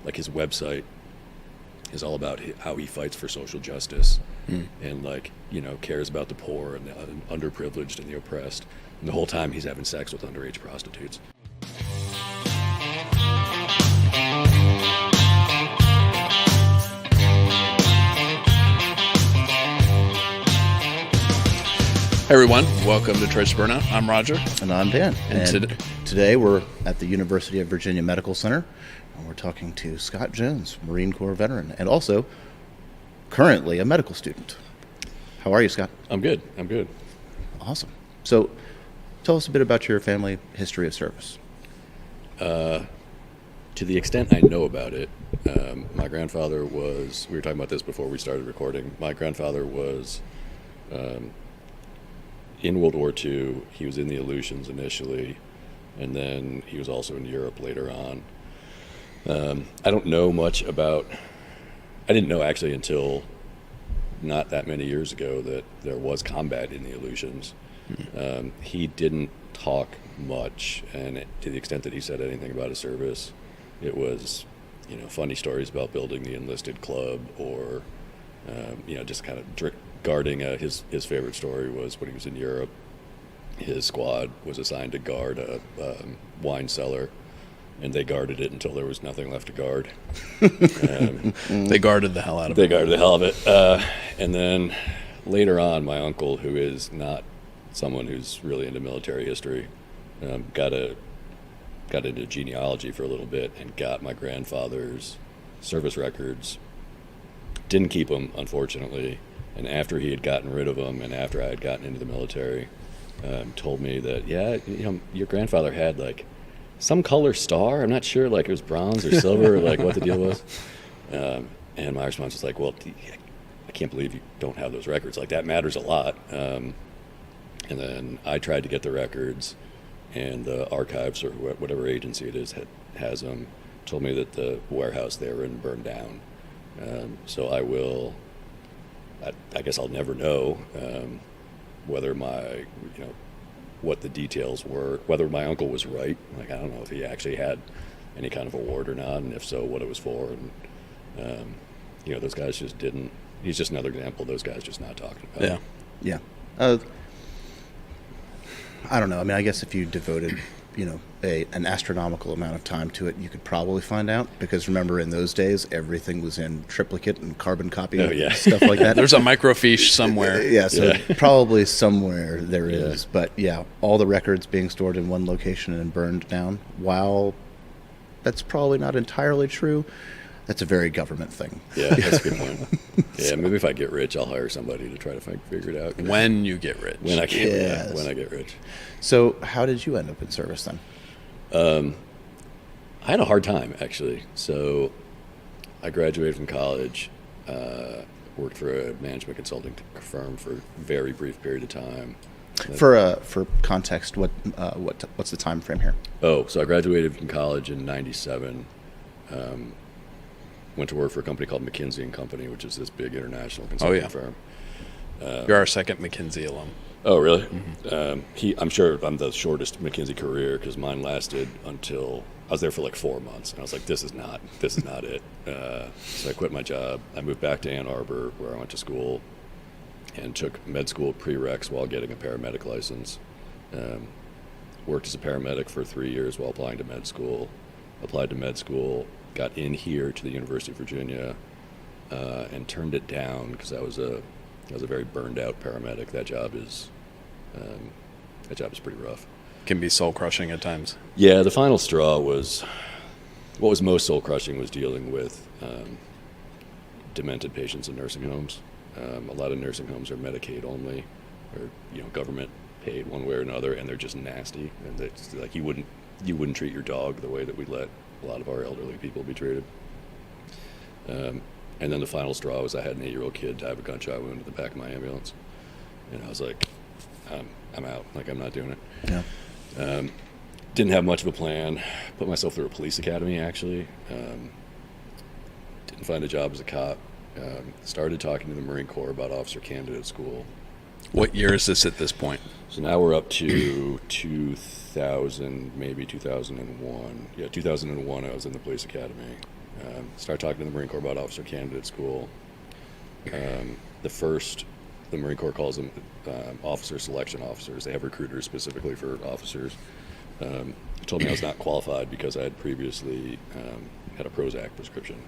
like his website is all about how he fights for social justice and like, you know, cares about the poor and the underprivileged and the oppressed. And the whole time he's having sex with underage prostitutes. Hey everyone, welcome to Trace Burnout. I'm Roger. And I'm Dan. And today we're at the University of Virginia Medical Center, and we're talking to Scott Jones, Marine Corps veteran, and also currently a medical student. How are you, Scott? I'm good. Awesome. So tell us a bit about your family history of service. To the extent I know about it, my grandfather was, we were talking about this before we started recording, my grandfather was in World War II. He was in the Aleutians initially, and then he was also in Europe later on. I don't know much about, I didn't know actually until not that many years ago that there was combat in the Aleutians. He didn't talk much, and to the extent that he said anything about his service, it was, you know, funny stories about building the enlisted club or, you know, just kind of guarding. His favorite story was when he was in Europe, his squad was assigned to guard a wine cellar, and they guarded it until there was nothing left to guard. They guarded the hell out of it. They guarded the hell of it. And then later on, my uncle, who is not someone who's really into military history, got into genealogy for a little bit and got my grandfather's service records. Didn't keep them, unfortunately. And after he had gotten rid of them, and after I had gotten into the military, told me that, yeah, you know, your grandfather had like some color star. I'm not sure, like it was bronze or silver, or like what the deal was. And my response was like, well, I can't believe you don't have those records. Like that matters a lot. And then I tried to get the records, and the archives or whatever agency it is has them. Told me that the warehouse they were in burned down. So I guess I'll never know whether what the details were, whether my uncle was right. Like, I don't know if he actually had any kind of award or not, and if so, what it was for. And, you know, those guys just didn't. He's just another example of those guys just not talking about it. Yeah. I don't know. I mean, I guess if you devoted, you know, an astronomical amount of time to it, you could probably find out. Because remember, in those days, everything was in triplicate and carbon copy and stuff like that. There's a microfiche somewhere. Probably somewhere there is. But yeah, all the records being stored in one location and burned down. While that's probably not entirely true, that's a very government thing. Yeah, that's a good point. Yeah, maybe if I get rich, I'll hire somebody to try to figure it out. When you get rich. When I get rich. So how did you end up in service then? I had a hard time, actually. So I graduated from college, worked for a management consulting firm for a very brief period of time. For context, what's the time frame here? Oh, so I graduated from college in '97. Went to work for a company called McKinsey & Company, which is this big international consulting firm. You're our second McKinsey alum. Oh, really? Mm-hmm. I'm sure I'm the shortest McKinsey career because mine lasted until I was there for like 4 months, and I was like, this is not it. So I quit my job. I moved back to Ann Arbor, where I went to school, and took med school prereqs while getting a paramedic license. Worked as a paramedic for 3 years while applying to med school. Applied to med school, got in here to the University of Virginia, and turned it down because I was a very burned out paramedic. That job is pretty rough. Can be soul crushing at times. Yeah, the final straw was, what was most soul crushing was dealing with demented patients in nursing homes. A lot of nursing homes are Medicaid only, or, you know, government paid one way or another, and they're just nasty. And it's like you wouldn't treat your dog the way that we let a lot of our elderly people be treated. And then the final straw was I had an 8-year-old kid die of a gunshot wound in the back of my ambulance. And I was like, I'm out. Like, I'm not doing it. Yeah. Didn't have much of a plan. Put myself through a police academy, actually. Didn't find a job as a cop. Started talking to the Marine Corps about officer candidate school. What year is this at this point? So now we're up to 2000, maybe 2001. Yeah, 2001 I was in the police academy. Started talking to the Marine Corps about officer candidate school. The Marine Corps calls them officer selection officers. They have recruiters specifically for officers. Told me I was not qualified because I had previously had a Prozac prescription,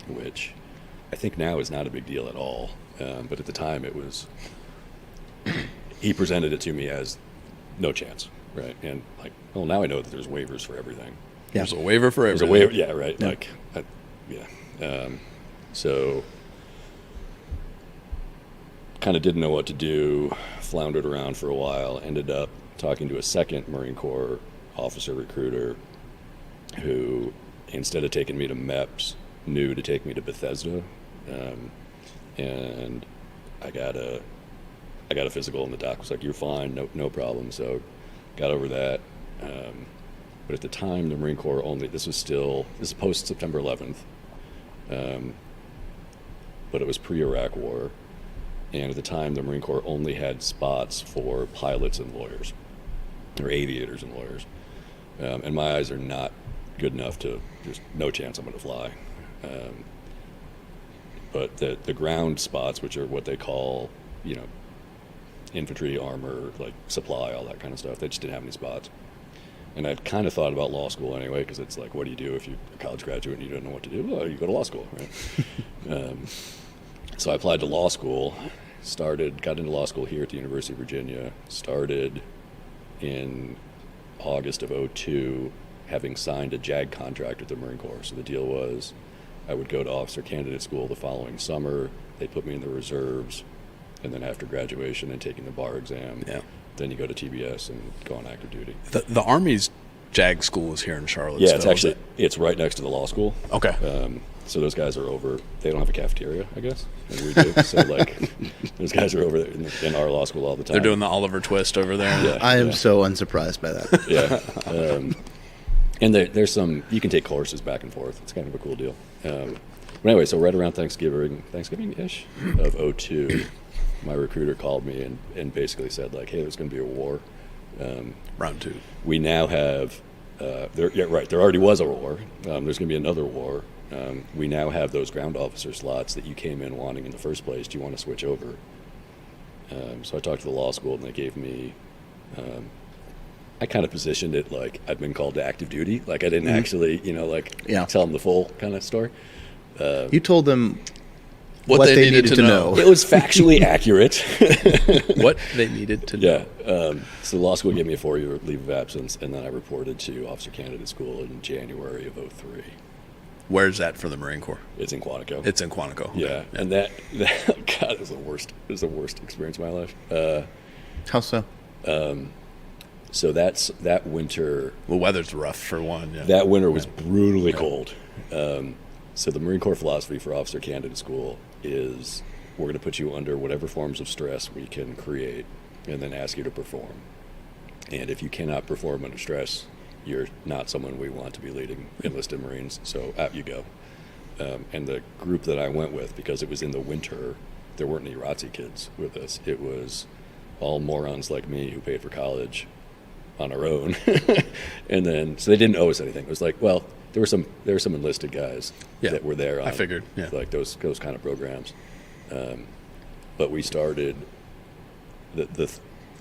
which I think now is not a big deal at all. But at the time it was, he presented it to me as no chance, right? And like, well, now I know that there's waivers for everything. Yeah. There's a waiver for There's everything. a waiver, yeah, right. Yeah. Like, so kind of didn't know what to do, floundered around for a while, ended up talking to a second Marine Corps officer recruiter who, instead of taking me to MEPS, knew to take me to Bethesda. And I got a physical, and the doc was like, "You're fine, no problem." So got over that. But at the time, the Marine Corps only, this is post September 11th, but it was pre-Iraq War. And at the time, the Marine Corps only had spots for pilots and lawyers, or aviators and lawyers. And my eyes are not good enough to, there's no chance I'm going to fly. But the ground spots, which are what they call, infantry, armor, like supply, all that kind of stuff, they just didn't have any spots. And I'd kind of thought about law school anyway, because it's like, what do you do if you're a college graduate and you don't know what to do? Well, you go to law school, right? So I applied to law school, got into law school here at the University of Virginia, started in August of 2002, having signed a JAG contract with the Marine Corps. So the deal was I would go to officer candidate school the following summer. They put me in the reserves, and then after graduation and taking the bar exam, then you go to TBS and go on active duty. The Army's JAG school is here in Charlottesville. Yeah, it's right next to the law school. Okay. So those guys are over. They don't have a cafeteria, I guess, and we do. So like, those guys are over there in our law school all the time. They're doing the Oliver Twist over there. Yeah, I am so unsurprised by that. Yeah. And there's some, you can take courses back and forth. It's kind of a cool deal. But anyway, so right around Thanksgiving-ish of 2002, my recruiter called me and basically said, like, hey, there's going to be a war. Round two. We now have, there already was a war. There's going to be another war. We now have those ground officer slots that you came in wanting in the first place. Do you want to switch over? So I talked to the law school, and they gave me, I kind of positioned it like I'd been called to active duty. Like I didn't actually, tell them the full kind of story. You told them What they needed to know. It was factually accurate. What they needed to know. Yeah. So law school gave me a 4-year leave of absence, and then I reported to officer candidate school in January of 2003. Where's that for the Marine Corps? It's in Quantico. It's in Quantico. Okay. Yeah. And that God, it was the worst. It was the worst experience of my life. How so? So that winter. The weather's rough for one. Yeah. That winter was brutally cold. So the Marine Corps philosophy for officer candidate school is we're going to put you under whatever forms of stress we can create and then ask you to perform. And if you cannot perform under stress, you're not someone we want to be leading enlisted Marines, so out you go. And the group that I went with, because it was in the winter, there weren't any ROTC kids with us. It was all morons like me who paid for college on our own. And then, so they didn't owe us anything. It was like, well, there were some enlisted guys that were there on, I figured, like those kind of programs. But we started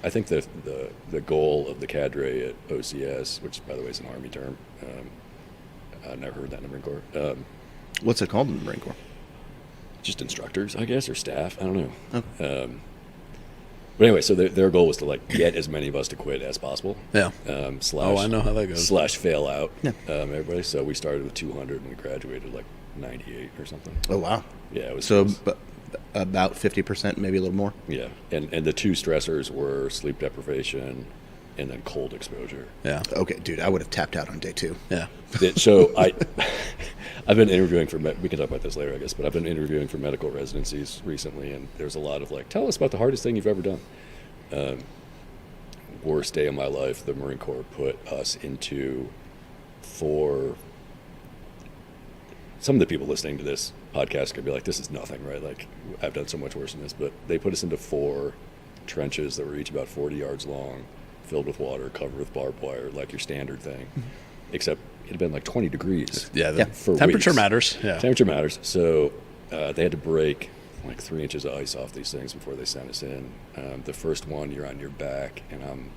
I think the goal of the cadre at OCS, which by the way is an Army term, I never heard that in the Marine Corps. What's it called in the Marine Corps? Just instructors, I guess, or staff. I don't know. Oh. But anyway, so their goal was to like get as many of us to quit as possible. Yeah. Slash, I know how that goes. Slash fail out. Yeah. Everybody. So we started with 200 and we graduated like 98 or something. Oh, wow. Yeah. It was So about 50%, maybe a little more? Yeah. And the two stressors were sleep deprivation and then cold exposure. Yeah. Okay, dude, I would have tapped out on day 2. Yeah. So I've been interviewing we can talk about this later, I guess, but I've been interviewing for medical residencies recently, and there's a lot of like, tell us about the hardest thing you've ever done. Worst day of my life, the Marine Corps put us into 4. Some of the people listening to this podcast could be like, this is nothing, right? Like, I've done so much worse than this, but they put us into 4 trenches that were each about 40 yards long, filled with water, covered with barbed wire, like your standard thing. except it had been like 20 degrees. Yeah, for temperature weeks. matters. Yeah. Temperature matters. So they had to break like 3 inches of ice off these things before they sent us in. The first one, you're on your back, and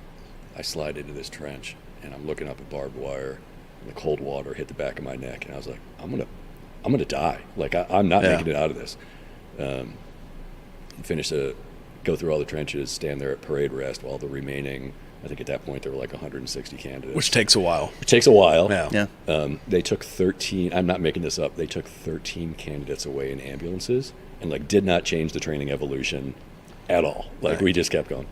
I slide into this trench, and I'm looking up at barbed wire, and the cold water hit the back of my neck, and I was like, I'm gonna die. Like I'm not making it out of this. Go through all the trenches, stand there at parade rest while the remaining, I think at that point there were like 160 candidates. Which takes a while. It takes a while. Yeah. They took 13, I'm not making this up, they took 13 candidates away in ambulances and like did not change the training evolution at all. Like we just kept going.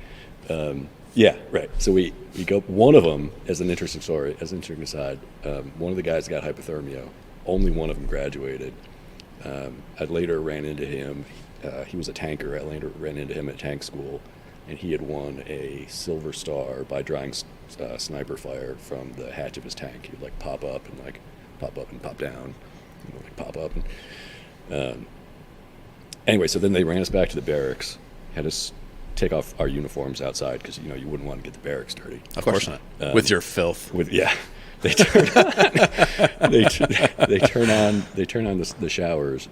Yeah, right. So we go, one of them, as an interesting story, as an interesting aside, one of the guys got hypothermia. Only one of them graduated. I later ran into him. He was a tanker. I later ran into him at tank school, and he had won a silver star by drawing sniper fire from the hatch of his tank. He would like pop up and pop down, like pop up. And, anyway, so then they ran us back to the barracks, had us take off our uniforms outside because you wouldn't want to get the barracks dirty. Of course not. With your filth. They turn on they turn on the showers.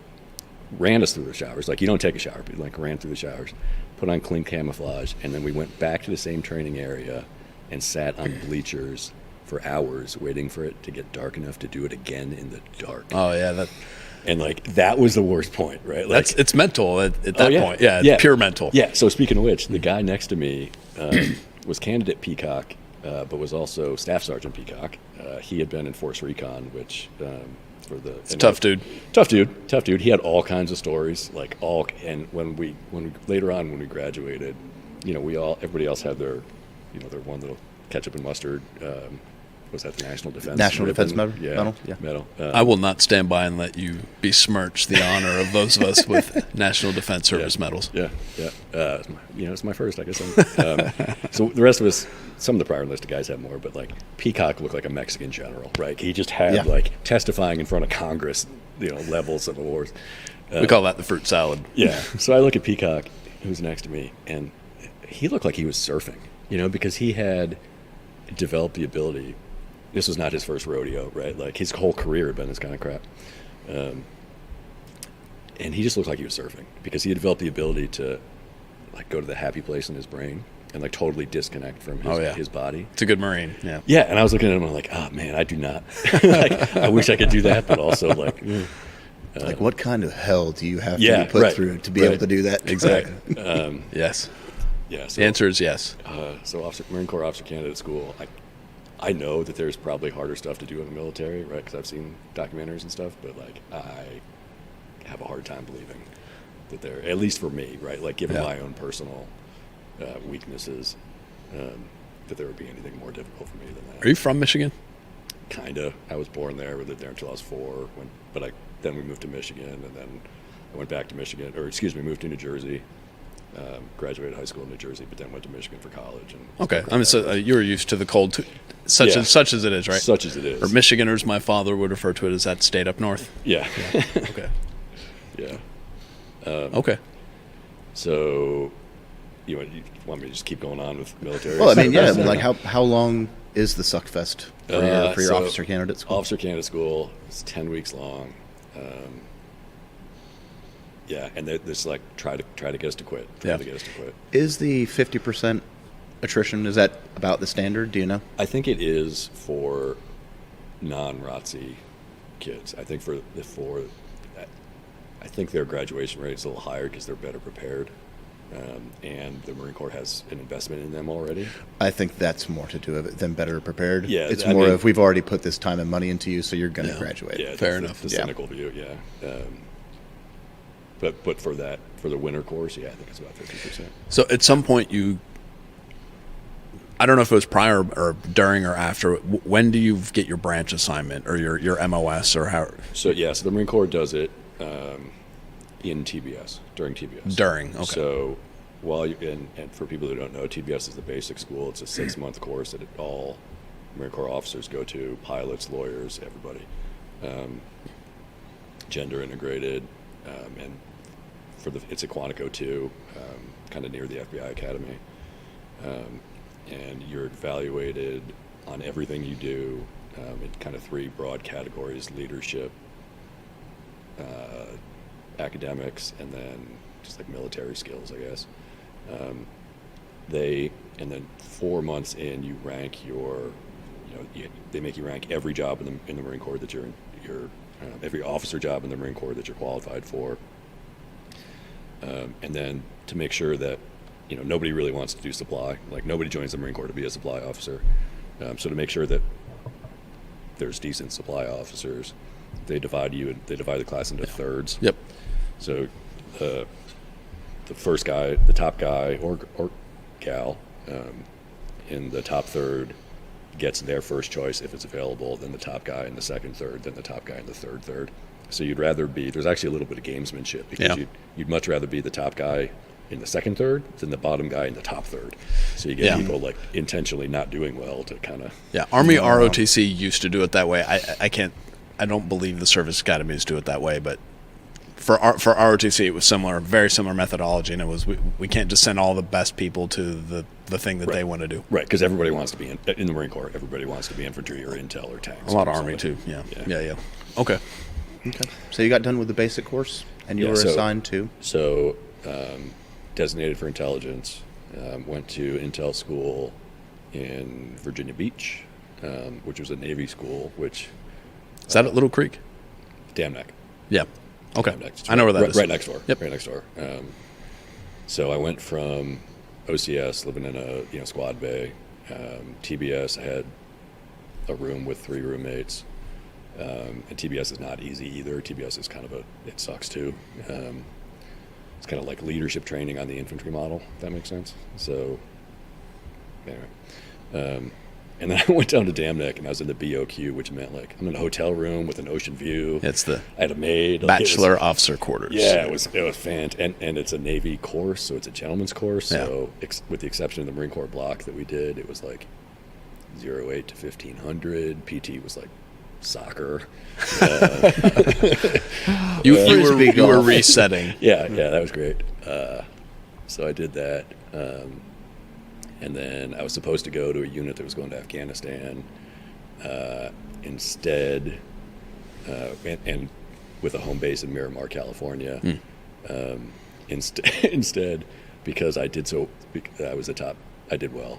Ran us through the showers. Like, you don't take a shower, but like ran through the showers, put on clean camouflage, and then we went back to the same training area and sat on bleachers for hours waiting for it to get dark enough to do it again in the dark. Oh yeah, and like that was the worst point, right? Like, it's mental at that point. Yeah, it's pure mental. Yeah. So speaking of which, the guy next to me was candidate Peacock, but was also Staff Sergeant Peacock. He had been in Force Recon, which tough dude. Tough dude. He had all kinds of stories, and when we later on when we graduated, everybody else had their one little ketchup and mustard. Was that the National Defense Medal? Yeah, medal. I will not stand by and let you besmirch the honor of those of us with National Defense Service medals. Yeah. It's my first, I guess. So the rest of us, some of the prior enlisted guys had more, but like Peacock looked like a Mexican general, right? He just had like testifying in front of Congress, levels of awards. We call that the fruit salad. Yeah. So I look at Peacock, who's next to me, and he looked like he was surfing, because he had developed the ability. This was not his first rodeo, right? Like his whole career had been this kind of crap. And he just looked like he was surfing because he had developed the ability to like go to the happy place in his brain and like totally disconnect from his body. It's a good Marine. Yeah. Yeah. And I was looking at him and I'm like, oh man, I do not. Like, I wish I could do that, but also like, like what kind of hell do you have to be put through to be able to do that? Exactly. Yes. Yeah. So, the answer is yes. So Marine Corps Officer Candidate School, I know that there's probably harder stuff to do in the military, right? Because I've seen documentaries and stuff, but like I have a hard time believing that there, at least for me, right? Like given my own personal weaknesses, that there would be anything more difficult for me than that. Are you from Michigan? Kinda. I was born there. We lived there until I was 4. Then we moved to Michigan, and then I went back to Michigan, moved to New Jersey. Graduated high school in New Jersey, but then went to Michigan for college. And so you were used to the cold, such as it is, right? Such as it is. Or Michiganers, my father would refer to it as that state up north. Yeah. Okay. Yeah. Okay. So, you want me to just keep going on with military? Well, I mean, yeah. Like how long is the Suckfest for your officer candidate school? Officer candidate school is 10 weeks long. Yeah, and they just like try to get us to quit. Is the 50% attrition, is that about the standard? Do you know? I think it is for non-ROTC kids. I think I think their graduation rate is a little higher because they're better prepared, and the Marine Corps has an investment in them already. I think that's more to do with it than better prepared. Yeah, it's more of we've already put this time and money into you, so you're going to graduate. Yeah, fair enough. The cynical view, yeah. But for the winter course, I think it's about 50%. So at some point I don't know if it was prior or during or after, when do you get your branch assignment or your MOS or how? So the Marine Corps does it in TBS, during TBS. Okay. So and for people who don't know, TBS is the basic school. It's a 6-month course that all Marine Corps officers go to, pilots, lawyers, everybody. Gender integrated, and it's at Quantico 2, kind of near the FBI Academy, and you're evaluated on everything you do in kind of three broad categories: leadership, academics, and then just like military skills, I guess. And then 4 months in, you rank they make you rank every job in the Marine Corps that you're in, every officer job in the Marine Corps that you're qualified for. And then to make sure that, nobody really wants to do supply. Like, nobody joins the Marine Corps to be a supply officer. So to make sure that there's decent supply officers, they divide the class into thirds. Yep. So the first guy, the top guy or gal in the top third gets their first choice if it's available, then the top guy in the second third, then the top guy in the third. So you'd rather be, there's actually a little bit of gamesmanship, because you'd much rather be the top guy in the second third than the bottom guy in the top third. So you get people like intentionally not doing well to kind of... Yeah, Army ROTC used to do it that way. I don't believe the service academies do it that way, but for ROTC it was similar, very similar methodology, and it was we can't just send all the best people to the thing that they want to do. Right, because everybody wants to be in the Marine Corps. Everybody wants to be infantry or intel or tanks. A lot of Army too. Yeah. Okay. So you got done with the basic course, and you were assigned to? So, designated for intelligence, went to intel school in Virginia Beach, which was a Navy school, which... Is that at Little Creek? Dam Neck. Yeah. Okay. Dam Neck. I know where that is. Right next door. Yep. Right next door. So I went from OCS, living in a squad bay. TBS, I had a room with 3 roommates. And TBS is not easy either. TBS is it sucks too. It's kind of like leadership training on the infantry model, if that makes sense. So, anyway. And then I went down to Dam Neck, and I was in the BOQ, which meant like I'm in a hotel room with an ocean view. I had a maid. Bachelor officer quarters. Yeah, it was and it's a Navy course, so it's a gentleman's course. So with the exception of the Marine Corps block that we did, it was like 08 to 1500. PT was like soccer. You were resetting. Yeah, that was great. So I did that. And then I was supposed to go to a unit that was going to Afghanistan instead, and with a home base in Miramar, California. Instead, because I was the top, I did well.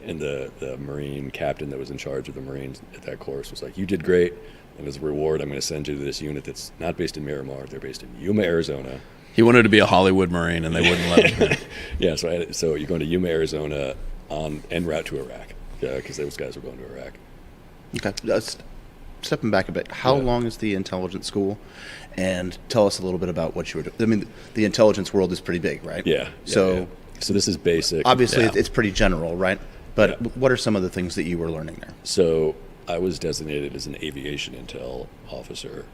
And the Marine captain that was in charge of the Marines at that course was like, "You did great, and as a reward, I'm going to send you to this unit that's not based in Miramar. They're based in Yuma, Arizona." He wanted to be a Hollywood Marine, and they wouldn't let him. Yeah, so you're going to Yuma, Arizona, en route to Iraq, because those guys were going to Iraq. Okay. Stepping back a bit, how long is the intelligence school? And tell us a little bit about what you were doing. I mean, the intelligence world is pretty big, right? Yeah. So this is basic. Obviously, it's pretty general, right? But what are some of the things that you were learning there? So I was designated as an aviation intel officer,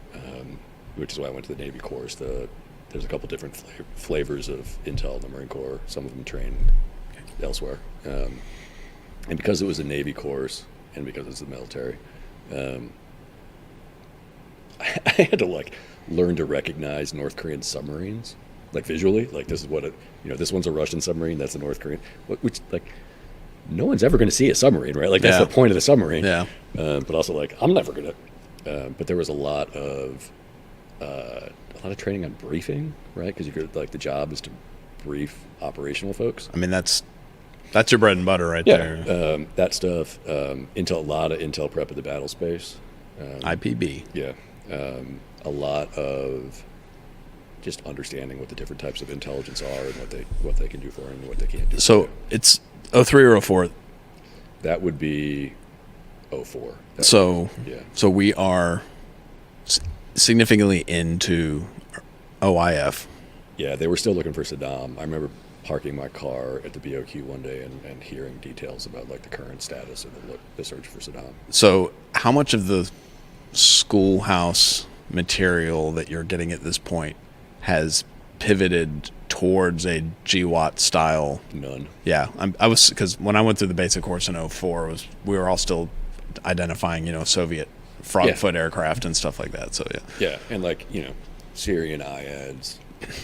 which is why I went to the Navy course. There's a couple different flavors of intel in the Marine Corps. Some of them train elsewhere. And because it was a Navy course and because it's the military, I had to learn to recognize North Korean submarines, visually. This is what this one's a Russian submarine, that's a North Korean, which no one's ever going to see a submarine, right? That's the point of the submarine. Yeah. But also I'm never going to. But there was a lot of training on briefing, right? Because you could the job is to brief operational folks. I mean, that's your bread and butter right there. That stuff. A lot of intel prep at the battle space. IPB. Yeah. A lot of just understanding what the different types of intelligence are and what they can do for and what they can't do. So it's 03 or 04. That would be 04. So we are significantly into OIF. Yeah, they were still looking for Saddam. I remember parking my car at the BOQ one day and hearing details about the current status of the search for Saddam. So how much of the schoolhouse material that you're getting at this point has pivoted towards a GWAT style? None. Yeah, I was, because when I went through the basic course in 04, we were all still identifying Soviet frogfoot aircraft and stuff like that. So yeah, and Syrian IEDs,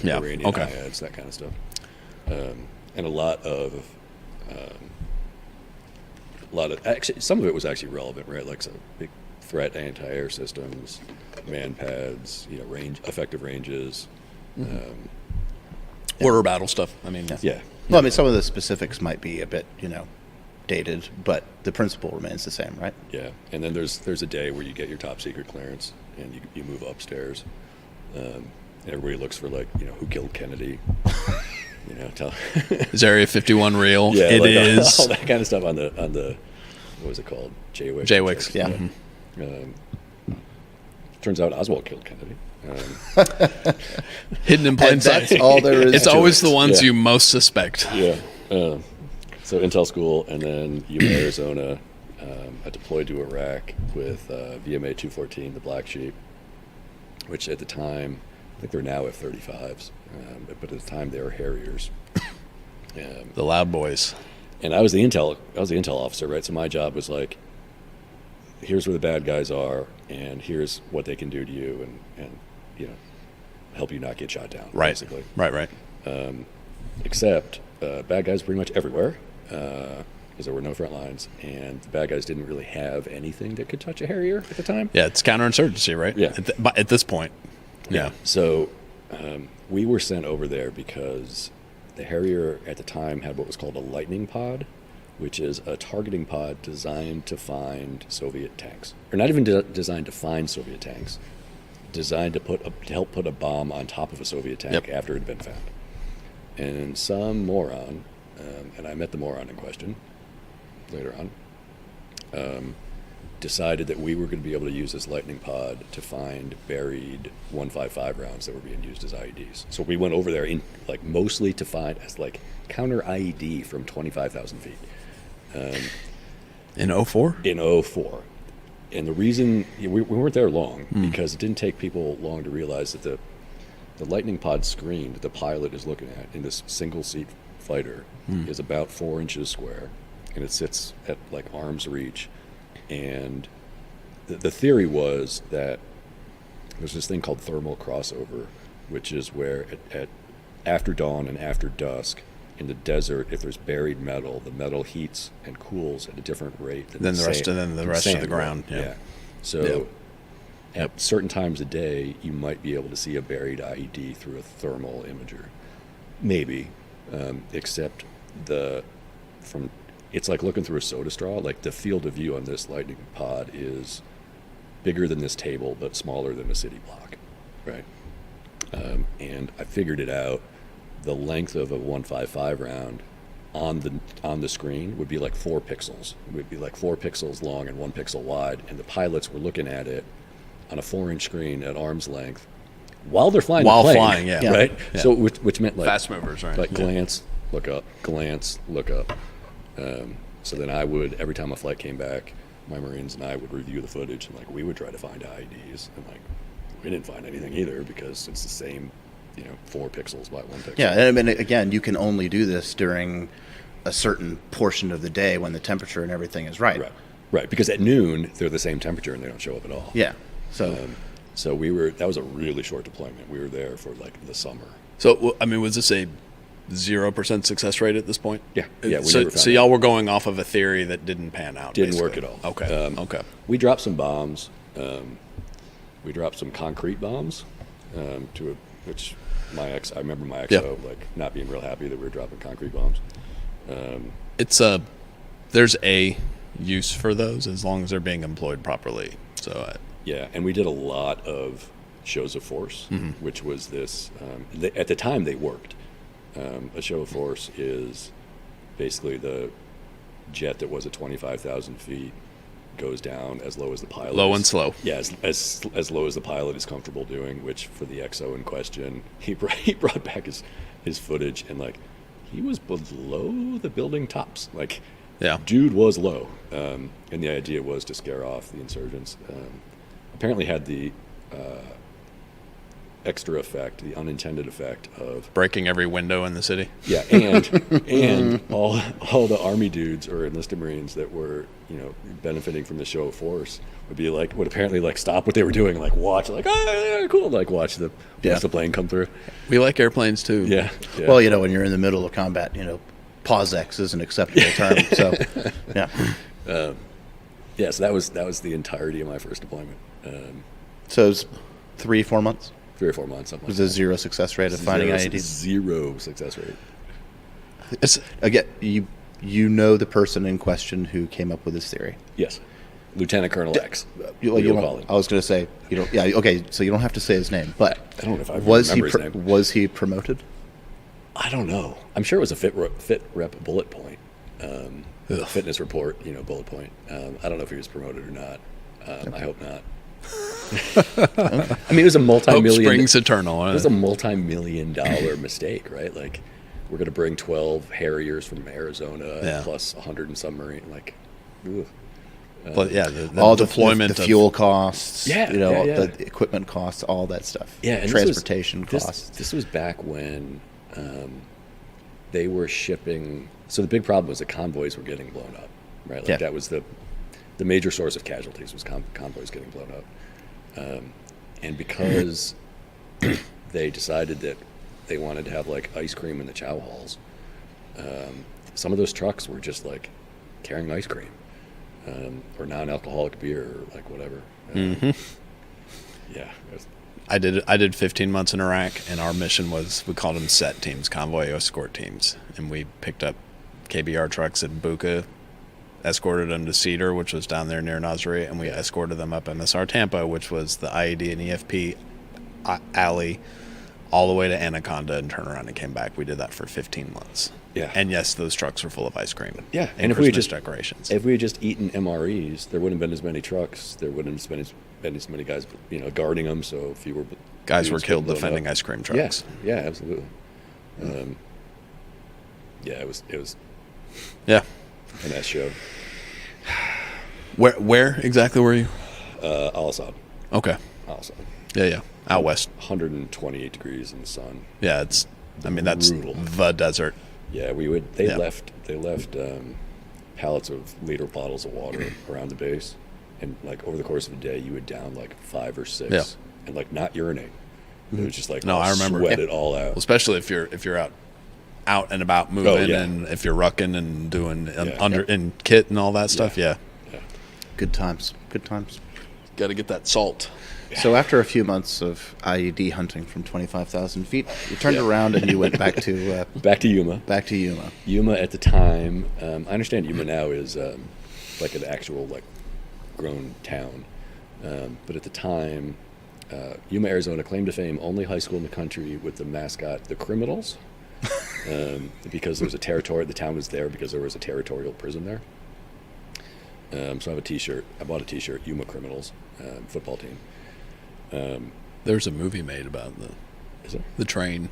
Iranian IEDs, that kind of stuff, and a lot of actually, some of it was actually relevant, right? Like some big threat anti-air systems, man pads, effective ranges. Order battle stuff. I mean, Yeah. Well, I mean, some of the specifics might be a bit, dated, but the principle remains the same, right? Yeah, and then there's a day where you get your top secret clearance and you move upstairs. Everybody looks for who killed Kennedy. is Area 51 real? Yeah, It is. all that kind of stuff on the what was it called? JWICS. JWICS. Yeah. Turns out Oswald killed Kennedy. Hidden in plain And sight. that's all there is It's to always it. the ones Yeah. you most suspect. Yeah. So Intel school, and then UMA Arizona. I deployed to Iraq with VMA 214, the Black Sheep, which at the time, I think they're now F-35s, but at the time they were Harriers. The loud boys. And I was the intel officer, right? So my job was here's where the bad guys are, and here's what they can do to you, and help you not get shot down, Right. basically. Right. Except bad guys pretty much everywhere, because there were no front lines, and the bad guys didn't really have anything that could touch a Harrier at the time. Yeah, it's counterinsurgency, right? Yeah. At this point. Yeah. So we were sent over there because the Harrier at the time had what was called a lightning pod, which is a targeting pod designed to find Soviet tanks, or not even designed to find Soviet tanks, designed to help put a bomb on top of a Soviet tank after it had been found. And some moron, and I met the moron in question later on, decided that we were going to be able to use this lightning pod to find buried 155 rounds that were being used as IEDs. So we went over there mostly to find as counter IED from 25,000 feet. In 04? In 04. And the reason we weren't there long because it didn't take people long to realize that the lightning pod screen that the pilot is looking at in this single seat fighter is about 4 inches square, and it sits at arm's reach. And the theory was that there's this thing called thermal crossover, which is where at after dawn and after dusk in the desert, if there's buried metal, the metal heats and cools at a different rate than the rest of the ground. Yeah. So at certain times of day, you might be able to see a buried IED through a thermal imager, maybe, except it's like looking through a soda straw. The field of view on this lightning pod is bigger than this table, but smaller than a city block, right? And I figured it out. The length of a 155 round on the screen would be 4 pixels. It would be 4 pixels long and 1 pixel wide, and the pilots were looking at it on a 4-inch screen at arm's length while they're flying. While the plane, flying, yeah. right. Yeah. So which meant Fast movers, right? Glance, look up, glance, look up. So then I would, every time a flight came back, my Marines and I would review the footage, and we would try to find IEDs, and we didn't find anything either because it's the same, 4 pixels by 1 pixel. Yeah, and I mean, again, you can only do this during a certain portion of the day when the temperature and everything is right. Right. Because at noon they're the same temperature and they don't show up at all. Yeah. So So that was a really short deployment. We were there for the summer. So, I mean, was this a 0% success rate at this point? Yeah. Yeah. So y'all were going off of a theory that didn't pan out. Didn't basically. work at all. Okay. Okay. We dropped some bombs. We dropped some concrete bombs, which I remember my XO not being real happy that we were dropping concrete bombs. There's a use for those as long as they're being employed properly. So yeah, and we did a lot of shows of force, which was this. At the time, they worked. A show of force is basically the jet that was at 25,000 feet goes down as low as the pilot. Low and slow. Yeah, as low as the pilot is comfortable doing. Which for the XO in question, he brought back his footage, and he was below the building tops. Dude was low, and the idea was to scare off the insurgents. Apparently had the extra effect, the unintended effect of breaking every window in the city. Yeah, and all the Army dudes or enlisted Marines that were benefiting from the show of force would apparently stop what they were doing, watch, cool, watch the plane come through. We like airplanes too. Yeah. Well, when you're in the middle of combat, pause X is an acceptable term. So, yeah. Yeah, so that was the entirety of my first deployment. So it was 3-4 months. 3 or 4 months. Something It was like a zero success rate of finding IEDs. Zero success rate. It's, Again, you know the person in question who came up with this theory. Yes, Lieutenant Colonel X. You we will don't- call him. I was going to say you don't. Yeah, okay. So you don't have to say his name, but I don't know if I was he remember his name. was he promoted? I don't know. I'm sure it was a fit rep bullet point, fitness report. Bullet point. I don't know if he was promoted or not. I hope not. I mean, it was a hope multi-million. springs eternal. It was a multi-million-dollar mistake, right? Like, we're going to bring 12 Harriers from Arizona Yeah. plus 100 and submarine. Like, ugh. But yeah, the All deployment the of- fuel costs, Yeah, the equipment costs, all that stuff. Yeah, and transportation this was, costs. This was back when they were shipping. So the big problem was the convoys were getting blown up, right? Like Yeah. that was the major source of casualties was convoys getting blown up, and because they decided that they wanted to have like ice cream in the chow halls, some of those trucks were just like carrying ice cream. Or non-alcoholic beer, or like whatever. Yeah, it was- I did 15 months in Iraq, and our mission was, we called them SET teams, convoy escort teams, and we picked up KBR trucks at Buka, escorted them to Cedar, which was down there near Nasiriyah, and we escorted them up MSR Tampa, which was the IED and EFP alley, all the way to Anaconda, and turned around and came back. We did that for 15 months. Yeah. And yes, those trucks were full of ice cream. Yeah, And if we had Christmas just decorations. if we had just eaten MREs, there wouldn't have been as many trucks. There wouldn't have been as many guys, guarding them. So fewer Guys were dudes killed getting blown defending up. ice cream trucks. Yeah, absolutely. Yeah, it was Yeah. a nice show. Where exactly were you? Al Assad. Okay. Al Assad. Yeah. Out west. 128 degrees in the sun. Yeah, that's Brutal. the desert. Yeah, They Yeah. left pallets of liter bottles of water around the base, and like over the course of a day, you would down like 5 or 6, Yeah. and like not urinate. It was just like No, I remember. sweat Yeah. it all out. Especially if you're out and about moving, yeah. and if you're rucking and doing Yeah. in kit and all that stuff. Yeah. Yeah. Good times. Good times. Got to get that salt. So after a few months of IED hunting from 25,000 feet, you turned around and you went back to Back to Yuma. Yuma. Yuma at the time, I understand Yuma now is like an actual like grown town, but at the time, Yuma, Arizona, claimed to fame, only high school in the country with the mascot the Criminals, because there was a territory. The town was there because there was a territorial prison there. So I have a T-shirt. I bought a T-shirt, Yuma Criminals, football team. There's a movie made about Is it? the train.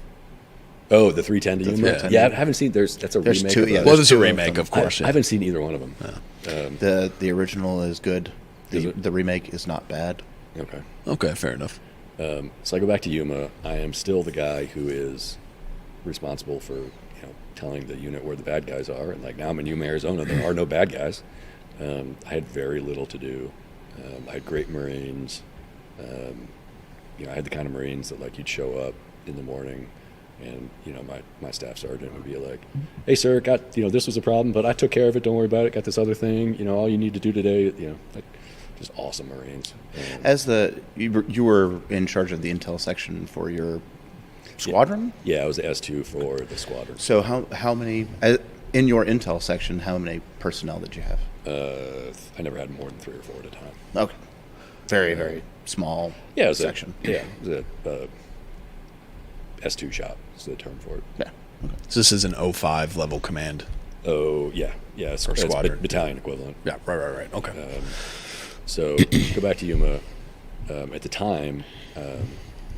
Oh, the 310 to The Yuma. 310. Yeah, I haven't seen. That's a There's remake. two- Of yeah, a- Well, there's there's a two of remake, them. of course. I Yeah. haven't seen either one of them. The original is good. Is it? The remake is not bad. Okay. Okay, fair enough. So I go back to Yuma. I am still the guy who is responsible for telling the unit where the bad guys are. And like now I'm in Yuma, Arizona. There are no bad guys. I had very little to do. I had great Marines. I had the kind of Marines that like you'd show up in the morning, and my staff sergeant would be like, "Hey sir, got this was a problem, but I took care of it. Don't worry about it. Got this other thing. All you need to do today. Like just awesome Marines." As you were in charge of the intel section for your squadron. Yeah, I was the S2 for the squadron. So how many in your intel section? How many personnel did you have? I never had more than 3 or 4 at a time. Okay, very small Yeah, it was section. It was a S2 shop is the term for it. Yeah. Okay. So this is an 05 level command. Oh yeah, it's, Or it's squadron. battalion equivalent. Yeah, right. Okay. So go back to Yuma. At the time,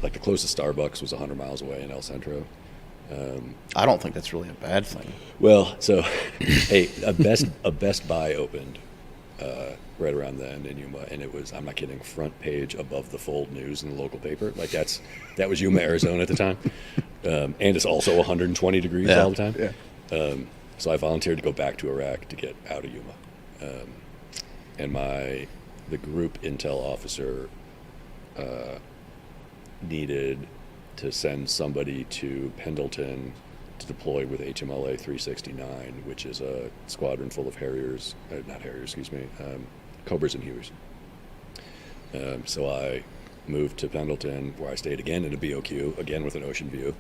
like the closest Starbucks was 100 miles away in El Centro. I don't think that's really a bad thing. Well, so a Best Buy opened right around then in Yuma, and it was, I'm not kidding, front page above the fold news in the local paper. Like that was Yuma, Arizona at the time, and it's also 120 degrees all the time. Yeah. So I volunteered to go back to Iraq to get out of Yuma, and the group intel officer needed to send somebody to Pendleton to deploy with HMLA 369, which is a squadron full of Harriers, not Harriers, excuse me, Cobras and Hueys. So I moved to Pendleton, where I stayed again in a BOQ, again with an ocean view.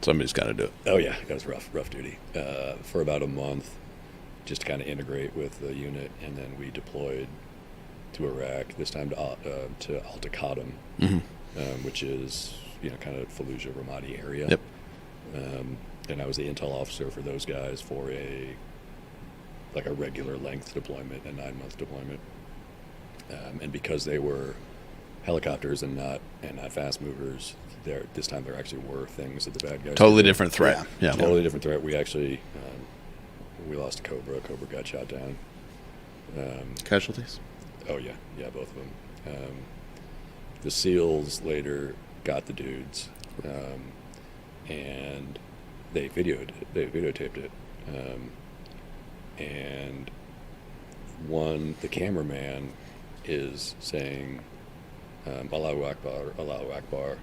Somebody's got to do it. Oh yeah, that was rough duty for about a month, just to kind of integrate with the unit, and then we deployed to Iraq. This time to Al Taqaddum, which is kind of Fallujah, Ramadi area. Yep. And I was the intel officer for those guys for a regular length deployment, a 9-month deployment. And because they were helicopters and not fast movers, this time there actually were things that the bad guys Totally did. different threat. Yeah. Totally different threat. We actually we lost a Cobra. Cobra got shot down. Casualties? Oh yeah, both of them. The SEALs later got the dudes, and they videotaped it, and the cameraman is saying Allahu Akbar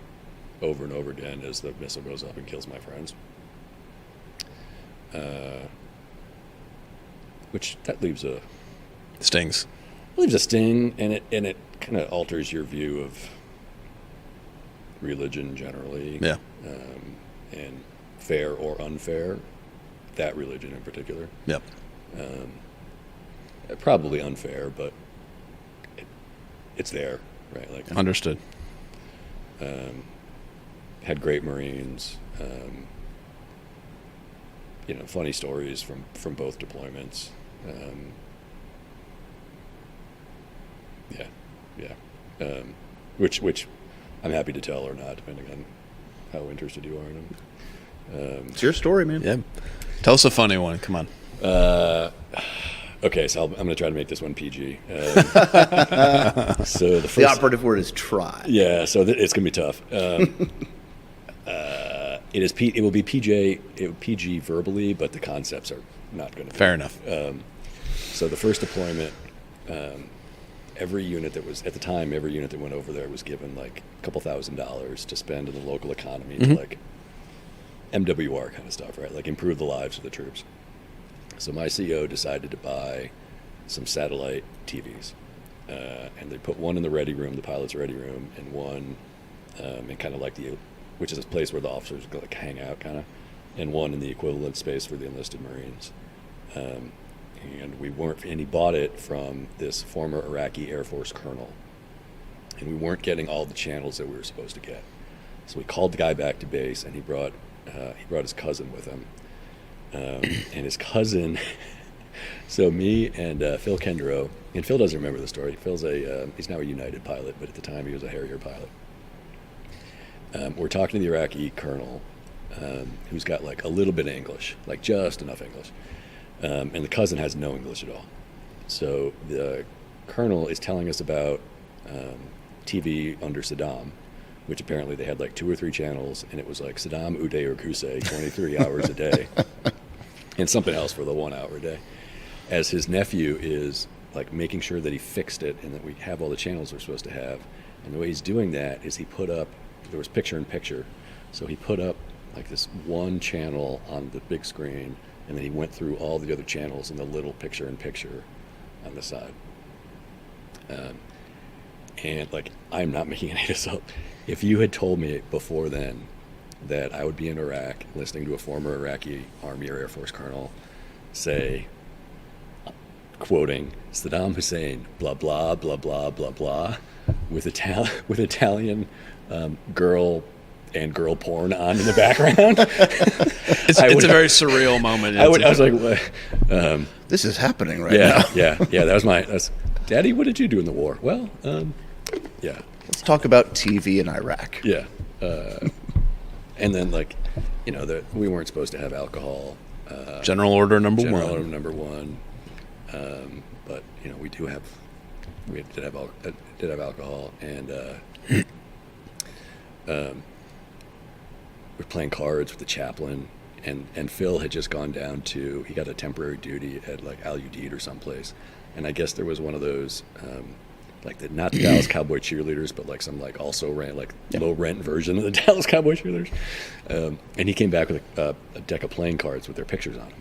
over and over again as the missile goes up and kills my friends. Which that leaves a Stings. sting, and it kind of alters your view of religion generally. Yeah. And fair or unfair, that religion in particular. Yep. Probably unfair, but it's there, right? Like Understood. had great Marines. Funny stories from both deployments. Which I'm happy to tell or not, depending on how interested you are in them. It's your story, man. Yeah. Tell us a funny one. Come on. Okay, so I'm going to try to make this one PG. So the first, The operative word is try. yeah, so it's going to be tough. It will be PG verbally, but the concepts are not going to be. Fair enough. So the first deployment, every unit that went over there was given like a couple $1,000s to spend in the local economy to like MWR kind of stuff, right? Like improve the lives of the troops. So my CO decided to buy some satellite TVs, and they put one in the ready room, the pilot's ready room, and one in kind of like which is a place where the officers go like hang out kind of, and one in the equivalent space for the enlisted Marines. And he bought it from this former Iraqi Air Force colonel, and we weren't getting all the channels that we were supposed to get. So we called the guy back to base, and he brought his cousin with him. And his cousin, so me and Phil Kendrow, and Phil doesn't remember the story. Phil's he's now a United pilot, but at the time he was a Harrier pilot. We're talking to the Iraqi colonel, who's got like a little bit of English, like just enough English. And the cousin has no English at all. So the colonel is telling us about TV under Saddam, which apparently they had like 2 or 3 channels, and it was like Saddam, Uday, or Qusay, 23 hours a day, and something else for the 1 hour a day. As his nephew is like making sure that he fixed it and that we have all the channels we're supposed to have. And the way he's doing that is there was picture-in-picture, so he put up like this one channel on the big screen, and then he went through all the other channels in the little picture-in-picture on the side. And like, I'm not making any of this up. If you had told me before then that I would be in Iraq listening to a former Iraqi Army or Air Force colonel say, quoting Saddam Hussein, blah, blah, blah, blah, blah, blah, with Italian girl and girl porn on in the background. It's a very surreal moment. I was like, what? This is happening right now. Yeah. That's Daddy, what did you do in the war? Well, yeah. Let's talk about TV in Iraq. Yeah. And then, like, we weren't supposed to have alcohol. General Order Number General One. Order Number One. But, we did have alcohol. And we're playing cards with the chaplain. And Phil had just gone down he got a temporary duty at, like, Al Udeid or someplace. And I guess there was one of those like not the Dallas Cowboy cheerleaders, but like some like also ran like low rent version of the Dallas Cowboy cheerleaders. And he came back with a deck of playing cards with their pictures on them.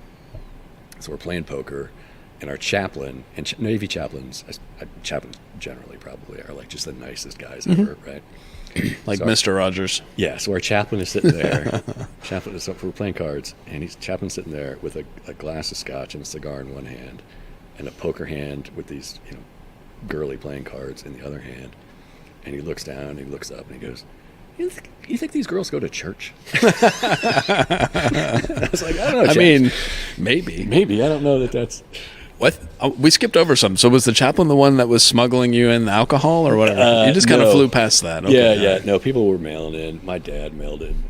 So we're playing poker, and our chaplain and Navy chaplains, chaplains generally probably are like just the nicest guys ever, right? Like So Mr. Rogers. Yeah, so our chaplain is sitting there. We're playing cards, and chaplain's sitting there with a glass of scotch and a cigar in one hand, and a poker hand with these, girly playing cards in the other hand. And he looks down, and he looks up, and he goes, "You think these girls go to church?" I was like, I don't know. I mean, maybe. maybe I don't know that's. What? Oh, we skipped over some. So was the chaplain the one that was smuggling you in the alcohol or whatever? You just kind of no. flew past that. Okay. Yeah. No, people were mailing in. My dad mailed in.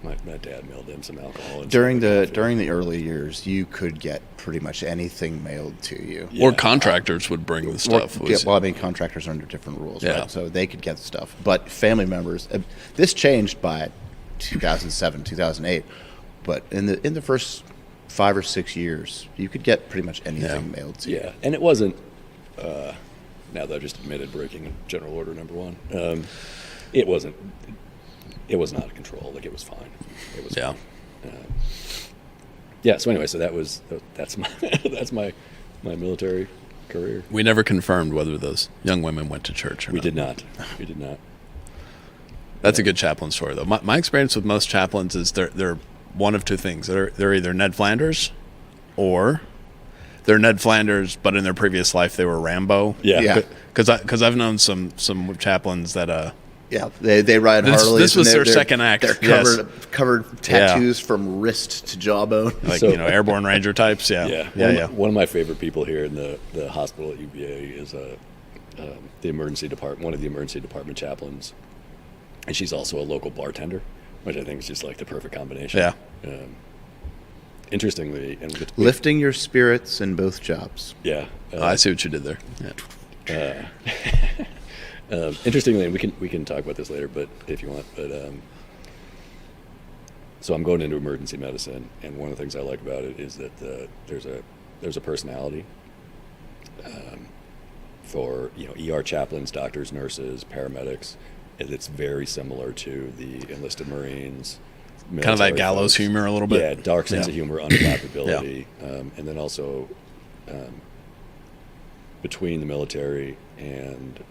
My dad mailed in some alcohol. And During some the coffee. during the early years, you could get pretty much anything mailed to you. Yeah. Or contractors would bring the stuff. Contractors are under different rules, Yeah. right? So they could get stuff. But family members, this changed by 2007, 2008. But in the first 5 or 6 years, you could get pretty much anything mailed to you. Yeah, and it wasn't. Now that I've just admitted breaking General Order Number 1, it wasn't. It was not out of control. Like it was fine. It was Yeah. fine. Yeah. So anyway, that's my military career. We never confirmed whether those young women went to church or We not. did not. We did not. That's a good chaplain story, though. My experience with most chaplains is they're one of two things. They're either Ned Flanders, or they're Ned Flanders, but in their previous life they were Rambo. Yeah. Because I've known some chaplains that Yeah, they ride This- Harleys. this was and their they're- second act, They're yes. covered tattoos from wrist to jawbone. like So- airborne ranger types. Yeah. Yeah. One of my favorite people here in the hospital at UVA is the emergency department. One of the emergency department chaplains, and she's also a local bartender, which I think is just like the perfect combination. Yeah. Interestingly, Lifting your spirits in both jobs. Yeah. I see what you did there. Yeah. Interestingly, and we can talk about this later, but if you want. But so I'm going into emergency medicine, and one of the things I like about it is that there's a personality for ER chaplains, doctors, nurses, paramedics. And it's very similar to the enlisted Marines. Kind of that military gallows folks. humor a little bit. Yeah, dark sense of humor, unflappability, and then also between the military and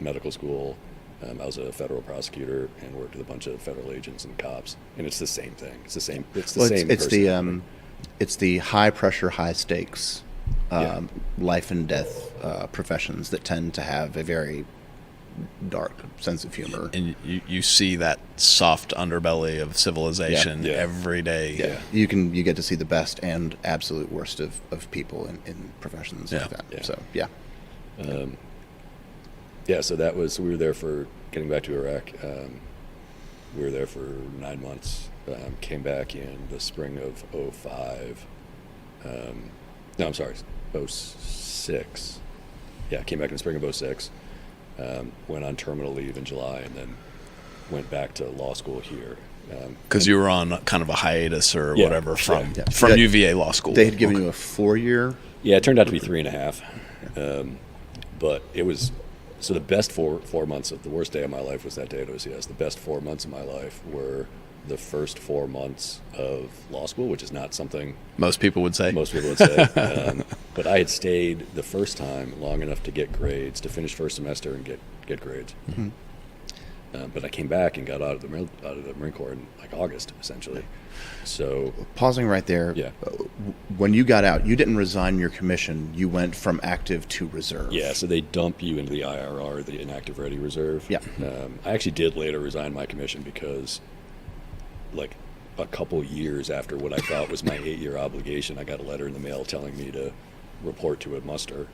medical school, I was a federal prosecutor and worked with a bunch of federal agents and cops, and it's the same thing. It's the same. It's the same. It's the high pressure, high stakes, Yeah. life and death professions that tend to have a very dark sense of humor. And you see that soft underbelly of civilization Yeah. every day. Yeah. You get to see the best and absolute worst of people in professions like that. Yeah. So yeah. Yeah, so we were there for getting back to Iraq. We were there for 9 months. Came back in the spring of 05. No, I'm sorry, 06. Yeah, came back in the spring of 06. Went on terminal leave in July, and then went back to law school here. Because you were on kind of a hiatus or Yeah. whatever from Yeah. UVA Law School. They had given you a 4-year. Yeah, it turned out to be 3.5. But it was so the best four months of the worst day of my life was that day at OCS. The best 4 months of my life were the first 4 months of law school, which is not something Most people would say. most people would say. But I had stayed the first time long enough to get grades, to finish first semester and get grades. Mm-hmm. But I came back and got out of the Marine Corps in like August, essentially. So Pausing right there. Yeah. When you got out, you didn't resign your commission. You went from active to reserve. yeah, so they dump you into the IRR, the inactive ready reserve. Yeah. I actually did later resign my commission because, like, a couple years after what I thought was my 8-year obligation, I got a letter in the mail telling me to report to a muster,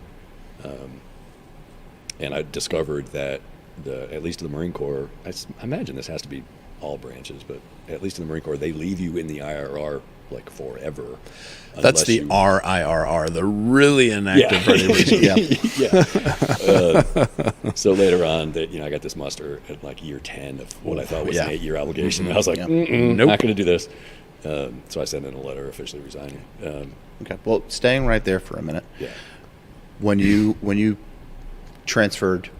and I discovered that at least in the Marine Corps, I imagine this has to be all branches, but at least in the Marine Corps, they leave you in the IRR like forever. That's unless the you- RIRR, the really inactive ready reserve. Yeah. So later on, that I got this muster at like year 10 of what I thought was an Yeah. 8-year obligation. And I was like, Yeah. Nope. not going to do this. So I sent in a letter officially resigning. Okay. Well, staying right there for a minute. Yeah. When you transferred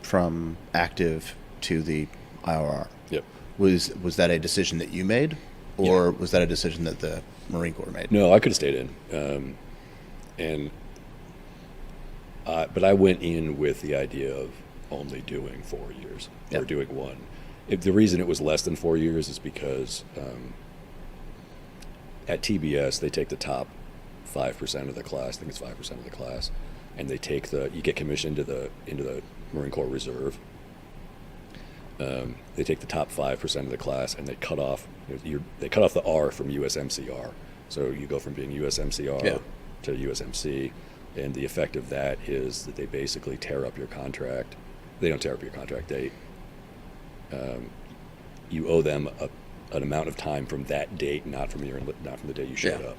from active to the IRR. Yep. Was that a decision that you made, or was that a decision that the Marine Corps made? No, I could have stayed in, but I went in with the idea of only doing 4 years or doing one. The reason it was less than 4 years is because at TBS they take the top 5% of the class. I think it's 5% of the class, and they take you get commissioned into the Marine Corps Reserve. They take the top 5% of the class, and they cut off the R from USMCR. So you go from being USMCR to USMC, and the effect of that is that they basically tear up your contract. They don't tear up your contract. You owe them an amount of time from that date, not from the day you showed up.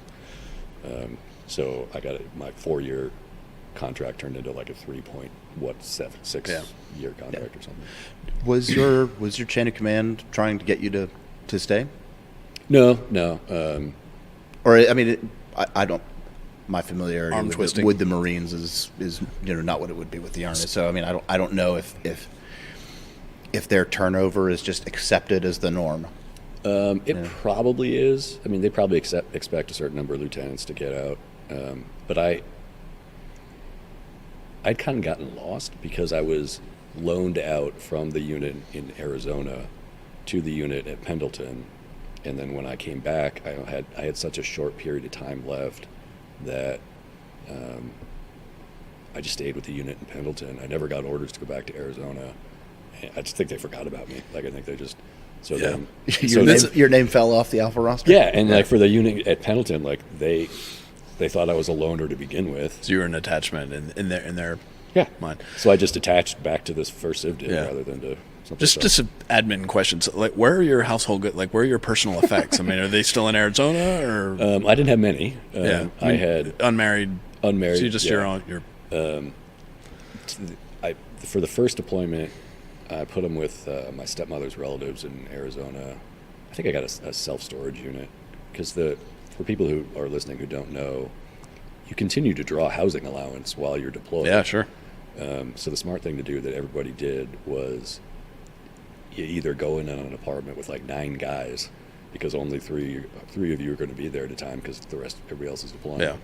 So I got my 4-year contract turned into like a 3.6 year contract or something. Was your chain of command trying to get you to stay? No. Or I mean, I don't. My familiarity with the Marines is not what it would be with the Army. So I mean, I don't know if their turnover is just accepted as the norm. It probably is. I mean, they probably expect a certain number of lieutenants to get out. But I'd kind of gotten lost because I was loaned out from the unit in Arizona to the unit at Pendleton, and then when I came back, I had such a short period of time left that I just stayed with the unit in Pendleton. I never got orders to go back to Arizona. I just think they forgot about me. Like I think they just then your name fell off the Alpha roster. Yeah, and like for the unit at Pendleton, like they thought I was a loaner to begin with. So you were an attachment in their mind. So I just attached back to this first civ rather than to something. Just admin questions. Like, where are your household like where are your personal effects? I mean, are they still in Arizona or? I didn't have many. I had unmarried. So you just your own. For the first deployment, I put them with my stepmother's relatives in Arizona. I think I got a self-storage unit because for people who are listening who don't know, you continue to draw housing allowance while you're deployed. Yeah, sure. So the smart thing to do that everybody did was you either go in on an apartment with like 9 guys because only three of you are going to be there at a time because everybody else is deploying. Yeah.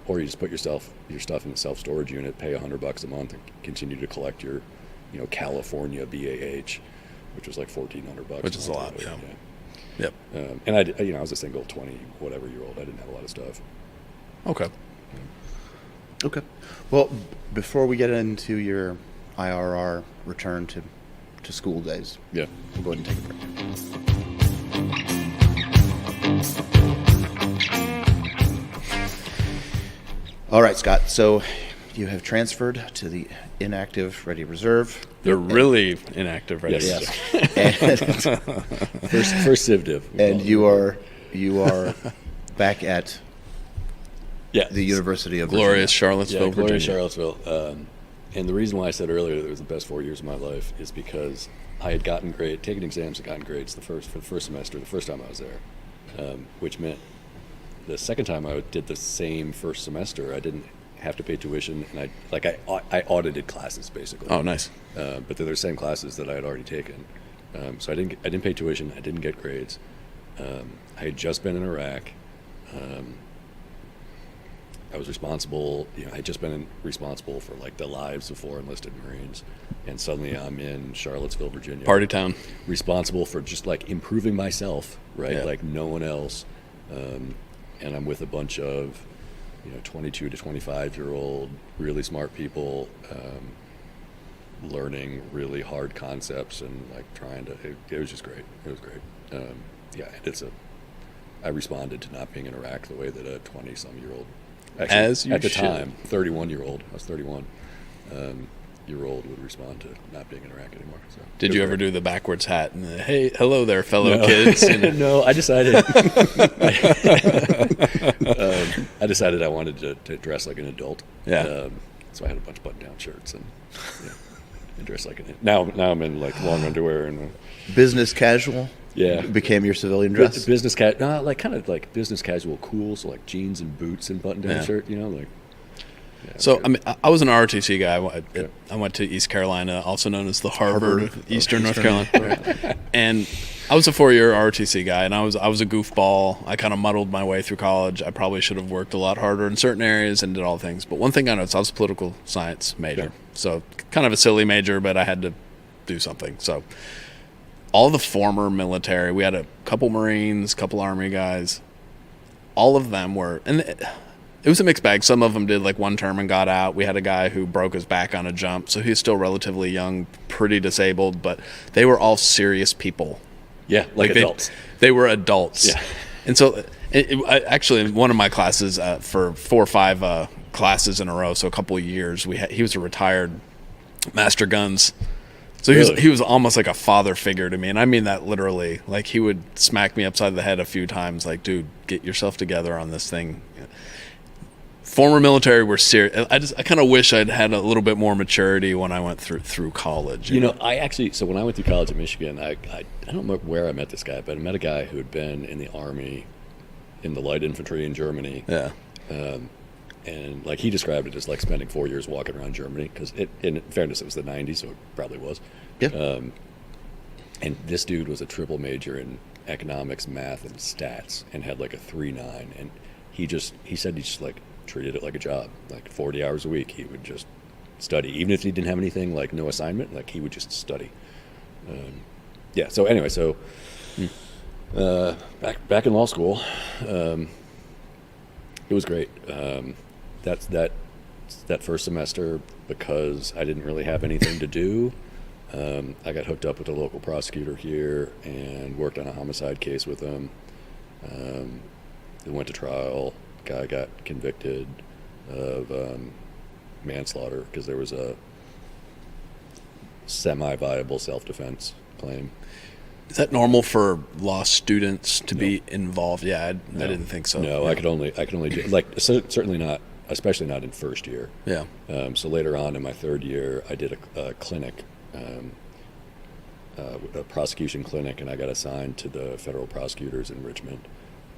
Or you just put your stuff in a self-storage unit, pay $100 a month, and continue to collect your, California BAH, which was like $1,400. Which is a lot. Yeah. Yep. And I was a single 20-whatever-year-old. I didn't have a lot of stuff. Okay. Okay. Well, before we get into your IRR return to school days, we'll go ahead and take a break. All right, Scott. So you have transferred to the inactive ready reserve. They're really inactive ready reserve. First civ div. And you are back at the University of glorious Virginia. Charlottesville, Virginia. Glorious Charlottesville. And the reason why I said earlier that it was the best 4 years of my life is because I had taken exams and gotten grades for the first semester, the first time I was there, which meant the second time I did the same first semester, I didn't have to pay tuition, and I audited classes basically. Oh, nice. But they're the same classes that I had already taken, so I didn't pay tuition. I didn't get grades. I had just been in Iraq. I was responsible. I had just been responsible for like the lives of 4 enlisted Marines, and suddenly I'm in Charlottesville, Virginia, party town, responsible for just like improving myself, right? Yeah. Like no one else. And I'm with a bunch of 22 to 25-year-old really smart people, learning really hard concepts and like trying to. It was just great. It was great. I responded to not being in Iraq the way that a 20-some-year-old. Actually, as you at the should. time, 31-year-old. I was 31. Year-old would respond to not being in Iraq anymore. So did you ever do the backwards hat and the, hey, hello there, fellow kids? And no, I decided. I decided I wanted to dress like an adult. Yeah. So I had a bunch of button-down shirts and dressed like an. Now I'm in like long underwear and. Business casual. Yeah. Became your civilian dress. Business kind of like business casual cool. So like jeans and boots and button-down shirt. Like. So I mean, I was an ROTC guy. I went to East Carolina, also known as the Harvard of Eastern North Carolina, and I was a 4-year ROTC guy, and I was a goofball. I kind of muddled my way through college. I probably should have worked a lot harder in certain areas and did all things. But one thing I noticed, I was a political science major, so kind of a silly major, but I had to do something. So all the former military, we had a couple Marines, couple Army guys. All of them were, and it was a mixed bag. Some of them did like one term and got out. We had a guy who broke his back on a jump, so he's still relatively young, pretty disabled, but they were all serious people. Yeah, like adults. They were adults. Yeah. And so actually in one of my classes, for 4 or 5 classes in a row, so a couple of years, he was a retired master guns. So Really? he was almost like a father figure to me, and I mean that literally. Like, he would smack me upside the head a few times, like, dude, get yourself together on this thing. Former military were serious. I kind of wish I'd had a little bit more maturity when I went through college. You know, so when I went through college in Michigan, I don't remember where I met this guy, but I met a guy who had been in the Army, in the light infantry in Germany. Yeah. And like, he described it as like spending 4 years walking around Germany, because in fairness, it was the 90s, so it probably was. Yeah. And this dude was a triple major in economics, math, and stats, and had like a 3.9. And he said he just like treated it like a job. Like 40 hours a week, he would just study, even if he didn't have anything, like no assignment, like he would just study. Yeah. So anyway, back in law school, it was great. That first semester, because I didn't really have anything to do, I got hooked up with a local prosecutor here and worked on a homicide case with him. It went to trial. Guy got convicted of manslaughter because there was a semi-viable self-defense claim. Is that normal for law students to be involved? Yeah, I didn't think so. No, yeah. I could only do, like, certainly not, especially not in first year. Yeah. So later on in my third year, I did a clinic, a prosecution clinic, and I got assigned to the federal prosecutors in Richmond,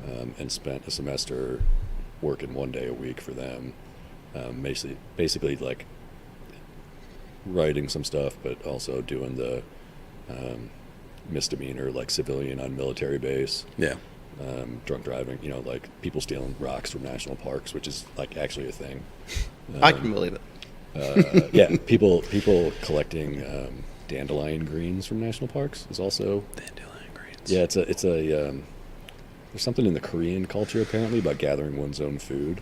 and spent a semester working 1 day a week for them, basically like writing some stuff, but also doing the misdemeanor, like civilian on military base. Yeah. Drunk driving, like people stealing rocks from national parks, which is like actually a thing. I can believe it. Yeah, people collecting dandelion greens from national parks is also Dandelion greens. Yeah, it's a there's something in the Korean culture apparently about gathering one's own food.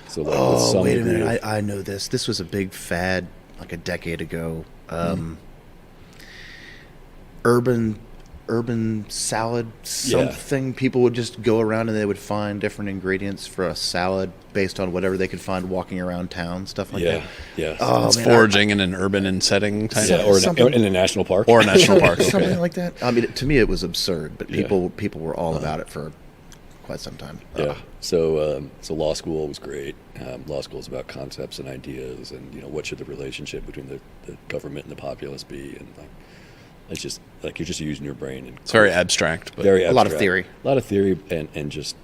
So like, with some wait a degree minute! of- I know this. This was a big fad like a decade ago. Urban salad something. People would just go around and they would find different ingredients for a salad based on whatever they could find walking around town, stuff like that. Yeah. Oh, It's man, foraging in an urban setting type. Yeah, or in a national park. Or a national park. something Okay. like that. I mean, to me, it was absurd, but Yeah. people were all about it for quite some time. Yeah. So law school was great. Law school is about concepts and ideas, and what should the relationship between the government and the populace be, and like it's just like you're just using your brain. And It's very abstract, but very A lot of abstract. theory. A lot of theory, and just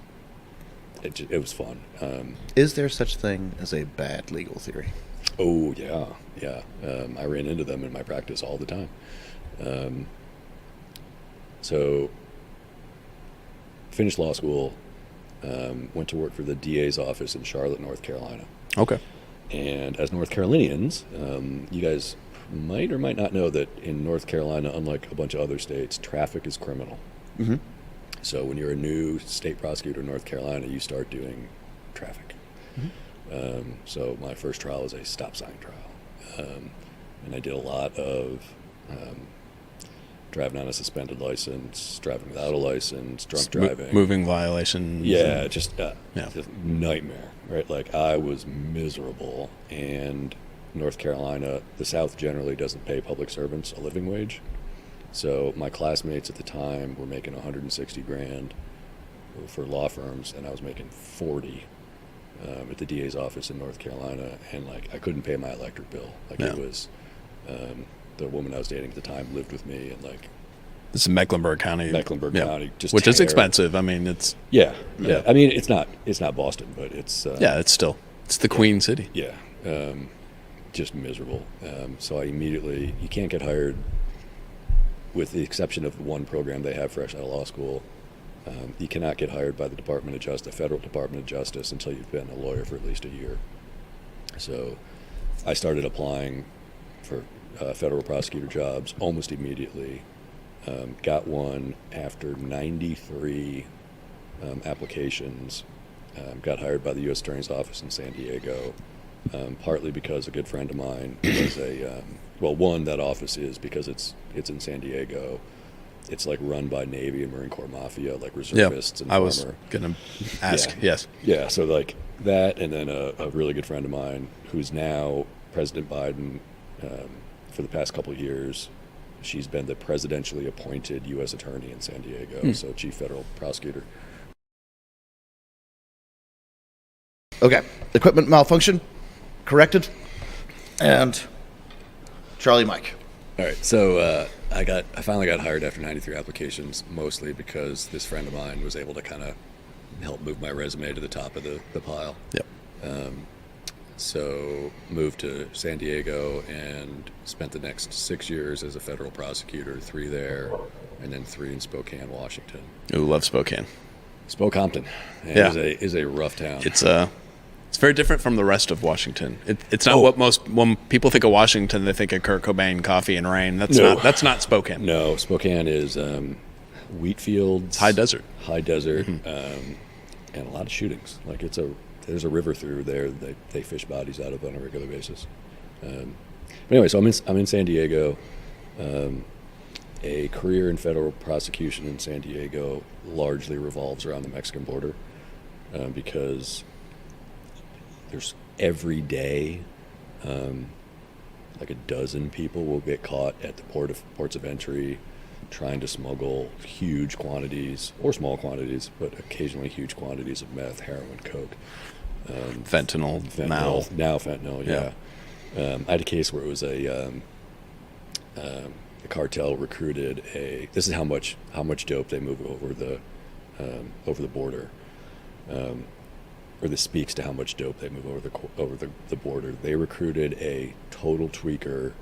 it was fun. Is there such thing as a bad legal theory? Oh yeah. I ran into them in my practice all the time. So finished law school, went to work for the DA's office in Charlotte, North Carolina. okay. And as North Carolinians, you guys might or might not know that in North Carolina, unlike a bunch of other states, traffic is criminal. Mm-hmm. So when you're a new state prosecutor in North Carolina, you start doing traffic. So my first trial was a stop sign trial. And I did a lot of driving on a suspended license, driving without a license, drunk driving. Moving violations. Yeah, just Yeah. just nightmare, right? Like, I was miserable. And North Carolina, the South generally doesn't pay public servants a living wage. So my classmates at the time were making 160 grand for law firms, and I was making 40 at the DA's office in North Carolina, and like I couldn't pay my electric bill. Like Yeah. it was, the woman I was dating at the time lived with me, and like This is Mecklenburg County. Mecklenburg County, just which is terrible. expensive. I mean, it's Yeah. I mean, it's not Boston, but it's it's still the Queen City. Yeah, just miserable. So I immediately, you can't get hired, with the exception of one program they have fresh out of law school. You cannot get hired by the Department of Justice, Federal Department of Justice, until you've been a lawyer for at least a year. So I started applying for federal prosecutor jobs almost immediately. Got one after 93 applications. Got hired by the U.S. Attorney's Office in San Diego, partly because a good friend of mine was one, that office is because it's in San Diego. It's like run by Navy and Marine Corps Mafia, like reservists and I former. was going to ask, Yeah. yes. Yeah, so like that, and then a really good friend of mine who's now President Biden for the past couple of years. She's been the presidentially appointed U.S. Attorney in San Diego, so Chief Federal Prosecutor. Okay, equipment malfunction, corrected, and Charlie Mike. All right, so I finally got hired after 93 applications, mostly because this friend of mine was able to kind of help move my resume to the top of the pile. Yep. So moved to San Diego and spent the next 6 years as a federal prosecutor, 3 there, and then 3 in Spokane, Washington. Ooh, love Spokane. Spokampton is a rough town. It's very different from the rest of Washington. It's not when people think of Washington, they think of Kurt Cobain, coffee, and rain. That's not Spokane. No, Spokane is wheat fields, High desert, and a lot of shootings. Like there's a river through there that they fish bodies out of on a regular basis. But anyway, so I'm in San Diego. A career in federal prosecution in San Diego largely revolves around the Mexican border because there's every day like a dozen people will get caught at the ports of entry trying to smuggle huge quantities, or small quantities, but occasionally huge quantities of meth, heroin, coke. fentanyl, now fentanyl, yeah. I had a case where it was a cartel recruited this is how much dope they move over the border. Or this speaks to how much dope they move over the border. They recruited a total tweaker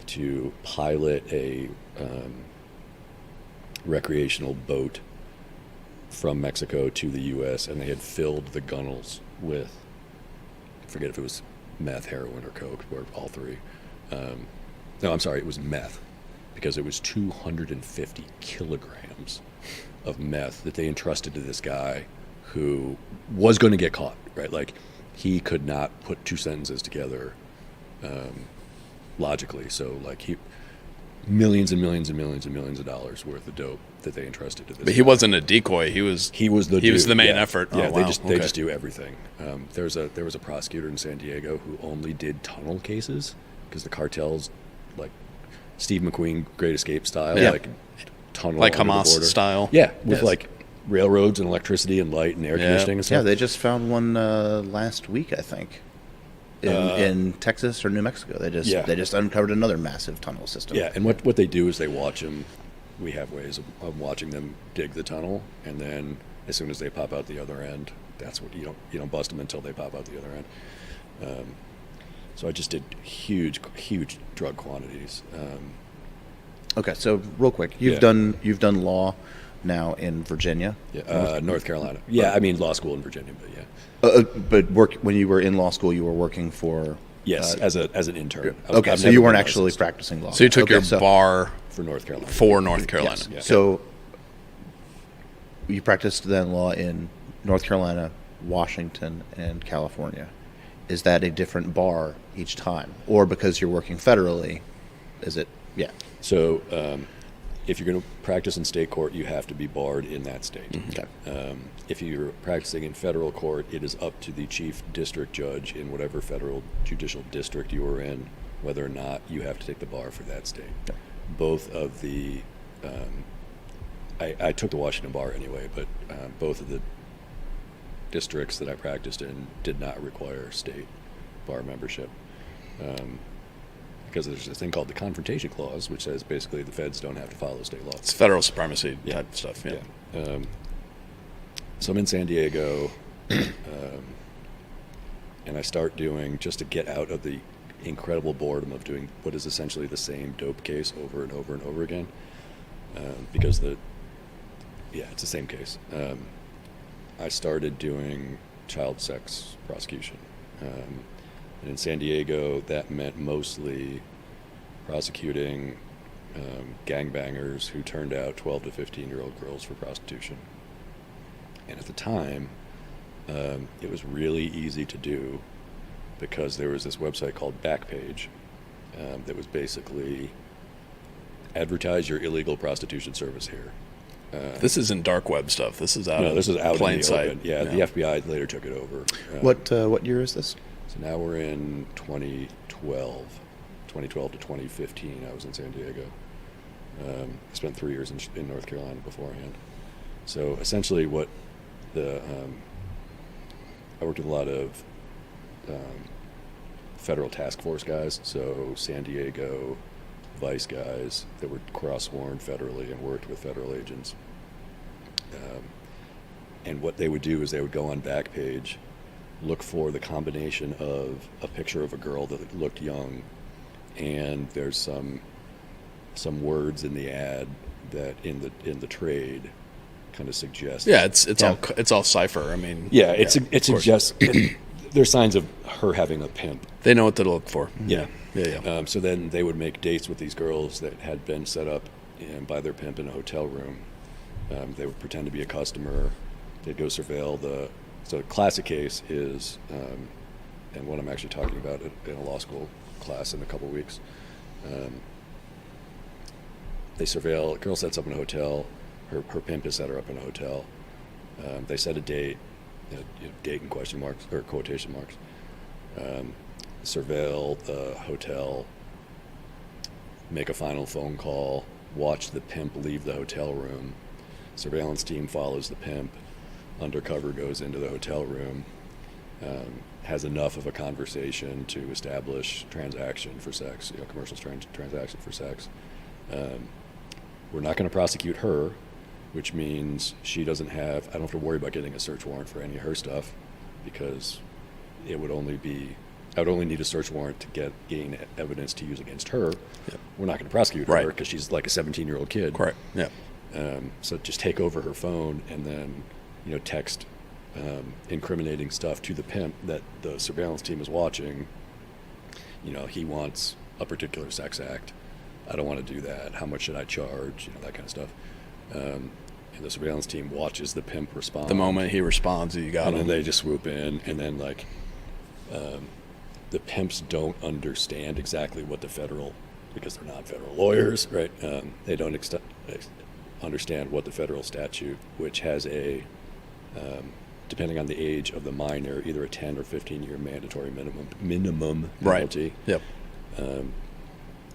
to pilot a recreational boat from Mexico to the U.S., and they had filled the gunnels with, I forget if it was meth, heroin, or coke, or all 3. No, I'm sorry, it was meth, because it was 250 kilograms of meth that they entrusted to this guy who was going to get caught, right? Like, he could not put 2 sentences together logically. So, like, millions and millions and millions and millions of dollars worth of dope that they entrusted to this. But he wasn't a decoy. He was the main effort. Yeah, oh, wow. they just do everything. There was a prosecutor in San Diego who only did tunnel cases because the cartels, like Steve McQueen, Great Escape style, like tunnel like under Hamas the border. style. Yeah, with like railroads and electricity and light and air conditioning and stuff. Yeah, they just found one last week, I think, in Texas or New Mexico. They just uncovered another massive tunnel system. Yeah, and what they do is they watch them. We have ways of watching them dig the tunnel, and then as soon as they pop out the other end, that's what you don't bust them until they pop out the other end. So I just did huge drug quantities. Okay, so real quick, you've done law now in Virginia, North Carolina. Yeah, I mean law school in Virginia, but yeah. But when you were in law school, you were working for as an intern. Okay, so you weren't actually practicing law. So you took your bar for North Carolina. Yes. Yeah. So you practiced then law in North Carolina, Washington, and California. Is that a different bar each time, or because you're working federally? Is it? Yeah. So if you're going to practice in state court, you have to be barred in that state. Mm-hmm. Okay. If you're practicing in federal court, it is up to the chief district judge in whatever federal judicial district you are in, whether or not you have to take the bar for that state. Okay. Both of the, I took the Washington bar anyway, but both of the districts that I practiced in did not require state bar membership. Because there's this thing called the Confrontation Clause, which says basically the feds don't have to follow state law. It's federal supremacy type stuff. Yeah. So I'm in San Diego. and I start doing, just to get out of the incredible boredom of doing what is essentially the same dope case over and over and over again, because it's the same case. I started doing child sex prosecution. And in San Diego, that meant mostly prosecuting gangbangers who turned out 12 to 15-year-old girls for prostitution. And at the time, it was really easy to do because there was this website called Backpage that was basically advertise your illegal prostitution service here. This isn't dark web stuff. This is out. No, this is out plain in the sight. open. Yeah, the FBI later took it over. What year is this? So now we're in 2012 to 2015. I was in San Diego. I spent 3 years in North Carolina beforehand. So essentially, what I worked with a lot of federal task force guys. So San Diego vice guys that were cross-sworn federally and worked with federal agents. And what they would do is they would go on Backpage, look for the combination of a picture of a girl that looked young, and there's some words in the ad that in the trade kind of suggest. Yeah, it's all cipher. I mean, Yeah, it course. suggests there's signs of her having a pimp. They know what to look for. Yeah. Yeah. So then they would make dates with these girls that had been set up by their pimp in a hotel room. They would pretend to be a customer. They'd go surveil So the classic case is, and what I'm actually talking about in a law school class in a couple weeks. They surveil. A girl sets up in a hotel. Her pimp has set her up in a hotel. They set a date, date in question marks or quotation marks. Surveil the hotel, make a final phone call, watch the pimp leave the hotel room. Surveillance team follows the pimp, undercover goes into the hotel room, has enough of a conversation to establish transaction for sex, commercial transaction for sex. We're not going to prosecute her, which means I don't have to worry about getting a search warrant for any of her stuff, because I would only need a search warrant to gain evidence to use against her. Yep. We're not going to prosecute Right. her because she's like a 17-year-old kid. Correct. Yeah. So just take over her phone and then, text incriminating stuff to the pimp that the surveillance team is watching. He wants a particular sex act. I don't want to do that. How much should I charge? That kind of stuff. And the surveillance team watches the pimp respond. The moment he responds, you got and him. then they just swoop in, and then the pimps don't understand exactly what because they're not federal lawyers, right? They don't understand what the federal statute, which has depending on the age of the minor, either a 10 or 15-year mandatory minimum penalty. Right. Yep.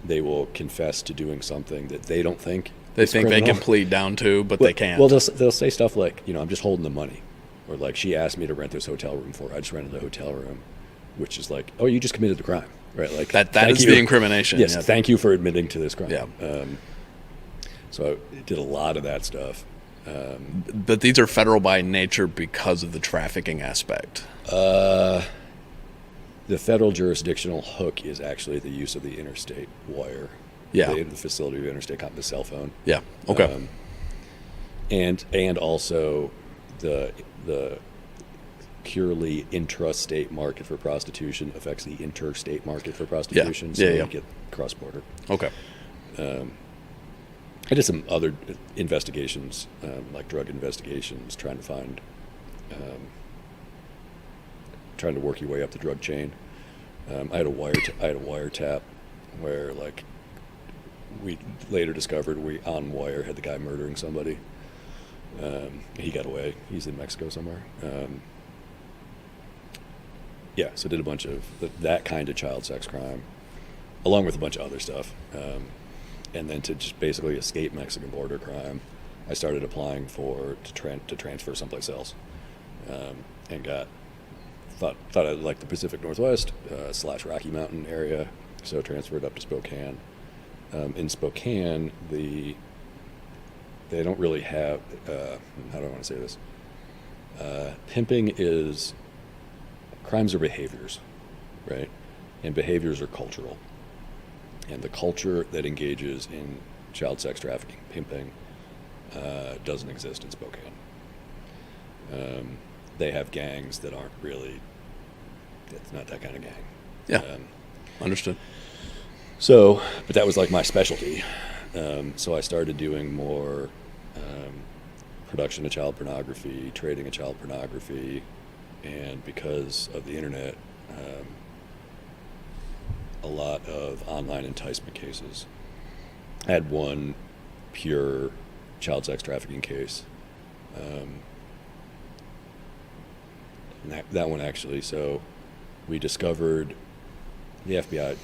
They will confess to doing something that they don't think They is think criminal. they can plead down to, but they can't. Well, they'll say stuff like, I'm just holding the money, or like, she asked me to rent this hotel room for her. I just rented a hotel room, which is like, oh, you just committed a crime, right? Like that thank is you. the incrimination. Yes, Yeah. thank you for admitting to this crime. Yeah. So I did a lot of that stuff. But these are federal by nature because of the trafficking aspect. The federal jurisdictional hook is actually the use of the interstate wire. Yeah. The facility of interstate the cell phone. Yeah. Okay. And also the purely intrastate market for prostitution affects the interstate market for prostitution. So Yeah. you get cross-border. Okay. I did some other investigations, like drug investigations, trying to work your way up the drug chain. I had a wiretap where, like, we later discovered on wire had the guy murdering somebody. He got away. He's in Mexico somewhere. So did a bunch of that kind of child sex crime, along with a bunch of other stuff. And then to just basically escape Mexican border crime, I started applying to transfer someplace else, and thought I liked the Pacific Northwest / Rocky Mountain area, so transferred up to Spokane. In Spokane, they don't really have how do I want to say this? Pimping is crimes are behaviors, right? And behaviors are cultural. And the culture that engages in child sex trafficking, pimping, doesn't exist in Spokane. They have gangs that aren't really, it's not that kind of gang. Yeah. Understood. So, but that was like my specialty. So I started doing more production of child pornography, trading of child pornography, and because of the internet, a lot of online enticement cases. I had one pure child sex trafficking case. And that one actually, so we discovered the FBI,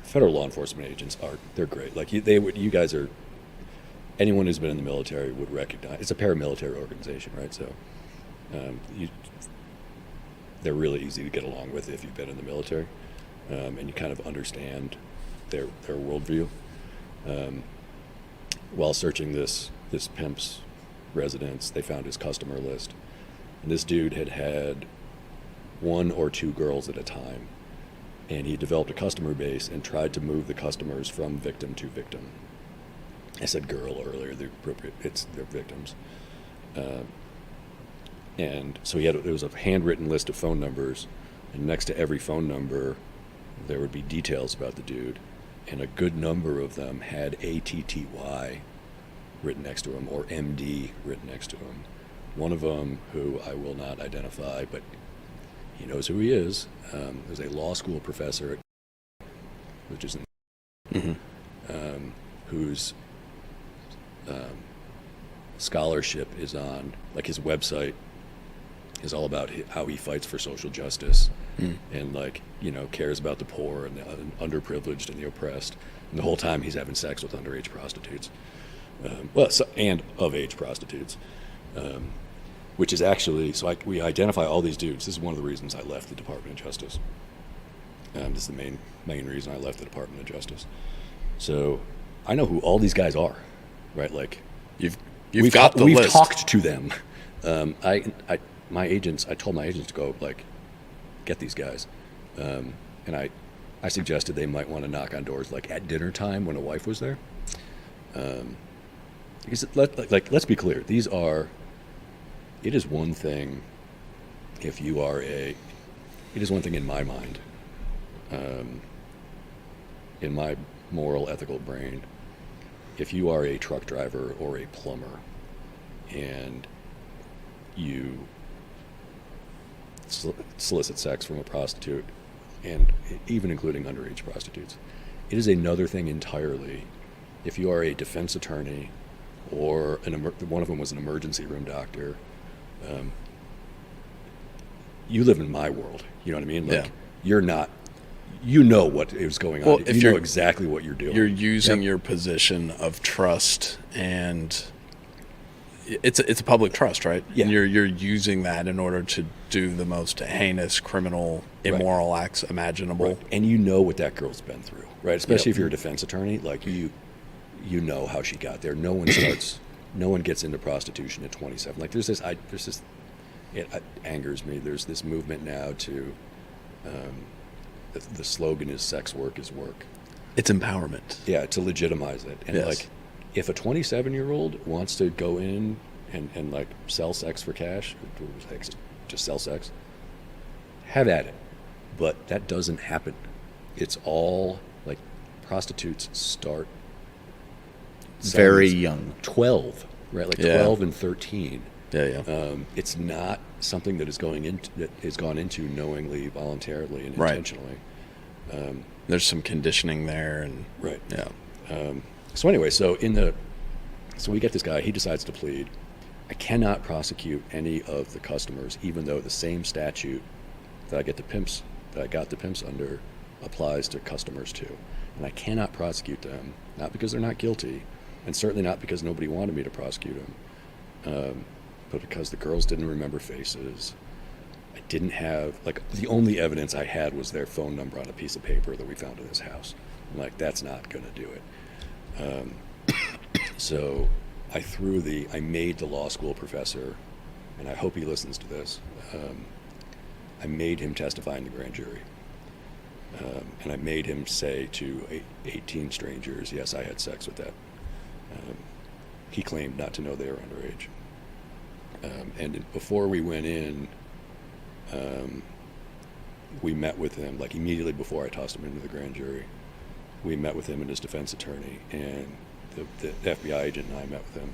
federal law enforcement agents they're great. Like you guys are, anyone who's been in the military would recognize, it's a paramilitary organization, right? So they're really easy to get along with if you've been in the military, and you kind of understand their worldview. While searching this pimp's residence, they found his customer list, and this dude had one or two girls at a time, and he developed a customer base and tried to move the customers from victim to victim. I said girl earlier, they're victims. And so there was a handwritten list of phone numbers, and next to every phone number there would be details about the dude, and a good number of them had ATTY written next to him or MD written next to him. One of them, who I will not identify, but he knows who he is, was a law school professor, which is whose scholarship is on, like, his website is all about how he fights for social justice and, like, cares about the poor and the underprivileged and the oppressed. And the whole time he's having sex with underage prostitutes, and of-age prostitutes. Which is actually, we identify all these dudes. This is one of the reasons I left the Department of Justice. This is the main reason I left the Department of Justice. So I know who all these guys are, right? Like, we've got the list. We've talked to them. I told my agents to go, like, get these guys, and I suggested they might want to knock on doors, like, at dinner time when a wife was there. Because let's be clear, it is one thing if you are it is one thing in my mind, in my moral, ethical brain, if you are a truck driver or a plumber and you solicit sex from a prostitute, and even including underage prostitutes, it is another thing entirely if you are a defense attorney or one of them was an emergency room doctor. You live in my world, you know what I mean? Like, you're not, what is going on. If you know exactly what you're doing. You're using your position of trust, and it's a public trust, right? Yeah. And you're using that in order to do the most heinous, criminal, immoral acts imaginable. Right. And you know what that girl's been through, right? Especially if you're a defense attorney, like, you know how she got there. No one gets into prostitution at 27. Like, it angers me. There's this movement now to, the slogan is sex work is work. It's empowerment. Yeah, to legitimize it. And like, if a 27-year-old wants to go in and like sell sex for cash, just sell sex, have at it. But that doesn't happen. It's all, like, prostitutes start very young, 12, right? Like 12 and 13. It's not something that is gone into knowingly, voluntarily, and intentionally. There's some conditioning there, and So anyway, so we get this guy. He decides to plead. I cannot prosecute any of the customers, even though the same statute that I got the pimps under applies to customers too, and I cannot prosecute them, not because they're not guilty, and certainly not because nobody wanted me to prosecute them, but because the girls didn't remember faces. I didn't have, like, the only evidence I had was their phone number on a piece of paper that we found in his house. I'm like, that's not going to do it. So I made the law school professor, and I hope he listens to this, I made him testify in the grand jury. And I made him say to 18 strangers, yes, I had sex with that. He claimed not to know they were underage. And before we went in, we met with him, like immediately before I tossed him into the grand jury. We met with him and his defense attorney, and the FBI agent and I met with him.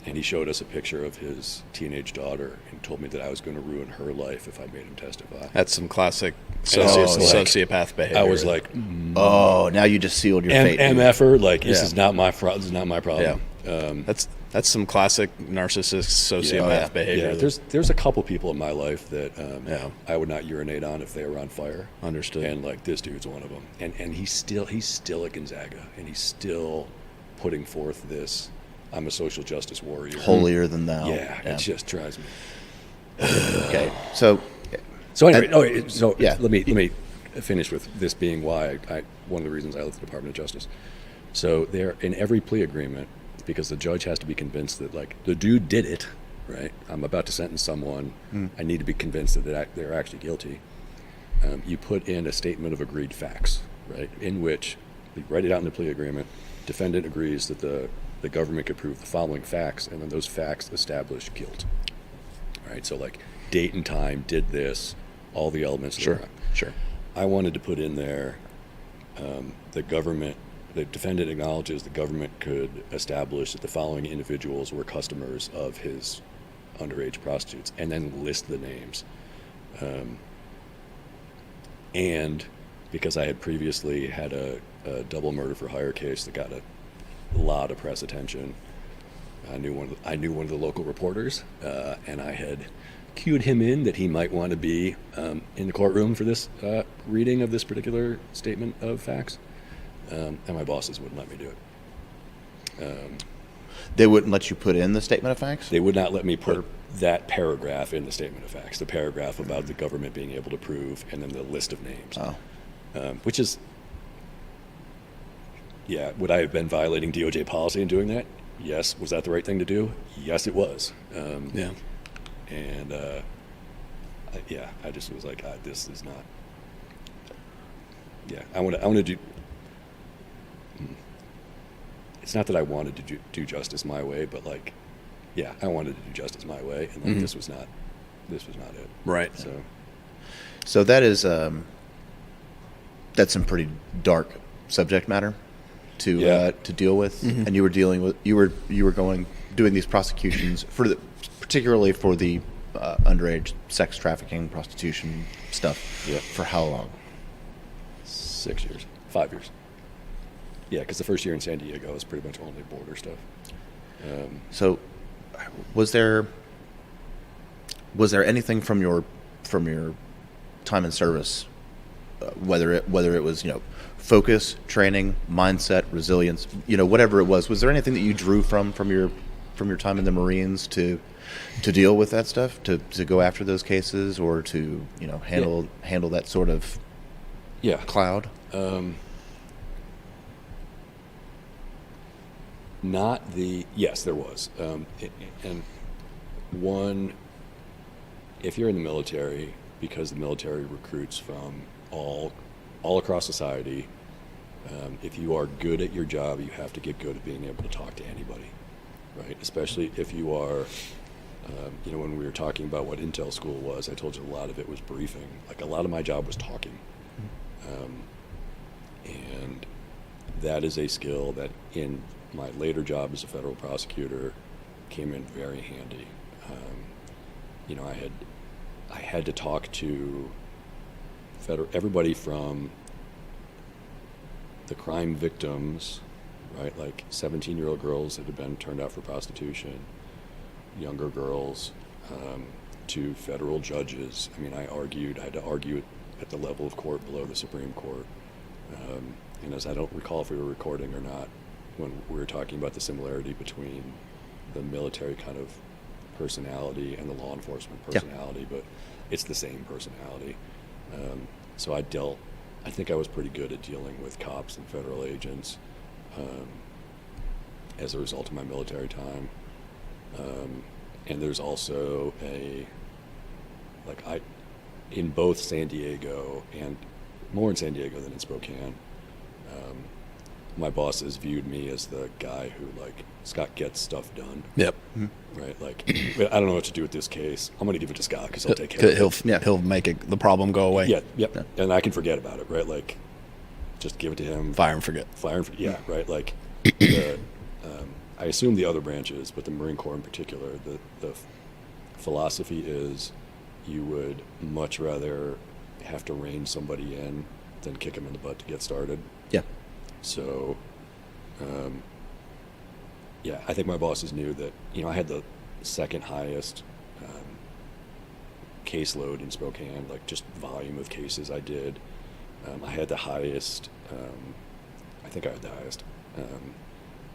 And he showed us a picture of his teenage daughter and told me that I was going to ruin her life if I made him testify. That's some classic Oh, sociopath behavior. I was like, Oh, now you just sealed your fate. dude. MFer, like this Yeah. is not my problem. This is not my problem. That's some classic narcissist sociopath behavior. Yeah, there's a couple people in my life that Yeah. I would not urinate on if they were on fire. Understood. And like this dude's one of them. And he's still at Gonzaga, and he's still putting forth this. I'm a social justice warrior. Holier than thou. Yeah, it just drives me. Okay, so So anyway, yeah. let me finish with this being why one of the reasons I left the Department of Justice. So there, in every plea agreement, because the judge has to be convinced that like the dude did it, right? I'm about to sentence someone. I need to be convinced that they're actually guilty. You put in a statement of agreed facts, right? In which you write it out in the plea agreement. Defendant agrees that the government could prove the following facts, and then those facts establish guilt. Right? So like date and time, did this, all the elements of the crime. Sure. I wanted to put in there the defendant acknowledges the government could establish that the following individuals were customers of his underage prostitutes, and then list the names. And because I had previously had a double murder for hire case that got a lot of press attention, I knew one of the local reporters, and I had cued him in that he might want to be in the courtroom for this reading of this particular statement of facts, and my bosses wouldn't let me do it. they wouldn't let you put in the statement of facts? They would not let me put that paragraph in the statement of facts, the paragraph about the government being able to prove, and then the list of names. Which is, yeah, would I have been violating DOJ policy in doing that? Yes. Was that the right thing to do? Yes, it was. Yeah. And I just was like, this is not. Yeah, I want to do. It's not that I wanted to do justice my way, but like, yeah, I wanted to do justice my way, and like this was not it. Right. So that is that's some pretty dark subject matter to deal with, and you were doing these prosecutions particularly for the underage sex trafficking, prostitution stuff. Yeah. For how long? 6 years, 5 years. Yeah, because the first year in San Diego was pretty much only border stuff. So, was there anything from your time in service, whether it was focus, training, mindset, resilience, whatever it was there anything that you drew from your time in the Marines to deal with that stuff, to go after those cases, or to handle that sort of cloud? Yes, there was. And one, if you're in the military, because the military recruits from all across society, if you are good at your job, you have to get good at being able to talk to anybody, right? Especially if you are, when we were talking about what intel school was, I told you a lot of it was briefing. Like a lot of my job was talking. And that is a skill that in my later job as a federal prosecutor came in very handy. I had to talk to everybody from the crime victims, right? Like 17-year-old girls that had been turned out for prostitution, younger girls, to federal judges. I mean, I had to argue at the level of court below the Supreme Court. And as I don't recall if we were recording or not, when we were talking about the similarity between the military kind of personality and the law enforcement personality, but it's the same personality. So I think I was pretty good at dealing with cops and federal agents as a result of my military time. And there's also in both San Diego and more in San Diego than in Spokane, my bosses viewed me as the guy who Scott gets stuff done. Yep. Right. I don't know what to do with this case. I'm going to give it to Scott because he'll take care of it. He'll make the problem go away. Yeah. Yep. Yeah. And I can forget about it. Right. Just give it to him. Fire and forget. Yeah. Right. I assume the other branches, but the Marine Corps in particular, the philosophy is you would much rather have to rein somebody in than kick him in the butt to get started. Yeah. So, I think my bosses knew that, I had the second highest caseload in Spokane, just volume of cases I did. I had the highest,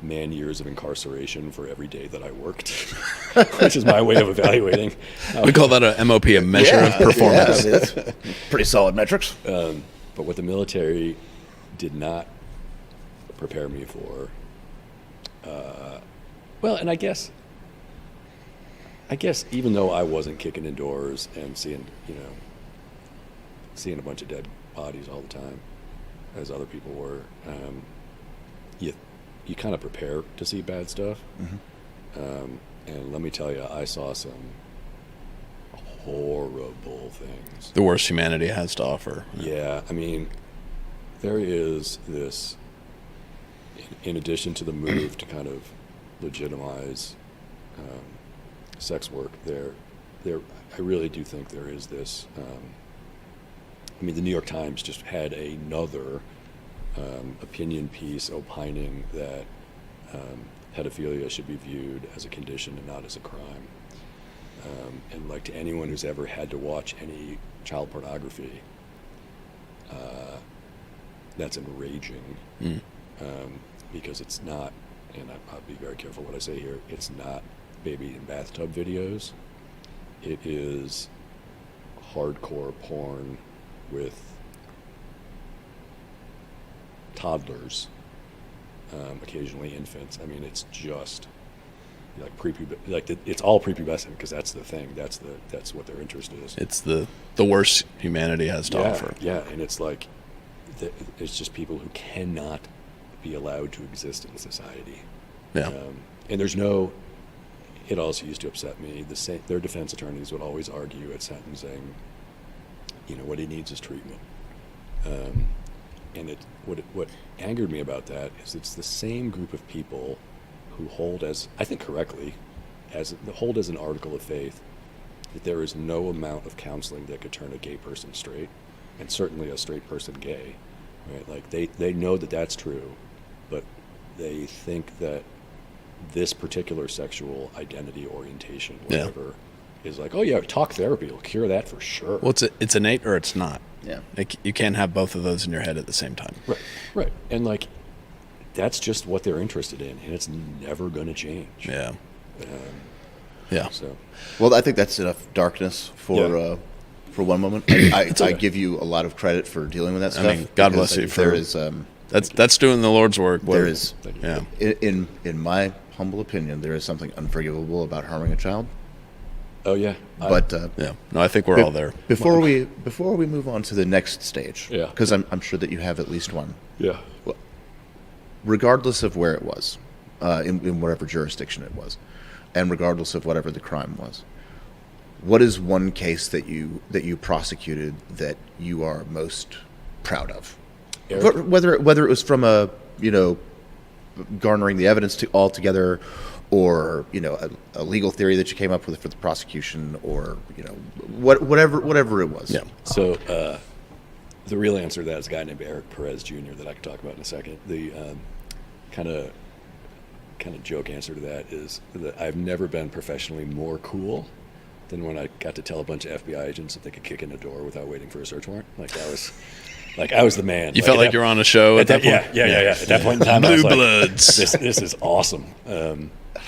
man years of incarceration for every day that I worked, which is my way of evaluating. We call that a MOP, a measure of performance. Yeah, that's pretty solid metrics. But what the military did not prepare me for, and I guess even though I wasn't kicking in doors and seeing a bunch of dead bodies all the time, as other people were, you kind of prepare to see bad stuff. And let me tell you, I saw some horrible things. The worst humanity has to offer. Yeah, there is this, in addition to the move to kind of legitimize sex work, I really do think there is this, the New York Times just had another opinion piece opining that pedophilia should be viewed as a condition and not as a crime. And to anyone who's ever had to watch any child pornography, that's enraging. Because it's not, and I'll be very careful what I say here, it's not baby in bathtub videos. It is hardcore porn with toddlers, occasionally infants. It's just it's all prepubescent because that's the thing. That's what their interest is. It's the worst humanity has to offer. Yeah, and it's it's just people who cannot be allowed to exist in society. Yeah. And it also used to upset me. Their defense attorneys would always argue at sentencing, what he needs is treatment. And what angered me about that is it's the same group of people who hold as, I think correctly, hold as an article of faith that there is no amount of counseling that could turn a gay person straight, and certainly a straight person gay. Right? They know that that's true, but they think that this particular sexual identity, orientation, whatever, is talk therapy will cure that for sure. Well, it's innate or it's not. Yeah. You can't have both of those in your head at the same time. Right. And that's just what they're interested in, and it's never going to change. Yeah. So. Well, I think that's enough darkness for one moment. I give you a lot of credit for dealing with that stuff. God bless you. There is that's doing the Lord's work. There is, in my humble opinion, there is something unforgivable about harming a child. Oh yeah, but no, I think we're all there. Before we move on to the next stage, because I'm sure that you have at least one. Yeah. Well, regardless of where it was, in whatever jurisdiction it was, and regardless of whatever the crime was, what is one case that you prosecuted that you are most proud of? Whether it was from garnering the evidence all together, or a legal theory that you came up with for the prosecution, or whatever it was. Yeah. So the real answer to that is a guy named Eric Perez Jr. that I can talk about in a second. The kind of joke answer to that is that I've never been professionally more cool than when I got to tell a bunch of FBI agents that they could kick in a door without waiting for a search warrant. I was the man. You felt like you were on a show at that point? Yeah. At that point in time, Blue I was Bloods. This is awesome.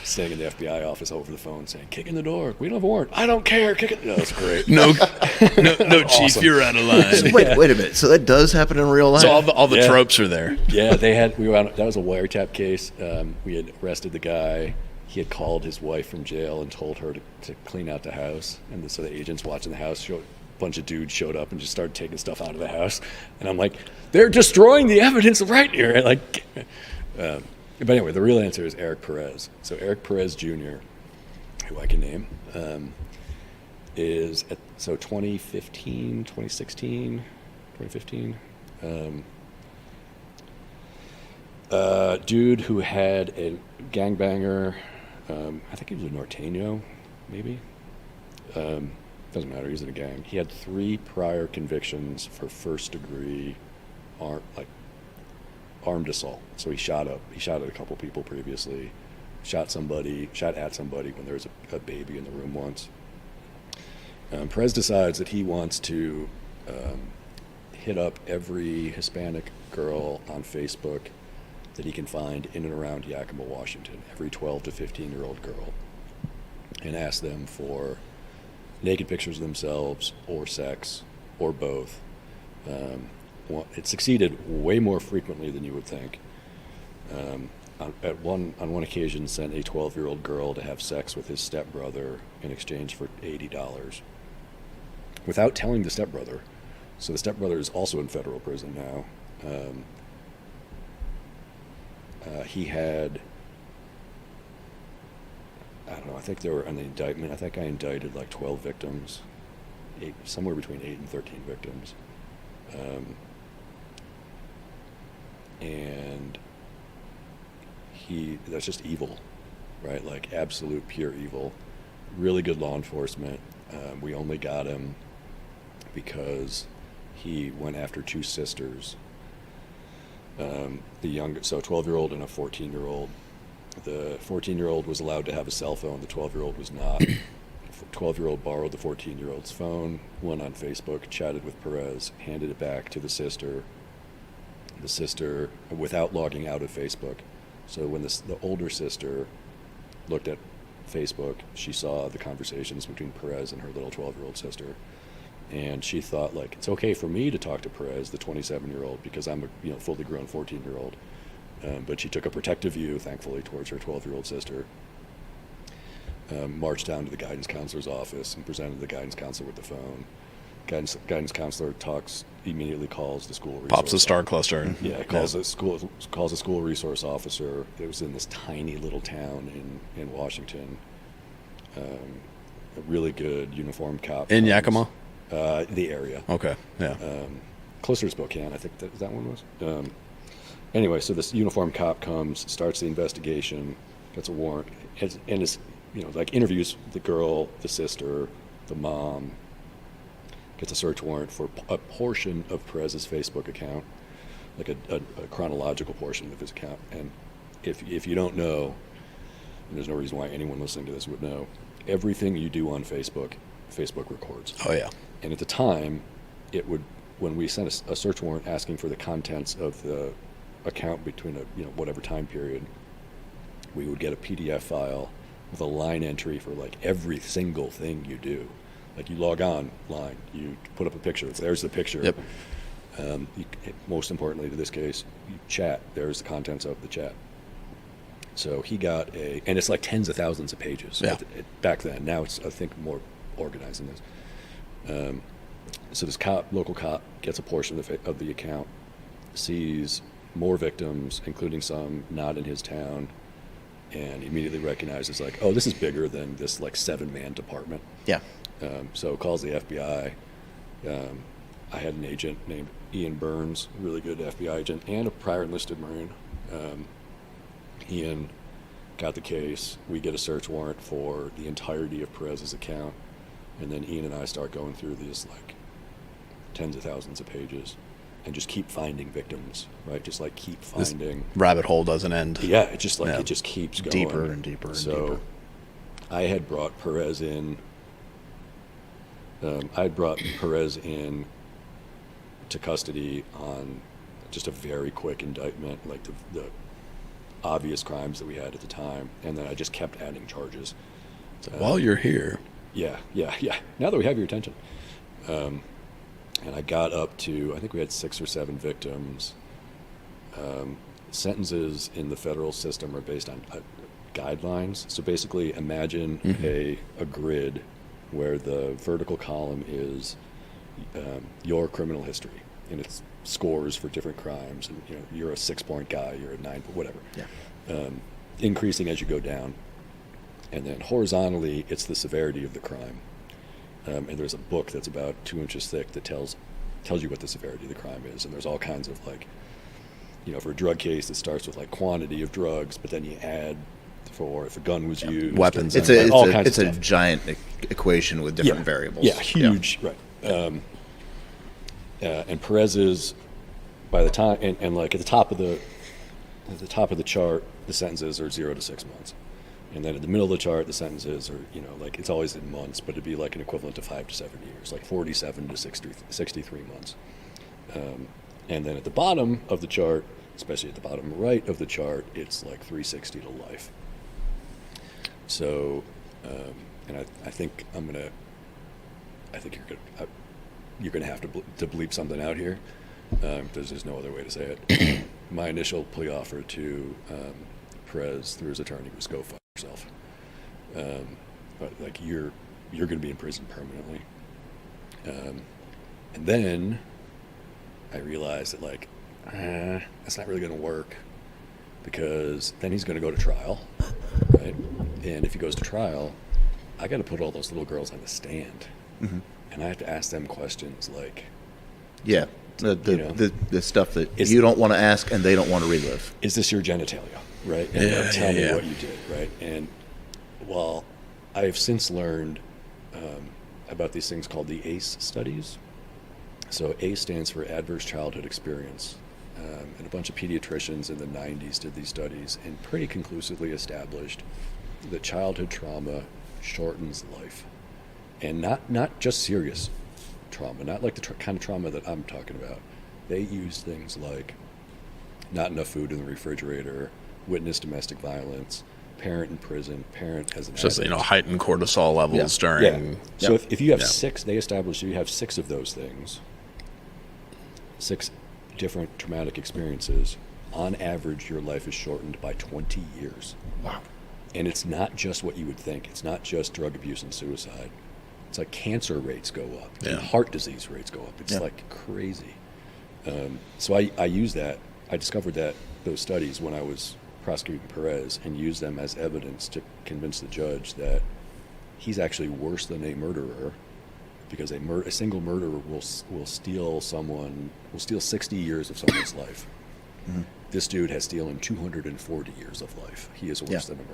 Staying in the FBI office over the phone saying, kick in the door. We don't have a warrant. I don't care. Kick it. No, it's great. No, Chief, you're out of line. So wait a minute. So that does happen in real life? So all the tropes are there. Yeah, we were on, that was a wiretap case. We had arrested the guy. he had called his wife from jail and told her to clean out the house. And so the agents watching the house, a bunch of dudes showed up and just started taking stuff out of the house. And I'm like, they're destroying the evidence right here. Like, but anyway, the real answer is Eric Perez. So Eric Perez Jr., who I can name, is at 2015, 2016, 2015. Dude who had a gangbanger, I think he was a Norteño, maybe. Doesn't matter, he's in a gang. He had 3 prior convictions for first degree armed assault. So he shot at a couple people previously, shot at somebody when there was a baby in the room once. Perez decides that he wants to hit up every Hispanic girl on Facebook that he can find in and around Yakima, Washington, every 12 to 15-year-old girl, and ask them for naked pictures of themselves or sex or both. It succeeded way more frequently than you would think. On one occasion, sent a 12-year-old girl to have sex with his stepbrother in exchange for $80, without telling the stepbrother. So the stepbrother is also in federal prison now. He had, I don't know, I think there were, on the indictment, I think I indicted like 12 victims, somewhere between 8 and 13 victims. And that's just evil, right? Like absolute pure evil. Really good law enforcement. We only got him because he went after 2 sisters. So a 12-year-old and a 14-year-old. The 14-year-old was allowed to have a cell phone. The 12-year-old was not. The 12-year-old borrowed the 14-year-old's phone, went on Facebook, chatted with Perez, handed it back to the sister. The sister, without logging out of Facebook. So when the older sister looked at Facebook, she saw the conversations between Perez and her little 12-year-old sister. And she thought, like, it's okay for me to talk to Perez, the 27-year-old, because I'm a fully grown 14-year-old. But she took a protective view, thankfully, towards her 12-year-old sister. Marched down to the guidance counselor's office and presented the guidance counselor with the phone. Guidance counselor immediately calls the school resource. Pops the star cluster. Yeah, calls a school resource officer. It was in this tiny little town in Washington. A really good uniformed cop. In Yakima? The area. Okay, yeah. Closer to Spokane, I think that one was. Anyway, so this uniformed cop comes, starts the investigation, gets a warrant, and is interviews the girl, the sister, the mom, gets a search warrant for a portion of Perez's Facebook account, like a chronological portion of his account. And if you don't know, and there's no reason why anyone listening to this would know, everything you do on Facebook records. Oh, yeah. And at the time, when we sent a search warrant asking for the contents of the account between whatever time period, we would get a PDF file with a line entry for like every single thing you do. Like you log on line, you put up a picture. There's the picture. Yep. Most importantly, to this case, you chat. There's the contents of the chat. So he got and it's like tens of thousands of pages. Yeah. Back then. Now it's, I think, more organized than this. So this local cop, gets a portion of the account, sees more victims, including some not in his town, and immediately recognizes like, oh, this is bigger than this like 7-man department. Yeah. So calls the FBI. I had an agent named Ian Burns, a really good FBI agent, and a prior enlisted Marine. Ian got the case. We get a search warrant for the entirety of Perez's account, and then Ian and I start going through these like tens of thousands of pages and just keep finding victims, right? Just like keep finding. This rabbit hole doesn't end. Yeah, it just it just keeps going. Deeper and deeper and deeper. I had brought Perez in. To custody on just a very quick indictment, like the obvious crimes that we had at the time, and then I just kept adding charges. While you're here. Yeah. Now that we have your attention. And I got up to, I think we had 6 or 7 victims. Sentences in the federal system are based on guidelines. So basically, imagine a grid where the vertical column is your criminal history, and it's scores for different crimes. And you're a 6-point guy, you're a 9, whatever. Yeah. Increasing as you go down, and then horizontally, it's the severity of the crime. And there's a book that's about 2 inches thick that tells you what the severity of the crime is. And there's all kinds of for a drug case, it starts with quantity of drugs, but then you add for if a gun was used, weapons. It's a giant equation with different variables. Yeah, huge, right. And Perez's, by the time, and at the top of the chart, the sentences are 0 to 6 months. And then at the middle of the chart, the sentences are, it's always in months, but it'd be an equivalent to 5 to 7 years, 47 to 63 months. And then at the bottom of the chart, especially at the bottom right of the chart, it's 360 to life. So, and I think you're gonna have to bleep something out here. There's just no other way to say it. My initial plea offer to Perez through his attorney was go fuck yourself. But you're gonna be in prison permanently. And then I realized that that's not really gonna work, because then he's gonna go to trial, right? And if he goes to trial, I got to put all those little girls on the stand, and I have to ask them questions yeah, the stuff that you don't want to ask and they don't want to relive. Is this your genitalia, right? And tell me what you did, right? And while I have since learned about these things called the ACE studies. So ACE stands for Adverse Childhood Experience. And a bunch of pediatricians in the 90s did these studies and pretty conclusively established that childhood trauma shortens life. And not just serious trauma, not the kind of trauma that I'm talking about. They use things like not enough food in the refrigerator, witness domestic violence, parent in prison, parent as an Just addict. heightened cortisol levels during. Yeah. So if you have 6, they established you have 6 of those things, 6 different traumatic experiences, on average your life is shortened by 20 years. Wow. And it's not just what you would think. It's not just drug abuse and suicide. It's cancer rates go up, and heart disease rates go up. It's crazy. So I use that. I discovered those studies when I was prosecuting Perez, and used them as evidence to convince the judge that he's actually worse than a murderer, because a single murderer will steal 60 years of someone's life. Mm-hmm. This dude has stolen 240 years of life. He is worse than a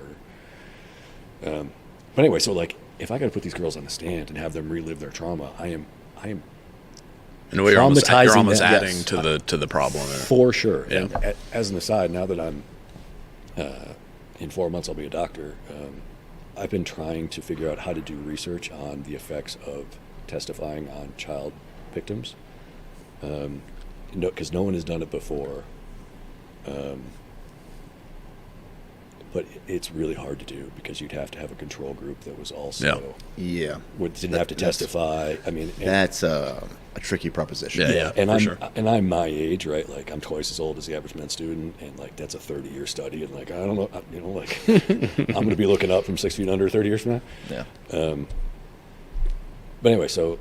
murderer. But anyway, so if I got to put these girls on the stand and have them relive their trauma, I am in a way, you're almost traumatizing them. adding to the problem there. For sure. Yeah. And as an aside, now that I'm in 4 months I'll be a doctor, I've been trying to figure out how to do research on the effects of testifying on child victims, because no one has done it before. But it's really hard to do, because you'd have to have a control group that was also didn't have to testify. I mean, that's a tricky proposition. And sure. I'm my age, right? I'm twice as old as the average med student, and that's a 30-year study, and I don't know, I'm going to be looking up from 6 feet under 30 years from now. Yeah. But anyway, so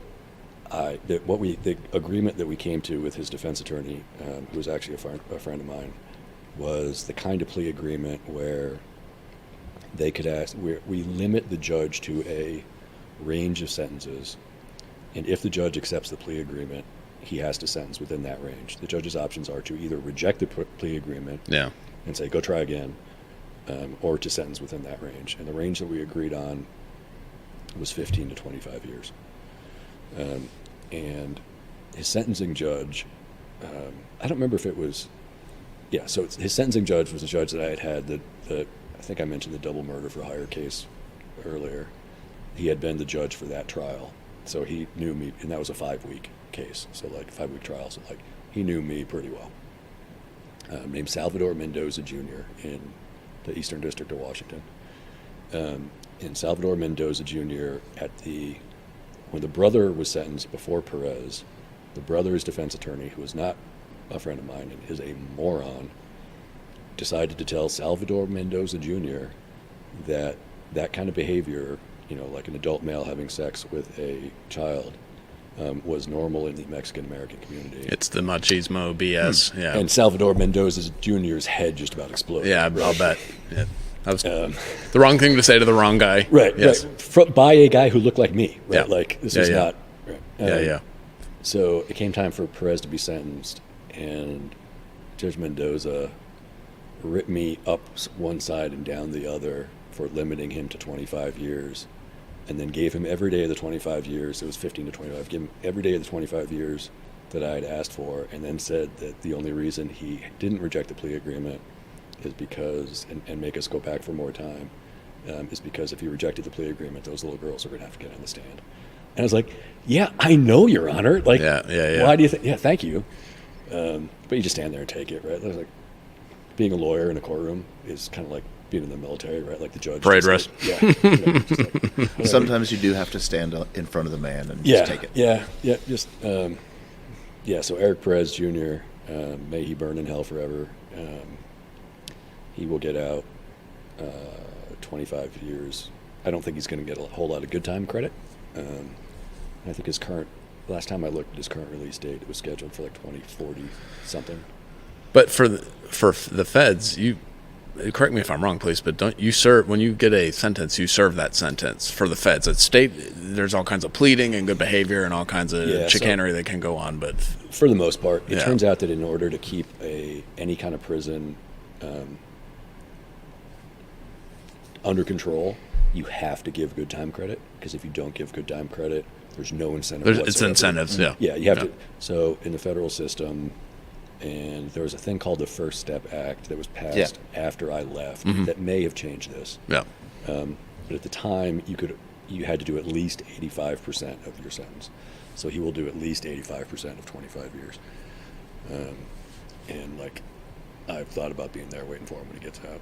the agreement that we came to with his defense attorney, who was actually a friend of mine, was the kind of plea agreement where they could ask, we limit the judge to a range of sentences, and if the judge accepts the plea agreement, he has to sentence within that range. The judge's options are to either reject the plea agreement and say, go try again, or to sentence within that range. And the range that we agreed on was 15 to 25 years. And his sentencing judge, I don't remember if it was, so his sentencing judge was a judge that I had the I think I mentioned the double murder for hire case earlier. He had been the judge for that trial, so he knew me, and that was a 5-week case, so 5-week trial, so he knew me pretty well. Named Salvador Mendoza Jr. in the Eastern District of Washington. And Salvador Mendoza Jr. when the brother was sentenced before Perez, the brother's defense attorney, who was not a friend of mine and is a moron, decided to tell Salvador Mendoza Jr. that kind of behavior, like an adult male having sex with a child, was normal in the Mexican American community. It's the machismo BS. Yeah. And Salvador Mendoza Jr.'s head just about exploded. Yeah, I'll bet. Yeah. That was the wrong thing to say to the wrong guy. Right. Yes. Right. By a guy who looked like me. Right. Yeah. Like this Yeah, was yeah. not. Right. Yeah. So it came time for Perez to be sentenced, and Judge Mendoza ripped me up one side and down the other for limiting him to 25 years, and then gave him every day of the 25 years. It was 15 to 25. Gave him every day of the 25 years that I had asked for, and then said that the only reason he didn't reject the plea agreement is because, and make us go back for more time, is because if he rejected the plea agreement, those little girls are going to have to get on the stand. And I was like, yeah, I know, Your Honor. Like, yeah. Why do you think? Yeah, thank you. But you just stand there and take it, right? It was like being a lawyer in a courtroom is kind of like being in the military, right? Like the judge. Parade rest. Like, yeah. Just like, Sometimes you do have to stand in front of the man and yeah, just take it. Yeah. Just so Eric Perez Jr. May he burn in hell forever. He will get out 25 years. I don't think he's going to get a whole lot of good time credit. I think last time I looked at his current release date, it was scheduled for like 2040 something. But for the feds, you correct me if I'm wrong, please, but don't you serve when you get a sentence, you serve that sentence for the feds. At state, there's all kinds of pleading and good behavior and all kinds of chicanery that can go on. But for the most part, it turns out that in order to keep any kind of prison under control, you have to give good time credit, because if you don't give good time credit, there's no incentive whatsoever. It's incentives, yeah. Yeah, you have to. So in the federal system, and there was a thing called the First Step Act that was passed after I left that may have changed this. Yeah. But at the time, you had to do at least 85% of your sentence. So he will do at least 85% of 25 years. And like, I've thought about being there waiting for him when he gets out.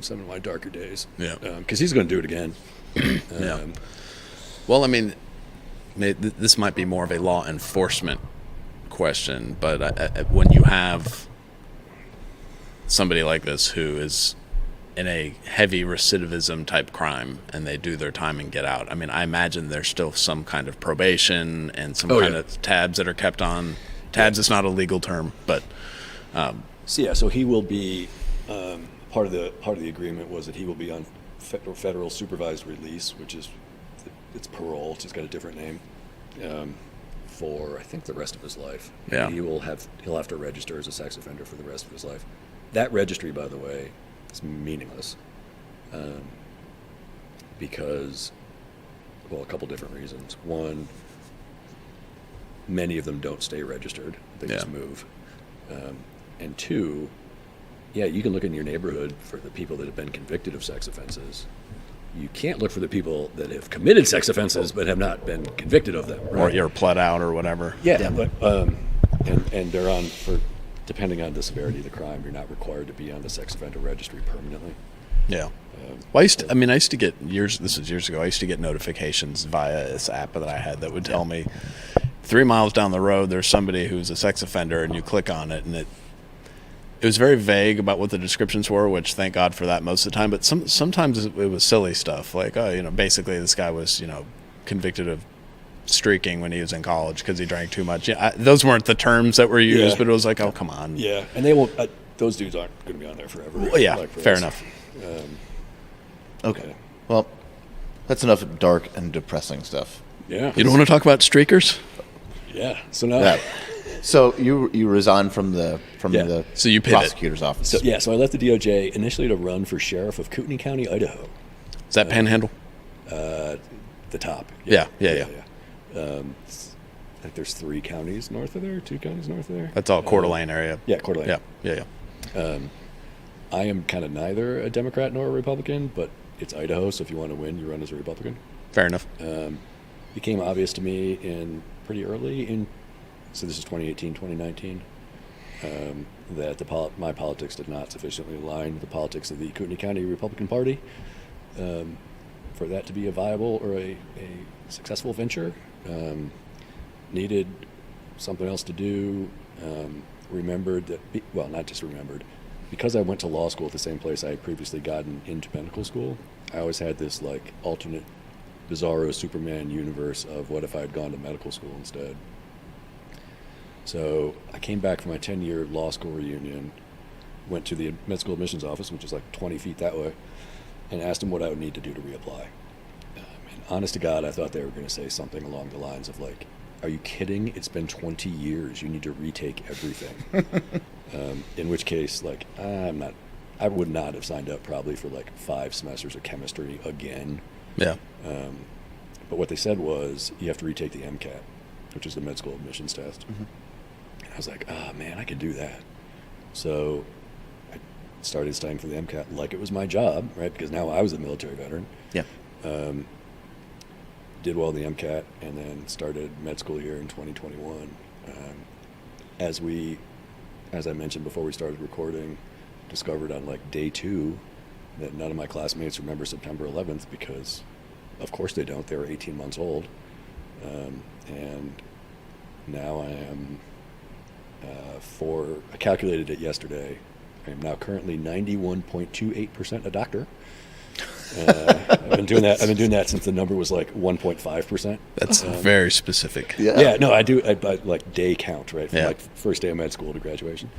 Some of my darker days. Yeah. Because he's going to do it again. Yeah. Well, I mean, this might be more of a law enforcement question, but when you have somebody like this who is in a heavy recidivism type crime and they do their time and get out, I mean, I imagine there's still some kind of probation and some kind of tabs that are kept on. Tabs is not a legal term, but so he will be part of the agreement was that he will be on federal supervised release, which is it's parole. It's just got a different name. For I think the rest of his life. Yeah. He'll have to register as a sex offender for the rest of his life. That registry, by the way, is meaningless. Because, well, a couple different reasons. One, many of them don't stay registered. They just move. And two, you can look in your neighborhood for the people that have been convicted of sex offenses. You can't look for the people that have committed sex offenses but have not been convicted of them. Right? Or you're pled out or whatever. Yeah. But and they're on, for depending on the severity of the crime, you're not required to be on the sex offender registry permanently. Yeah. Well, I used to get this was years ago, I used to get notifications via this app that I had that would tell me 3 miles down the road there's somebody who's a sex offender, and you click on it, and it was very vague about what the descriptions were, which thank God for that most of the time. But sometimes it was silly stuff, like, basically this guy was, convicted of streaking when he was in college because he drank too much. Yeah, those weren't the terms that were used, but it was like, oh, come on. Yeah, and they won't. Those dudes aren't going to be on there forever. Well, yeah, like fair enough. Okay. Well, that's enough dark and depressing stuff. Yeah. You don't want to talk about streakers? Yeah. So now. Yeah. So you resigned from the So you pivot. prosecutor's office. So I left the DOJ initially to run for sheriff of Kootenai County, Idaho. Is that Panhandle? The top. Yeah. I think there's 3 counties north of there, 2 counties north of there. That's all Coeur d'Alene area. Yeah, Coeur d'Alene. Yeah. I am kind of neither a Democrat nor a Republican, but it's Idaho, so if you want to win, you run as a Republican. Fair enough. Became obvious to me pretty early so this is 2018, 2019, that my politics did not sufficiently align with the politics of the Kootenai County Republican Party for that to be a viable or a successful venture. Needed something else to do. Remembered that, not just remembered, because I went to law school at the same place I had previously gotten into medical school, I always had this like alternate bizarro Superman universe of what if I had gone to medical school instead. So I came back from my 10-year law school reunion, went to the med school admissions office, which is like 20 feet that way, and asked them what I would need to do to reapply. And honest to God, I thought they were going to say something along the lines of like, are you kidding? It's been 20 years. You need to retake everything. In which case, like, I would not have signed up probably for like 5 semesters of chemistry again. Yeah. But what they said was, you have to retake the MCAT, which is the med school admissions test. Mm-hmm. And I was like, oh man, I could do that. So I started studying for the MCAT like it was my job, right? Because now I was a military veteran. Yeah. Did well in the MCAT, and then started med school here in 2021. As I mentioned before we started recording, discovered on like day 2 that none of my classmates remember September 11th because, of course they don't. They were 18 months old, and now I am I calculated it yesterday. I am now currently 91.28% a doctor. I've been doing that since the number was like 1.5%. That's very specific. Yeah, no, I do. I like day count, right? From Yeah. like first day of med school to graduation.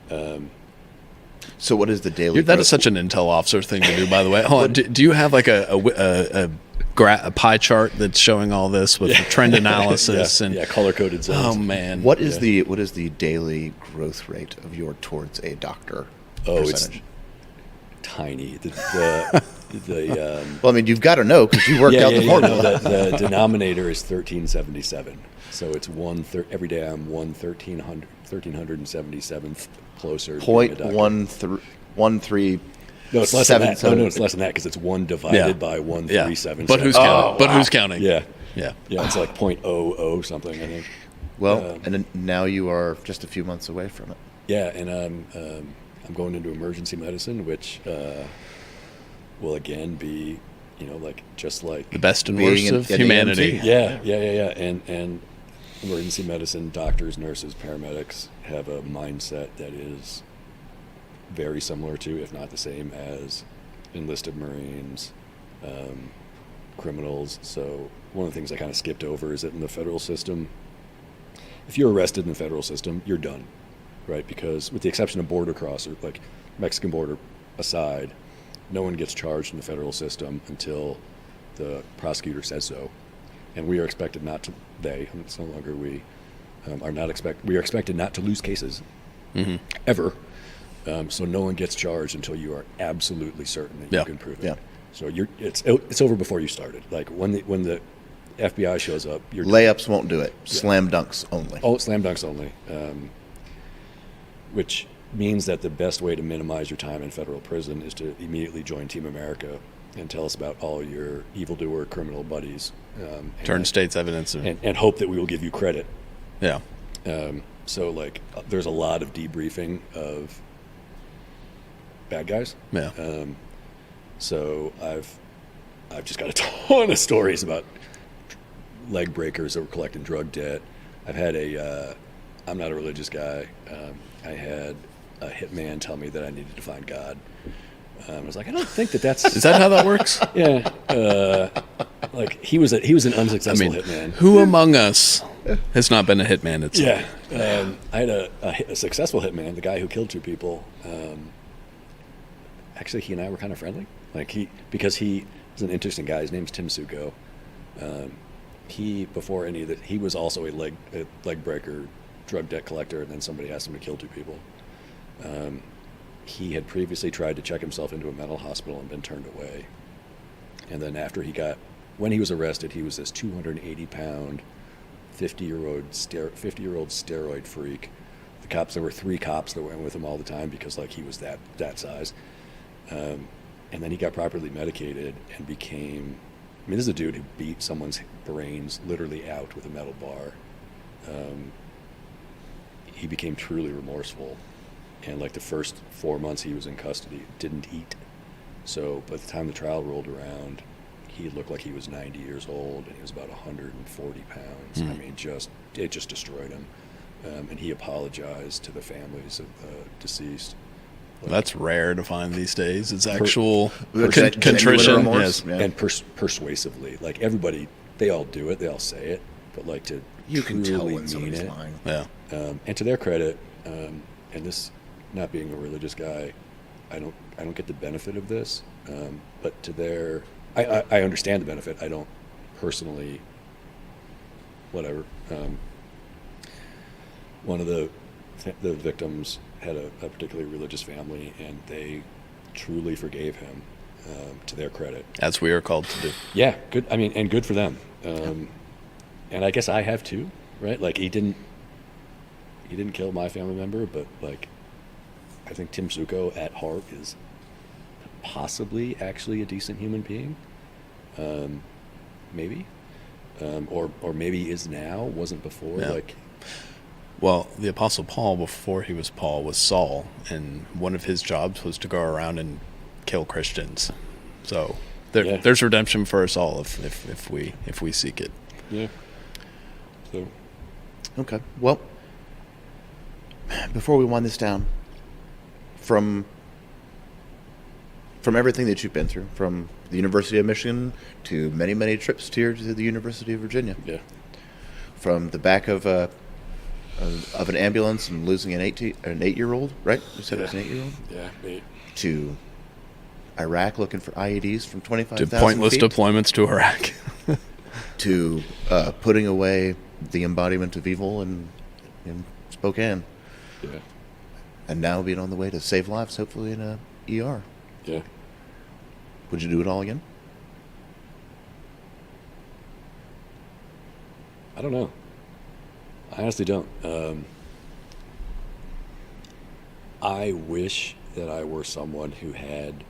So what is the daily? That growth? is such an intel officer thing to do, by the way. Hold on. Do you have like a pie chart that's showing all this with trend analysis and color coded zones. Oh man, What is the daily growth rate of your towards a doctor percentage? It's tiny. Well, I mean, you've got to know because you worked out the formula. No, the denominator is 1377. So it's every day I'm 1377th closer to being a doctor. 0.13. No, it's less than that. No, it's less than that because it's 1 divided by 1377. But who's counting? But who's counting? Yeah. Yeah. Yeah, it's like 0.00 something, I think. Well, and then now you are just a few months away from it. Yeah, and I'm going into emergency medicine, which will again be, just like The best and Being worst an of humanity. EMT. Yeah. And emergency medicine doctors, nurses, paramedics have a mindset that is very similar to, if not the same as, enlisted Marines, criminals. So one of the things I kind of skipped over is that in the federal system, if you're arrested in the federal system, you're done, right? Because with the exception of border crossers, like Mexican border aside, no one gets charged in the federal system until the prosecutor says so. And we are expected not to, it's no longer we, we are expected not to lose cases ever. So no one gets charged until you are absolutely certain that you can prove it. Yeah. So it's over before you started. Like when the FBI shows up, you're Layups won't do it. Slam dunks only. Oh, slam dunks only. Which means that the best way to minimize your time in federal prison is to immediately join Team America and tell us about all your evildoer criminal buddies. Turn state's evidence. And hope that we will give you credit. Yeah. So like there's a lot of debriefing of bad guys. Yeah. So I've just got a ton of stories about leg breakers that were collecting drug debt. I've had I'm not a religious guy. I had a hitman tell me that I needed to find God. I was like, I don't think that's. Is that how that works? Yeah. Like he was an unsuccessful hitman. Who among us has not been a hitman at some Yeah. I had a successful hitman, the guy who killed 2 people. Actually, he and I were kind of friendly. Because he was an interesting guy. His name's Tim Suko. He was also a leg breaker, drug debt collector, and then somebody asked him to kill 2 people. He had previously tried to check himself into a mental hospital and been turned away. And then when he was arrested, he was this 280-pound, 50-year-old steroid freak. There were 3 cops that went with him all the time because he was that size. And then he got properly medicated and became. This is a dude who beat someone's brains literally out with a metal bar. He became truly remorseful, and the first 4 months he was in custody, didn't eat. So by the time the trial rolled around, he looked like he was 90 years old, and he was about 140 pounds. It just destroyed him. And he apologized to the families of the deceased. That's rare to find these days. It's actual Genuine contrition. remorse. Yes. Yeah. And persuasively, like everybody, they all do it, they all say it, but like to You can tell truly when mean somebody's it. lying. Yeah. And to their credit, and this not being a religious guy, I don't get the benefit of this, but to their, I understand the benefit. I don't personally, whatever. One of the victims had a particularly religious family, and they truly forgave him, to their credit. As we are called to do. Yeah, good. I mean, and good for them. And I guess I have too, right? Like he didn't kill my family member, but like I think Tim Zuko at heart is possibly actually a decent human being. Maybe. Or maybe is now, wasn't before. Yeah. Like, Well, the Apostle Paul, before he was Paul, was Saul, and one of his jobs was to go around and kill Christians. So Yeah. there's redemption for us all if we seek it. yeah. So, Okay. Well, before we wind this down, from everything that you've been through, from the University of Michigan to many trips to the University of Virginia, yeah. from the back of an ambulance and losing an 8-year-old, right? You said it was an 8-year-old? Yeah. Mate. To Iraq looking for IEDs from To 25,000 pointless feet. deployments to Iraq. To putting away the embodiment of evil in Spokane. Yeah. And now being on the way to save lives, hopefully in a ER. Yeah. Would you do it all again? I don't know. I honestly don't. I wish that I were someone who had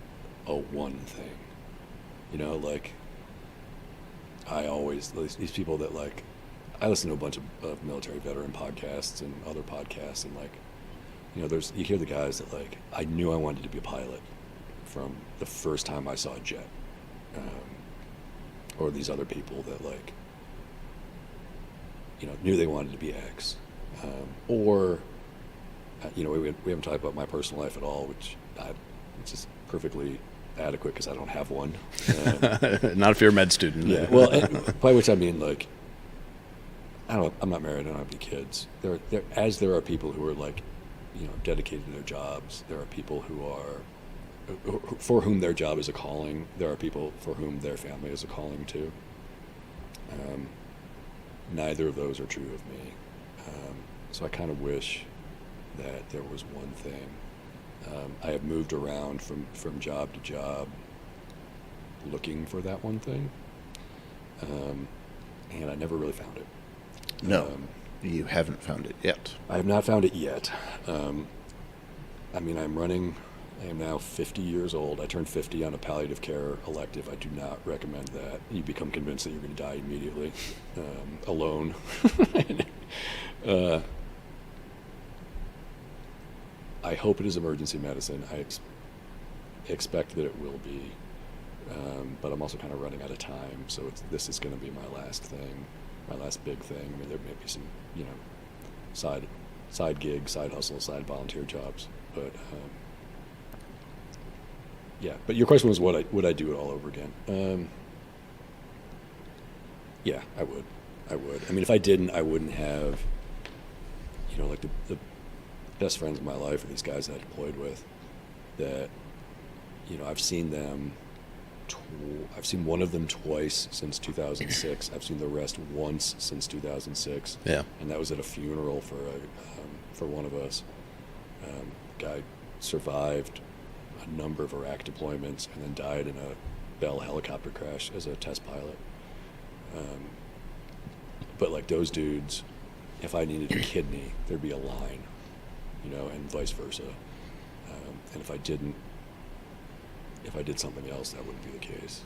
a one thing. You know, like, I always, these people that, like, I listen to a bunch of military veteran podcasts and other podcasts, and, like, you know, you hear the guys that, like, I knew I wanted to be a pilot from the first time I saw a jet. Or these other people that, like, you know, knew they wanted to be X. You know, we haven't talked about my personal life at all, which is perfectly adequate because I don't have one. Not if you're a med student. Yeah, well, by which I mean, like, I'm not married, I don't have any kids. There are people who are, like, you know, dedicated to their jobs. There are people for whom their job is a calling. There are people for whom their family is a calling too. Neither of those are true of me. So I kind of wish that there was one thing. I have moved around from job to job looking for that one thing. And I never really found it. No, you haven't found it yet. I have not found it yet. I mean, I am now 50 years old. I turned 50 on a palliative care elective. I do not recommend that. You become convinced that you're going to die immediately, alone. I hope it is emergency medicine. I expect that it will be, but I'm also kind of running out of time. So this is going to be my last thing, my last big thing. I mean, there may be some, you know, side gigs, side hustle, side volunteer jobs, but. Yeah, but your question was would I do it all over again? Yeah, I would. I mean, if I didn't, I wouldn't have, you know, like the best friends of my life are these guys that I deployed with that, you know, I've seen them, I've seen one of them twice since 2006. I've seen the rest once since 2006. Yeah. And that was at a funeral for one of us. Guy survived a number of Iraq deployments and then died in a Bell helicopter crash as a test pilot. But like those dudes, if I needed a kidney, there'd be a line, you know, and vice versa. And if I did something else, that wouldn't be the case.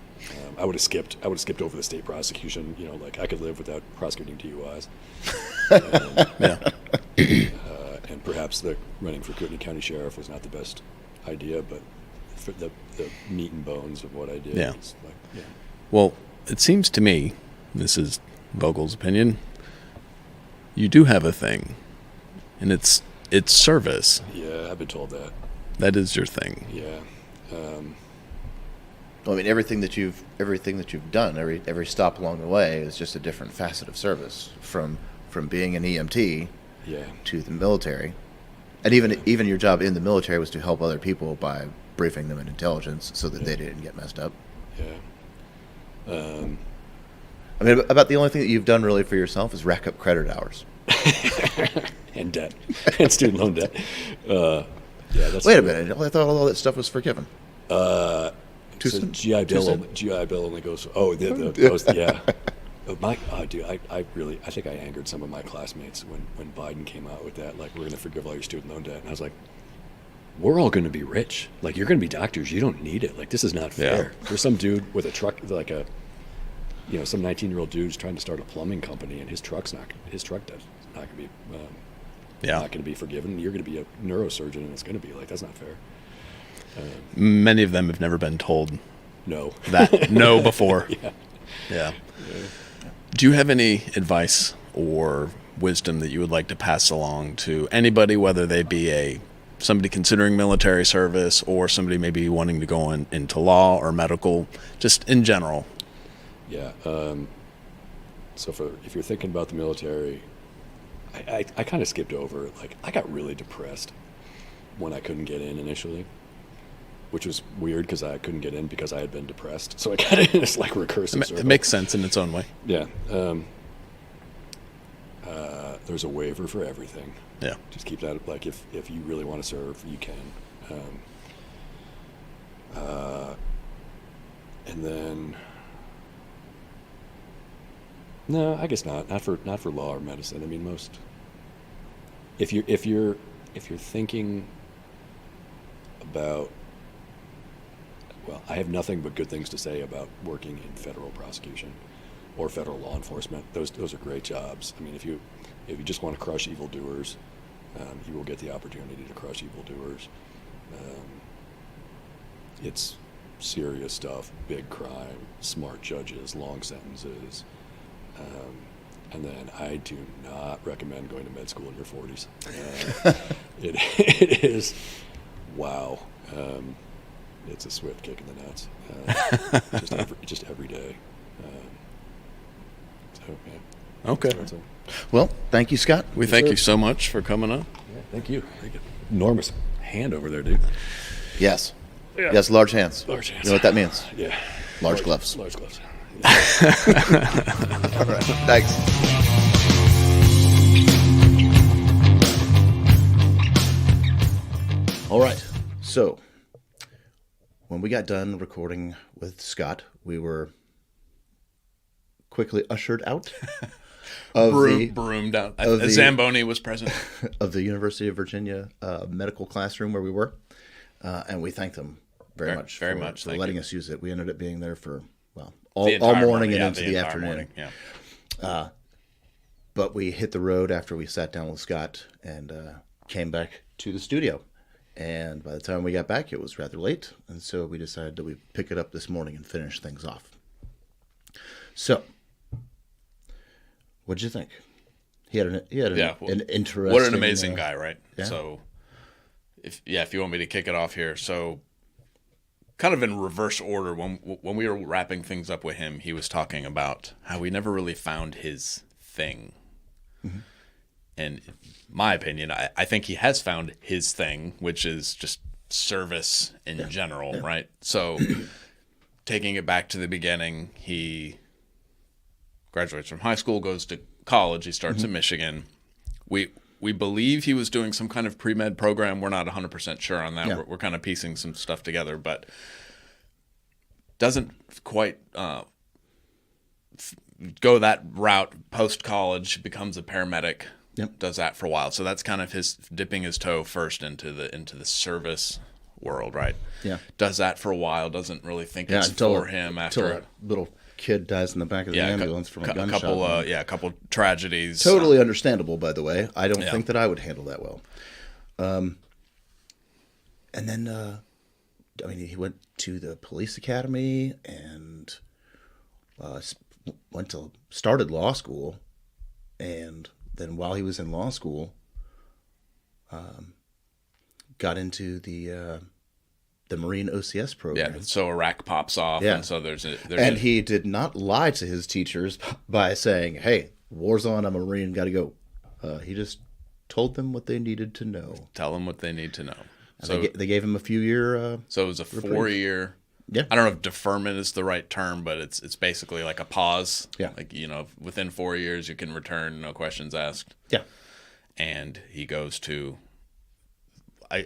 I would have skipped over the state prosecution. You know, like I could live without prosecuting DUIs. Yeah. And perhaps the running for Kootenai County Sheriff was not the best idea, but for the meat and bones of what I did. Yeah. It's like, yeah. Well, it seems to me, this is Vogel's opinion, you do have a thing, and it's service. Yeah, I've been told that. That is your thing. Yeah. I mean, everything that you've done, every stop along the way is just a different facet of service, from being an EMT Yeah. to the military, and even your job in the military was to help other people by briefing them in intelligence so that they didn't get messed up. Yeah. I mean, about the only thing that you've done really for yourself is rack up credit hours. And debt. And student loan debt. Yeah, that's Wait a true. minute, I thought all that stuff was forgiven. So GI Bill only goes. Oh, yeah. Dude, I think I angered some of my classmates when Biden came out with that. Like, we're going to forgive all your student loan debt, and I was like, we're all going to be rich. Like, you're going to be doctors. You don't need it. Like, this is not fair. Yeah. There's some dude with a truck, like some 19-year-old dude's trying to start a plumbing company, and his truck debt's not going to be. Not going to be forgiven. You're going to be a neurosurgeon, and it's going to be like, that's not fair. Many of them have never been told No. that no before. Yeah. Yeah. Do you have any advice or wisdom that you would like to pass along to anybody, whether they be somebody considering military service or somebody maybe wanting to go into law or medical, just in general? Yeah. So if you're thinking about the military, I kind of skipped over it. Like, I got really depressed when I couldn't get in initially, which was weird because I couldn't get in because I had been depressed. So I got in this like recursive circle. It makes sense in its own way. Yeah. There's a waiver for everything. Yeah. Just keep that. Like, if you really want to serve, you can. And then, no, I guess not. Not for law or medicine. I mean, if you're thinking about, well, I have nothing but good things to say about working in federal prosecution or federal law enforcement. Those are great jobs. I mean, if you just want to crush evildoers, you will get the opportunity to crush evildoers. It's serious stuff, big crime, smart judges, long sentences. And then I do not recommend going to med school in your 40s. It is, wow. It's a swift kick in the nuts. Just every day. So, yeah. Okay. That's it. Well, thank you, Scott. We thank you so much for coming on. Yeah, thank you. Enormous hand over there, dude. Yes. Yeah. Yes, large hands. Large hands. You know what that means? Yeah. Large gloves. Large gloves. All right. Thanks. All right. So, when we got done recording with Scott, we were quickly ushered out of Broomed out. Zamboni was present. of the University of Virginia medical classroom where we were, and we thanked them very much for letting us use it. We ended up being there for all morning and into the afternoon. Morning, yeah. But we hit the road after we sat down with Scott and came back to the studio. And by the time we got back, it was rather late, and so we decided that we'd pick it up this morning and finish things off. So, what did you think? He had an interesting. What an amazing guy, right? Yeah. So, if you want me to kick it off here, so kind of in reverse order, when we were wrapping things up with him, he was talking about how he never really found his thing. Mm-hmm. And in my opinion, I think he has found his thing, which is just service in general, right? So taking it back to the beginning, he graduates from high school, goes to college, he starts in Michigan. We believe he was doing some kind of pre-med program. We're not 100% sure on that. Yeah. We're kind of piecing some stuff together, but doesn't quite go that route post-college, becomes a paramedic. Yep. Does that for a while. So that's kind of his dipping his toe first into the service world, right? Yeah. Does that for a while, doesn't really think it's for him after until that little kid dies in the back of the ambulance from a gunshot. A couple tragedies. Totally understandable, by the way. I don't think that I would handle that well. And then he went to the police academy and started law school, and then while he was in law school, got into the Marine OCS program. Yeah, so Iraq pops off, Yeah. and so And he did not lie to his teachers by saying, "Hey, war's on. I'm a Marine. Got to go." He just told them what they needed to know. tell them what they need to know. And So they gave him a few year. so it was a 4-year. Yeah. I don't know if deferment is the right term, but it's basically like a pause. Yeah. Like, within 4 years you can return, no questions asked. Yeah. And he goes to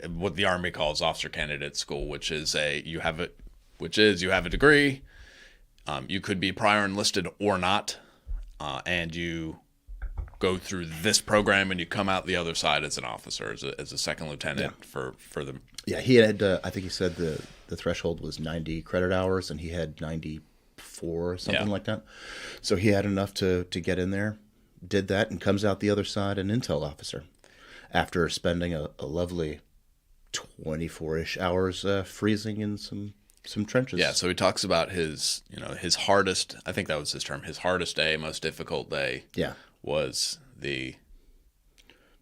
what the Army calls officer candidate school, which is you have a degree. You could be prior enlisted or not, and you go through this program and you come out the other side as an officer, as a second lieutenant for the. Yeah, he had. I think he said the threshold was 90 credit hours, and he had 94 or something like that. So he had enough to get in there, did that, and comes out the other side an intel officer after spending a lovely 24-ish hours freezing in some trenches. Yeah, so he talks about his hardest. I think that was his term. His hardest day, most difficult day. Yeah. Was the.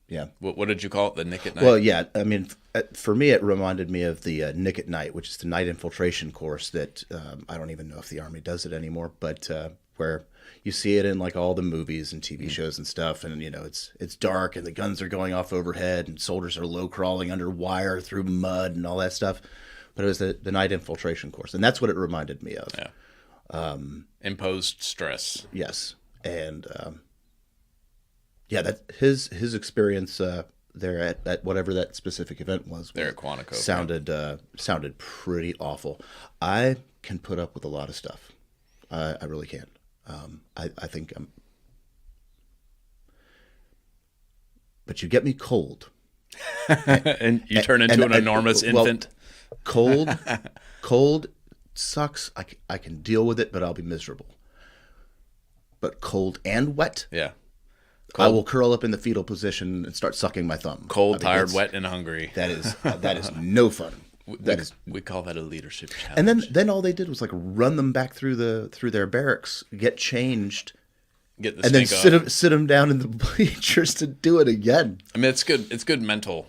Yeah. What did you call it? The Nick at Night? Well, yeah. I mean, for me, it reminded me of the Nick at Night, which is the night infiltration course that I don't even know if the Army does it anymore, but where you see it in like all the movies and TV shows and stuff, and it's dark and the guns are going off overhead and soldiers are low crawling under wire through mud and all that stuff. But it was the night infiltration course, and that's what it reminded me of. Yeah. Imposed stress. Yes, and that his experience there at whatever that specific event was There at Quantico sounded pretty awful. I can put up with a lot of stuff. I really can. I think I'm. But you get me cold, and you turn into an enormous infant. Cold sucks. I can deal with it, but I'll be miserable. But cold and wet. Yeah. I will curl up in the fetal position and start sucking my thumb. Cold, tired, wet, and hungry. That is no fun. We call that a leadership challenge. And then all they did was like run them back through their barracks, get changed, Get the and then stink off. sit them down in the bleachers to do it again. I mean, it's good. It's good mental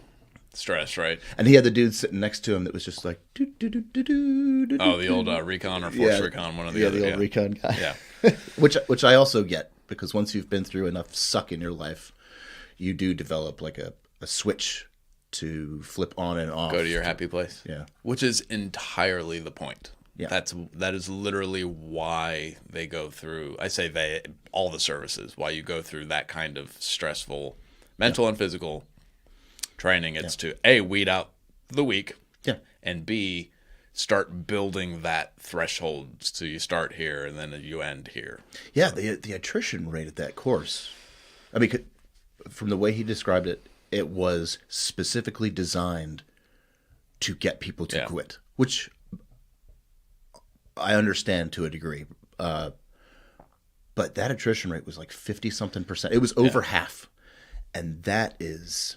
stress, right? And he had the dude sitting next to him that was just like, do, do, do, do, do, do, Oh, the old recon or force recon, one of the other. the old recon guy. Yeah. which I also get, because once you've been through enough suck in your life, you do develop like a switch to flip on and off. Go to your happy place. Yeah. Which is entirely the point. Yeah. That is literally why they go through. I say all the services. Why you go through that kind of stressful, mental and physical training. It's to A, weed out the weak. Yeah. And B, start building that threshold. So you start here and then you end here. Yeah, the attrition rate at that course. I mean, from the way he described it, it was specifically designed to get people to quit, which I understand to a degree. But that attrition rate was like 50-something%. It was over half. And that is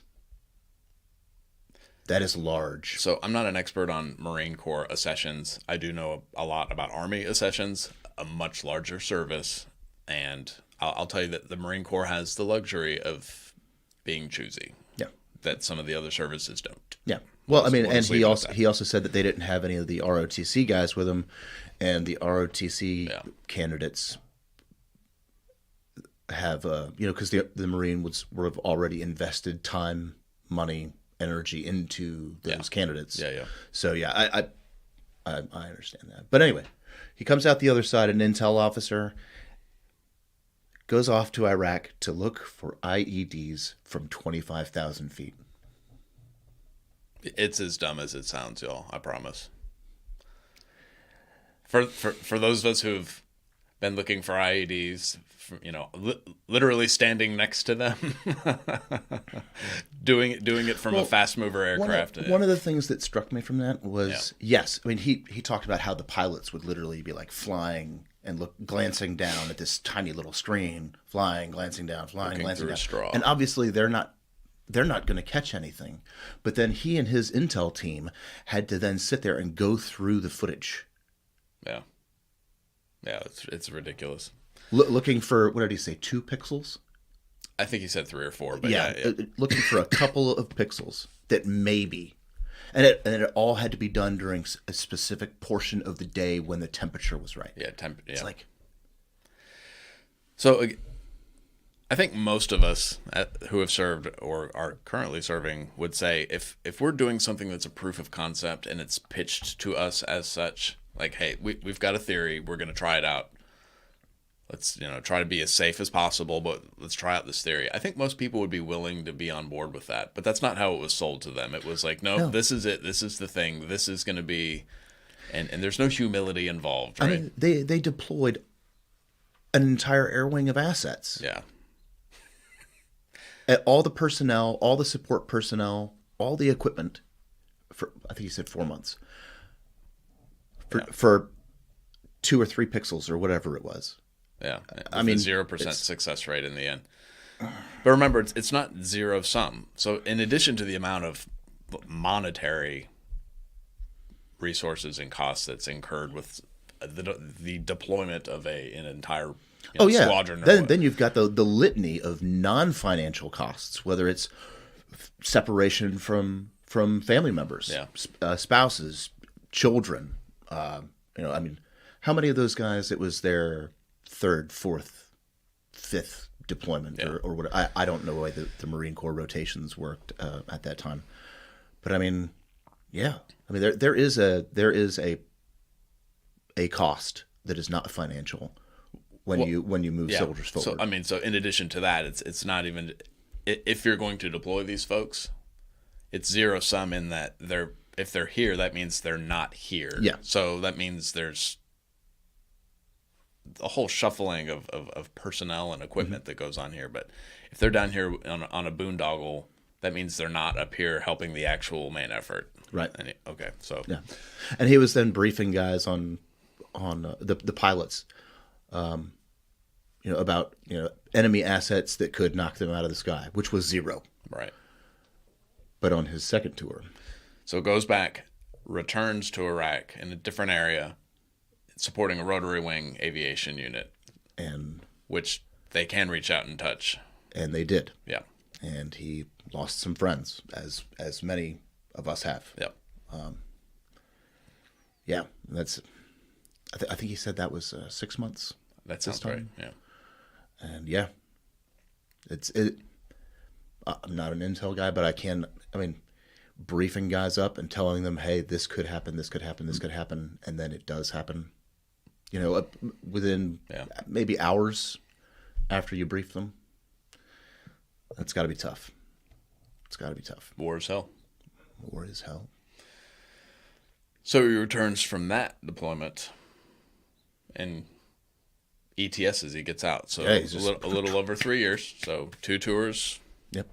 large. So I'm not an expert on Marine Corps accessions. I do know a lot about Army accessions, a much larger service. And I'll tell you that the Marine Corps has the luxury of being choosy. Yeah. That some of the other services don't. Yeah. Well, I mean, and he leave it at that. also said that they didn't have any of the ROTC guys with them, and the ROTC candidates have, because the Marine would have already invested time, money, energy into those candidates. Yeah, yeah. So I understand that. But anyway, he comes out the other side, an intel officer, goes off to Iraq to look for IEDs from 25,000 feet. It's as dumb as it sounds, y'all. I promise. For those of us who've been looking for IEDs, literally standing next to them, doing it from a fast mover aircraft. One of the things that struck me from that was yes, I mean he talked about how the pilots would literally be like flying and glancing down at this tiny little screen, flying, glancing down, flying, glancing through a down. straw. And obviously they're not going to catch anything. But then he and his intel team had to then sit there and go through the footage. Yeah. Yeah, it's ridiculous. Looking for, what did he say, 2 pixels? I think he said 3 or 4, but Looking for a couple of pixels that maybe it all had to be done during a specific portion of the day when the temperature was right. Yeah, It's like, so I think most of us who have served or are currently serving would say if we're doing something that's a proof of concept and it's pitched to us as such, like, hey, we've got a theory, we're going to try it out. Let's try to be as safe as possible, but let's try out this theory. I think most people would be willing to be on board with that, but that's not how it was sold to them. It was like, no. This is it. This is the thing. This is going to be, and there's no humility involved, right? I mean, they deployed an entire air wing of assets. Yeah. All the personnel, all the support personnel, all the equipment for, I think you said 4 months, for 2 or 3 pixels or whatever it was. Yeah. I mean, 0% success rate in the end. But remember, it's not zero sum. So in addition to the amount of monetary resources and costs that's incurred with the deployment of an entire squadron. Then you've got the litany of non-financial costs, whether it's separation from family members, spouses, children. I mean, how many of those guys it was their 3rd, 4th, 5th deployment or what? I don't know the way the Marine Corps rotations worked at that time, but I mean, yeah, I mean there is a cost that is not financial when you move soldiers forward. So I mean, so in addition to that, it's not even, if you're going to deploy these folks, it's zero sum in that if they're here, that means they're not here. Yeah. So that means there's a whole shuffling of personnel and equipment that goes on here. But if they're down here on a boondoggle, that means they're not up here helping the actual main effort. Right. Okay. So yeah, and he was then briefing guys on the pilots, about enemy assets that could knock them out of the sky, which was 0. Right. But on his second tour, so goes back, returns to Iraq in a different area, supporting a rotary wing aviation unit, and which they can reach out and touch, and they did. Yeah. And he lost some friends, as many of us have. Yep. Yeah, that's. I think he said that was 6 months. That sounds right. Yeah. And yeah, I'm not an intel guy, but I mean, briefing guys up and telling them, hey, this could happen, this could happen, this could happen, and then it does happen. Within maybe hours after you brief them. That's got to be tough. It's got to be tough. War is hell. War is hell. So he returns from that deployment and ETS as he gets out. So he's just a little over 3 years. So 2 tours. Yep.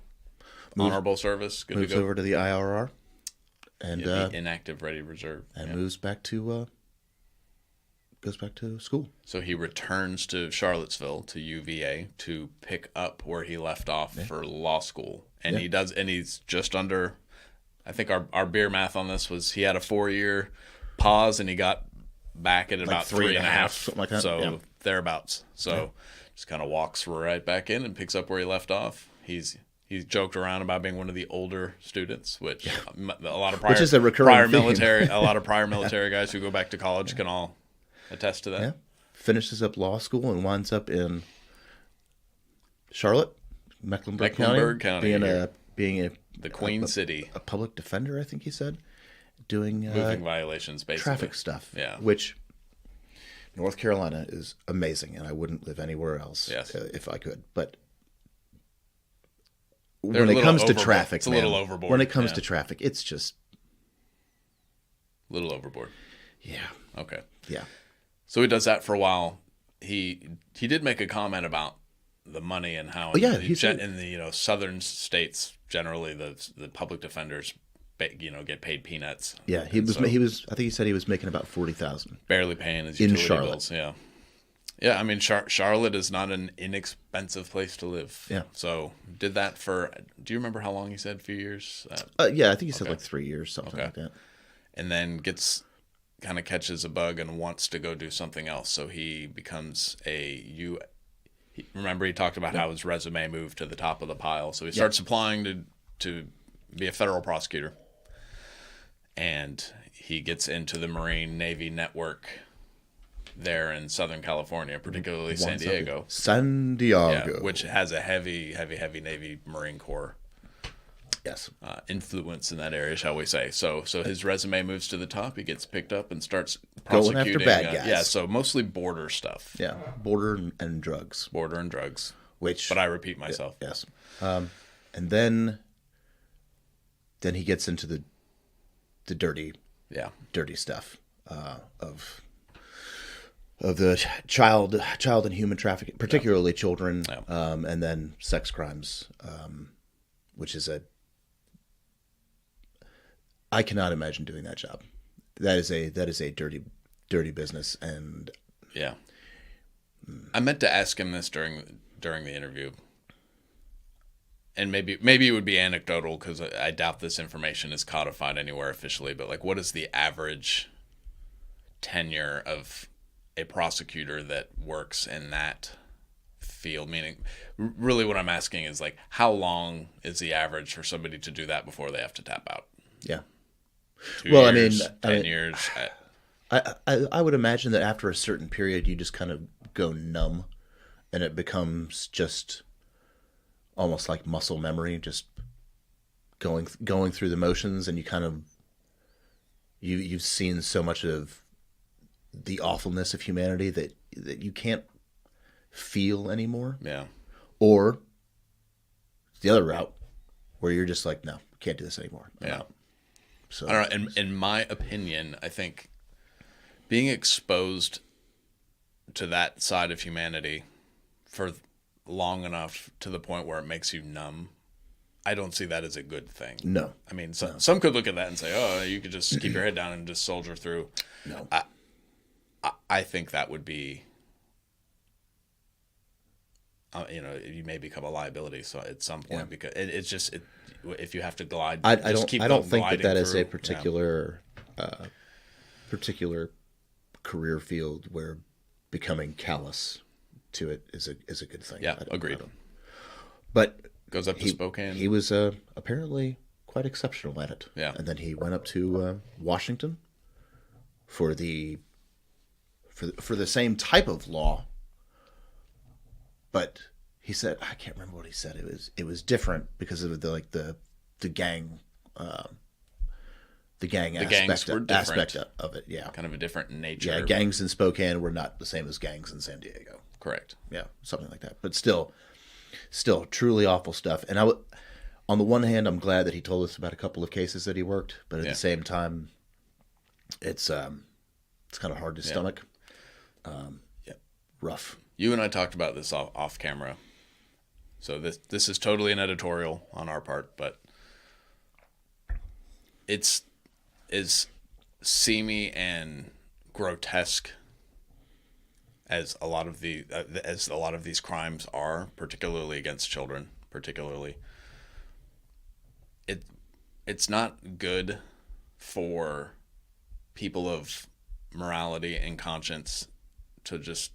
Honorable service. Good to go. Moves over to the IRR. And inactive, ready reserve. And moves back to goes back to school. So he returns to Charlottesville, to UVA, to pick up where he left off for law school. And he's just under, I think our beer math on this was he had a 4-year pause and he got back at about 3.5, something like that. So thereabouts. So just kind of walks right back in and picks up where he left off. He's joked around about being one of the older students, which a lot of which is a recurring prior theme. military, a lot of prior military guys who go back to college can all attest to that. Yeah. Finishes up law school and winds up in Charlotte, Mecklenburg County, being the Queen City, a public defender, I think he said, doing moving violations, basically traffic stuff. Yeah, which North Carolina is amazing, and I wouldn't live anywhere else if I could. But when it comes to traffic, it's a little overboard. When it comes to traffic, it's just a little overboard. Yeah. Okay. Yeah. So he does that for a while. He did make a comment about the money and how in the southern states generally the public defenders get paid peanuts. Yeah, he was. I think he said he was making about $40,000, barely paying his utility bills. Yeah. Yeah, I mean Charlotte is not an inexpensive place to live. Yeah. So did that for. Do you remember how long he said? A few years. Yeah, I think he said like 3 years, something like that. And then kind of catches a bug and wants to go do something else. So he becomes remember he talked about how his resume moved to the top of the pile. So he starts applying to be a federal prosecutor. and he gets into the Marine Navy network there in Southern California, particularly San Diego. San Diego. Yeah, which has a heavy Navy Marine Corps yes. influence in that area, shall we say. So his resume moves to the top. He gets picked up and starts Going prosecuting. after bad guys. Yeah, so mostly border stuff. Yeah, border and drugs. Border and drugs. Which, but I repeat myself. Yes. And then he gets into the dirty stuff of the child and human trafficking, particularly children, and then sex crimes, which is I cannot imagine doing that job. That is a dirty business, and yeah. I meant to ask him this during the interview, and maybe it would be anecdotal because I doubt this information is codified anywhere officially. But like, what is the average tenure of a prosecutor that works in that field? Meaning, really, what I'm asking is like, how long is the average for somebody to do that before they have to tap out? Yeah. 2 years, 10 years. I would imagine that after a certain period, you just kind of go numb, and it becomes just almost like muscle memory, just going through the motions, and you kind of you've seen so much of the awfulness of humanity that you can't feel anymore. Yeah. Or the other route where you're just like, no, can't do this anymore. I'm out. So I don't know. In my opinion, I think being exposed to that side of humanity for long enough to the point where it makes you numb, I don't see that as a good thing. No. I mean, some could look at that and say, oh, you could just keep your head down and just soldier through. No. I think that would be, you may become a liability so at some point because it's just if you have to glide. I don't think that is a particular career field where becoming callous to it is a good thing. Yeah, agreed. But goes up to Spokane. He was apparently quite exceptional at it. Yeah, and then he went up to Washington for the same type of law. But he said, I can't remember what he said. It was different because of the gang aspect of it. Yeah, kind of a different nature. Yeah, gangs in Spokane were not the same as gangs in San Diego. Correct. Yeah, something like that. But still truly awful stuff. And on the one hand, I'm glad that he told us about a couple of cases that he worked, but at the same time, it's kind of hard to stomach. Rough. You and I talked about this off camera, so this is totally an editorial on our part, but it's as seamy and grotesque as a lot of these crimes are, particularly against children. It's not good for people of morality and conscience to just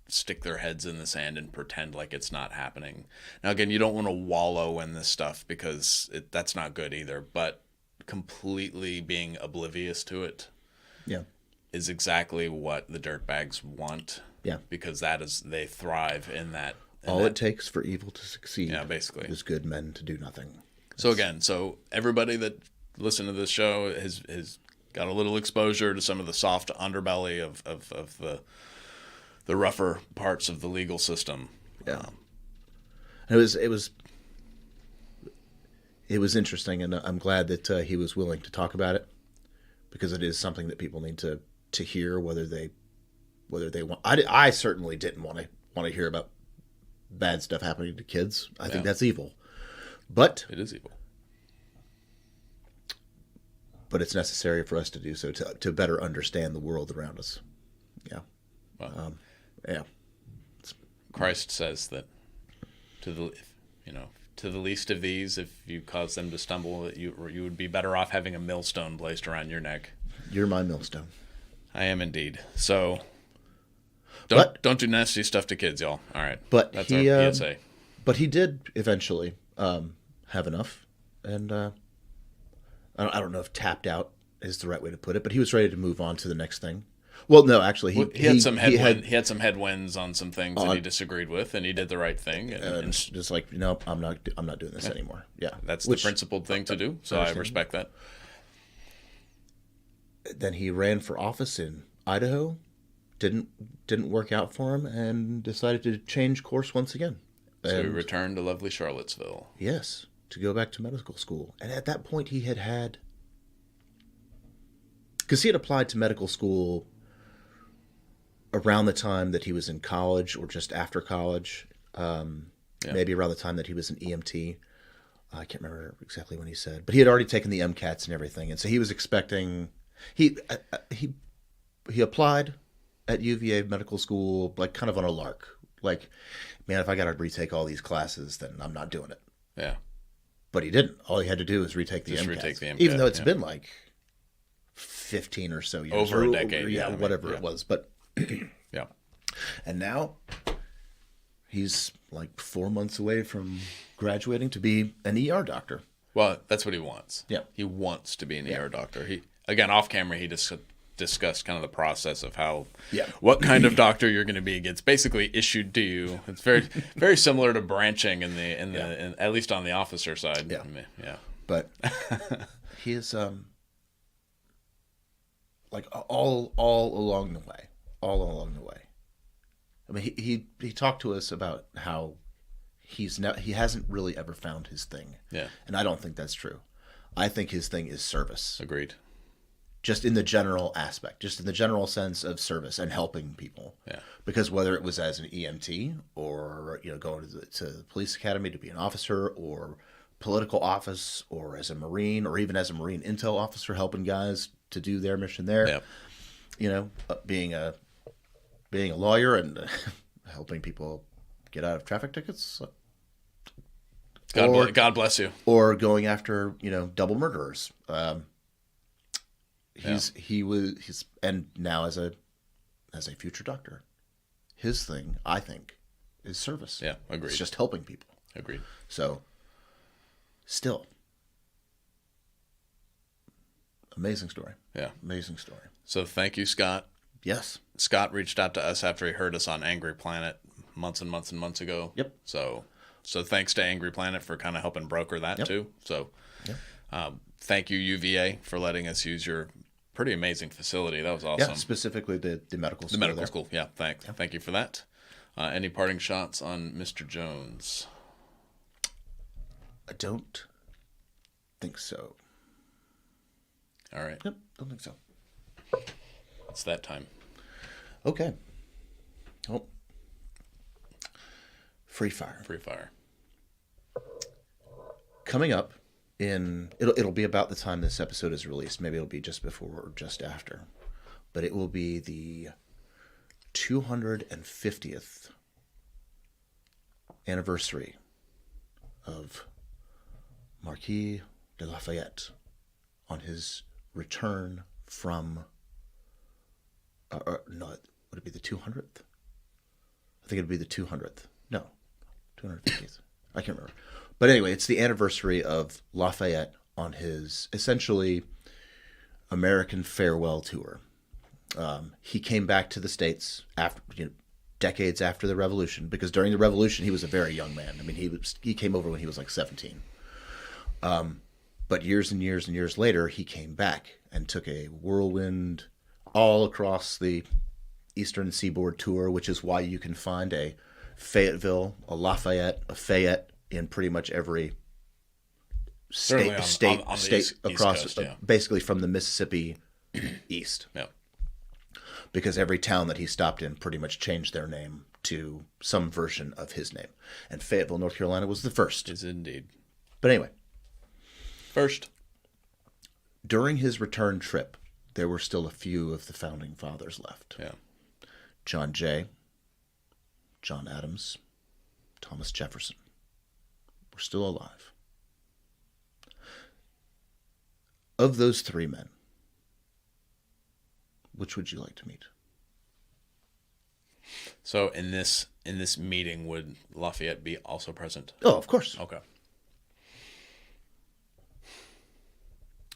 stick their heads in the sand and pretend like it's not happening. Now, again, you don't want to wallow in this stuff because that's not good either, but completely being oblivious to it is exactly what the dirtbags want. Yeah. Because they thrive in that. It takes for evil to succeed. Yeah, basically. Is good men to do nothing. So everybody that listened to this show has got a little exposure to some of the soft underbelly of the rougher parts of the legal system. Yeah. It was interesting, and I'm glad that he was willing to talk about it, because it is something that people need to hear, whether they want. I certainly didn't want to hear about bad stuff happening to kids. I think that's evil, but it is evil. But it's necessary for us to do so to better understand the world around us. Yeah. Well, yeah. Christ says that to the least of these, if you cause them to stumble, that you would be better off having a millstone placed around your neck. You're my millstone. I am indeed. So don't do nasty stuff to kids, y'all. All right. But that's our PSA. But he did eventually have enough, and I don't know if tapped out is the right way to put it, but he was ready to move on to the next thing. Well, no, actually, He had some headwinds on some things that he disagreed with, and he did the right thing. And just like, no, I'm not doing this anymore. Yeah, that's the principled thing to do. So I respect that. Then he ran for office in Idaho. Didn't work out for him, and decided to change course once again. So he returned to lovely Charlottesville. Yes, to go back to medical school. And at that point, he had because he had applied to medical school around the time that he was in college or just after college, maybe around the time that he was an EMT. I can't remember exactly when he said, but he had already taken the MCATs and everything, and so he was expecting he applied at UVA medical school like kind of on a lark, like, man, if I got to retake all these classes, then I'm not doing it. Yeah, but he didn't. All he had to do was retake the MCAT, even though it's been like 15 or so years, over a decade, whatever it was, but. Yeah. And now he's like 4 months away from graduating to be an ER doctor. Well, that's what he wants. Yeah. He wants to be an ER doctor. He, again, off camera, he discussed kind of the process of what kind of doctor you're going to be gets basically issued to you. It's very, very similar to branching in at least on the officer side. Yeah. Yeah. But he is, like all along the way. All along the way. I mean, he talked to us about how he hasn't really ever found his thing. Yeah. And I don't think that's true. I think his thing is service. Agreed. Just in the general aspect, just in the general sense of service and helping people. Yeah. Because whether it was as an EMT or going to the police academy to be an officer, or political office, or as a Marine, or even as a Marine intel officer helping guys to do their mission there. Yeah. Being a lawyer and helping people get out of traffic tickets. God bless you. Or going after, double murderers. And now as a future doctor, his thing, I think, is service. Yeah, agreed. It's just helping people. Agreed. So, still, amazing story. Yeah. Amazing story. So thank you, Scott. Yes. Scott reached out to us after he heard us on Angry Planet months and months and months ago. Yep. So thanks to Angry Planet for kind of helping broker that too. So thank you, UVA, for letting us use your pretty amazing facility. That was awesome. Yeah, specifically the medical school. The medical school. Yeah, thank you for that. Any parting shots on Mr. Jones? I don't think so. All right. Yep, don't think so. It's that time. Okay. Oh. Free fire. Free fire. Coming up it'll be about the time this episode is released. Maybe it'll be just before or just after. But it will be the 250th anniversary of Marquis de Lafayette on his return from no, would it be the 200th? I think it'd be the 200th. No, 250th. I can't remember. But anyway, it's the anniversary of Lafayette on his essentially American farewell tour. He came back to the States after decades after the Revolution, because during the Revolution he was a very young man. I mean, he came over when he was like 17. But years and years and years later, he came back and took a whirlwind all across the Eastern Seaboard tour, which is why you can find a Fayetteville, a Lafayette, a Fayette in pretty much every state across, Coast, yeah. Basically from the Mississippi east. Yeah. Because every town that he stopped in pretty much changed their name to some version of his name. And Fayetteville, North Carolina was the first. Is indeed. But anyway. First. During his return trip, there were still a few of the founding fathers left. Yeah. John Jay, John Adams, Thomas Jefferson were still alive. Of those three men, which would you like to meet? So in this meeting, would Lafayette be also present? Oh, of course. Okay.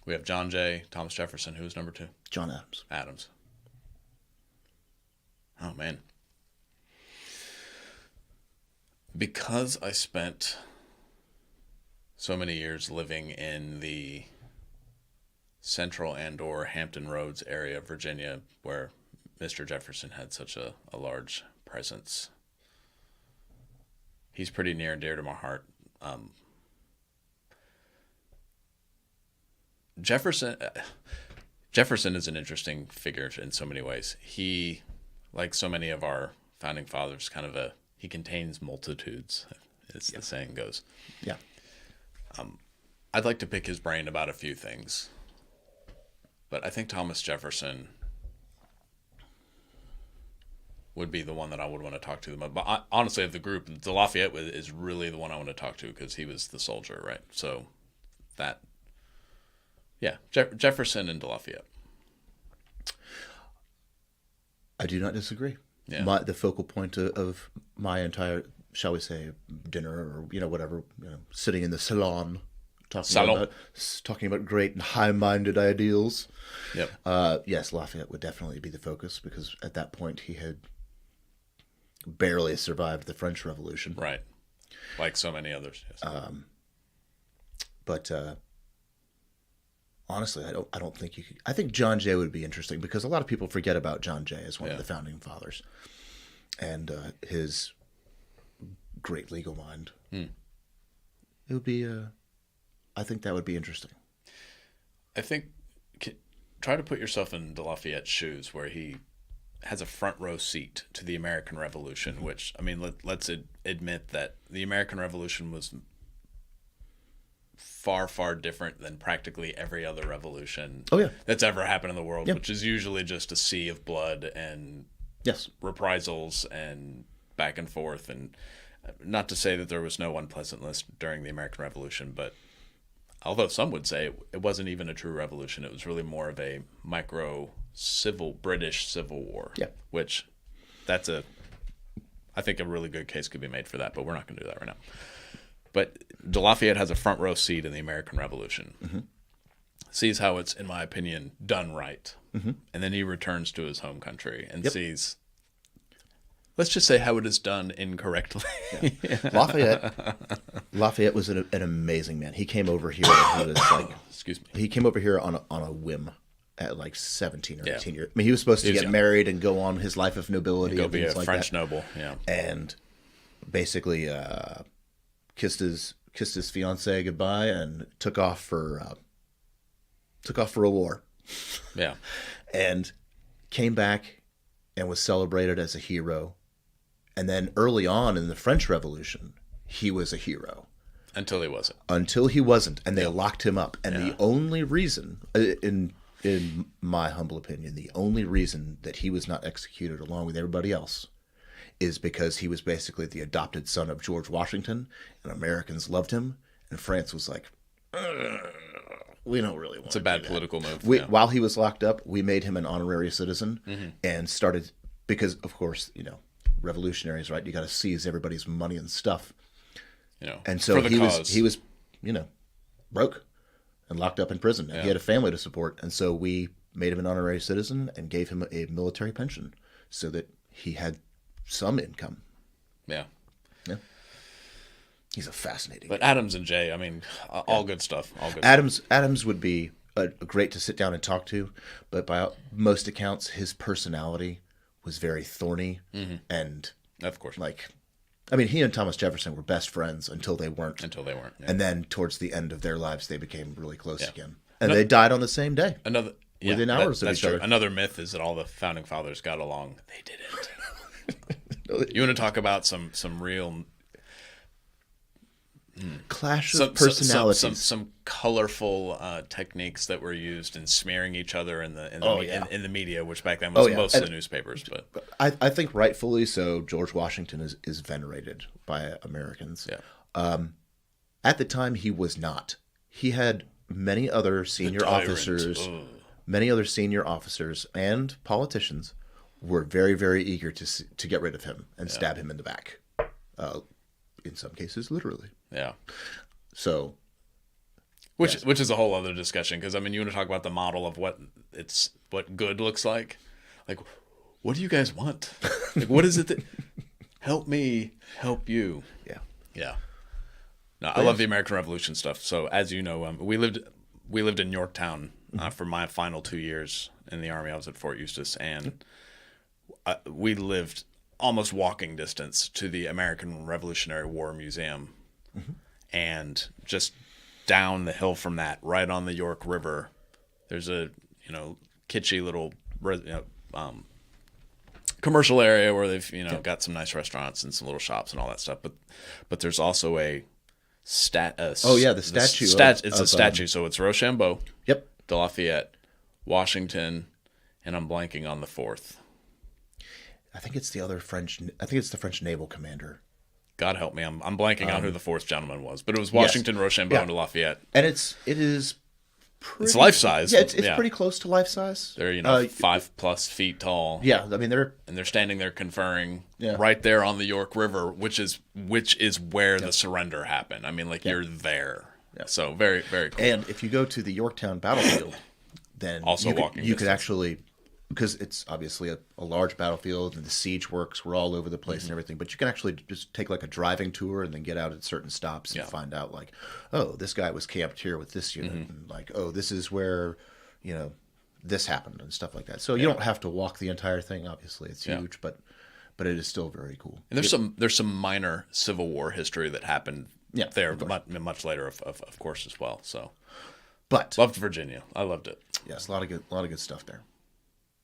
We have John Jay, Thomas Jefferson. Who was number 2? John Adams. Adams. Oh, man. Because I spent so many years living in the Central and or Hampton Roads area of Virginia, where Mr. Jefferson had such a large presence, he's pretty near and dear to my heart. Jefferson is an interesting figure in so many ways. He, like so many of our founding fathers, he contains multitudes, as the saying goes. Yeah. I'd like to pick his brain about a few things, but I think Thomas Jefferson would be the one that I would want to talk to. But honestly, of the group, De Lafayette is really the one I want to talk to because he was the soldier, right? So Jefferson and De Lafayette. I do not disagree. Yeah. The focal point of my entire, shall we say, dinner or whatever, sitting in the salon, talking about great and high-minded ideals. Yep. Yes, Lafayette would definitely be the focus because at that point he had barely survived the French Revolution. Right. Like so many others. Yes. But honestly, I don't think you could. I think John Jay would be interesting because a lot of people forget about John Jay as one of the founding fathers and his great legal mind. It would be. I think that would be interesting. I think try to put yourself in De Lafayette's shoes, where he has a front row seat to the American Revolution. Which, I mean, let's admit that the American Revolution was far, far different than practically every other revolution that's ever happened in the world, which is usually just a sea of blood and reprisals and back and forth. And not to say that there was no unpleasantness during the American Revolution, but although some would say it wasn't even a true revolution, it was really more of a British civil war, which I think a really good case could be made for that, but we're not going to do that right now. But De Lafayette has a front row seat in the American Revolution, sees how it's, in my opinion, done right. And then he returns to his home country and sees, let's just say, how it is done incorrectly. Lafayette was an amazing man. He came over here. He was like, he came over here on a whim at like 17 or 18 years. I mean, he was supposed to get married and go on his life of nobility and go be a like French that. Noble. And basically kissed his fiancée goodbye and took off for a war. And came back and was celebrated as a hero. And then early on in the French Revolution, he was a hero. Until he wasn't. And they locked him up. And the only reason, in my humble opinion, the only reason that he was not executed along with everybody else is because he was basically the adopted son of George Washington, and Americans loved him, and France was like, we don't really want It's a bad political move. While he was locked up, we made him an honorary citizen and started, because, of course, revolutionaries, right? You got to seize everybody's money and stuff. And so he was, broke and locked up in prison, and he had a family to support. And so we made him an honorary citizen and gave him a military pension so that he had some income. Yeah. He's a fascinating But guy. Adams and Jay, I mean, all good stuff. Adams would be great to sit down and talk to, but by most accounts, his personality was very thorny and, of course, he and Thomas Jefferson were best friends until they weren't. Yeah. And then towards the end of their lives, they became really close again. And they died on the same day. Within hours of each other. Another myth is that all the founding fathers got along. They didn't. You want to talk about some real clash of personalities, some colorful techniques that were used in smearing each other in the media, which back then was most of the newspapers. But I think rightfully so. George Washington is venerated by Americans. At the time, he was not. He had many other senior officers and politicians were very, very eager to get rid of him and stab him in the back. In some cases, literally. Yeah. So, Which is a whole other discussion, because I mean, you want to talk about the model of what good looks like. Like, what do you guys want? Like, what is it that help me help you? Yeah. Yeah. No, I love the American Revolution stuff. So as you know, we lived in Yorktown for my final 2 years in the Army. I was at Fort Eustis, and we lived almost walking distance to the American Revolutionary War Museum, and just down the hill from that, right on the York River, there's a kitschy little commercial area where they've got some nice restaurants and some little shops and all that stuff. But there's also a the statue. It's a statue. So it's Rochambeau, Yep. De Lafayette, Washington, and I'm blanking on the fourth. I think it's the French naval commander. God help me, I'm blanking on who the fourth gentleman was, but it was Washington, Rochambeau, and De Lafayette. And it is pretty, it's life size. Yeah, it's pretty close to life size. They're 5+ feet tall. Yeah, I mean they're standing there conferring Yeah. right there on the York River, which is where the surrender happened. I mean, you're there. Yeah. So very, very cool. And if you go to the Yorktown battlefield, then Also you walking could distance. actually, because it's obviously a large battlefield and the siege works were all over the place and everything, but you can actually just take like a driving tour and then get out at certain stops and find out like, oh, this guy was camped here with this unit, and like, oh, this is where, this happened and stuff like that. So you don't have to walk the entire thing. Obviously, it's huge, but it is still very cool. And there's some minor Civil War history that happened there much later, of course, as well. So, but loved Virginia. I loved it. Yes, a lot of good stuff there.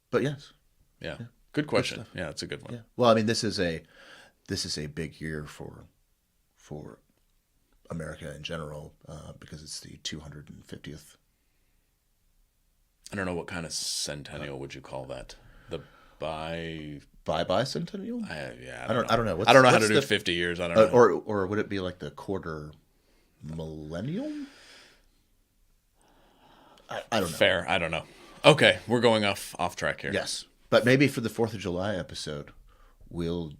But yes. Yeah. Good question. Yeah, it's a good one. Yeah. Well, I mean, this is a big year for America in general because it's the 250th. I don't know what kind of centennial would you call that? The bicentennial? I don't know. I don't know how to do 50 years. I don't know. Or would it be like the quarter millennium? I don't know. Fair. I don't know. Okay, we're going off track here. Yes, but maybe for the 4th of July episode, we'll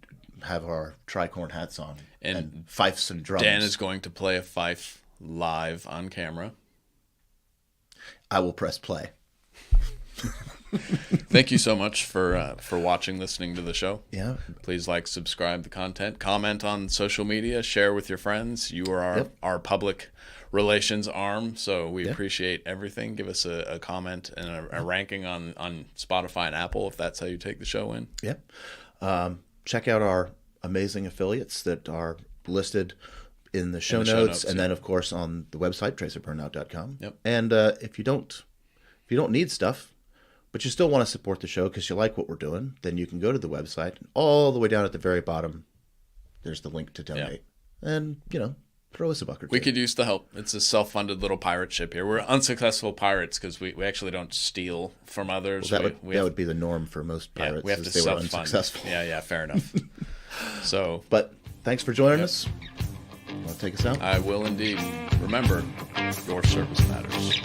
have our tricorn hats on and fifes and drums. Dan is going to play a fife live on camera. I will press play. Thank you so much for watching, listening to the show. Yeah. Please subscribe the content, comment on social media, share with your friends. You are our public relations arm, so we appreciate everything. Give us a comment and a ranking on Spotify and Apple if that's how you take the show in. Yep. Check out our amazing affiliates that are listed in the show notes, and then of course on the website traceofburnout.com. Yep. And if you don't need stuff, but you still want to support the show because you like what we're doing, then you can go to the website. All the way down at the very bottom, there's the link to donate, and throw us a buck or two. We could use the help. It's a self-funded little pirate ship here. We're unsuccessful pirates because we actually don't steal from others. Well, that would be the norm for most pirates. We have to they were self-fund. unsuccessful. Yeah, fair enough. But thanks for joining us. Want to take us out? I will indeed. Remember, your service matters.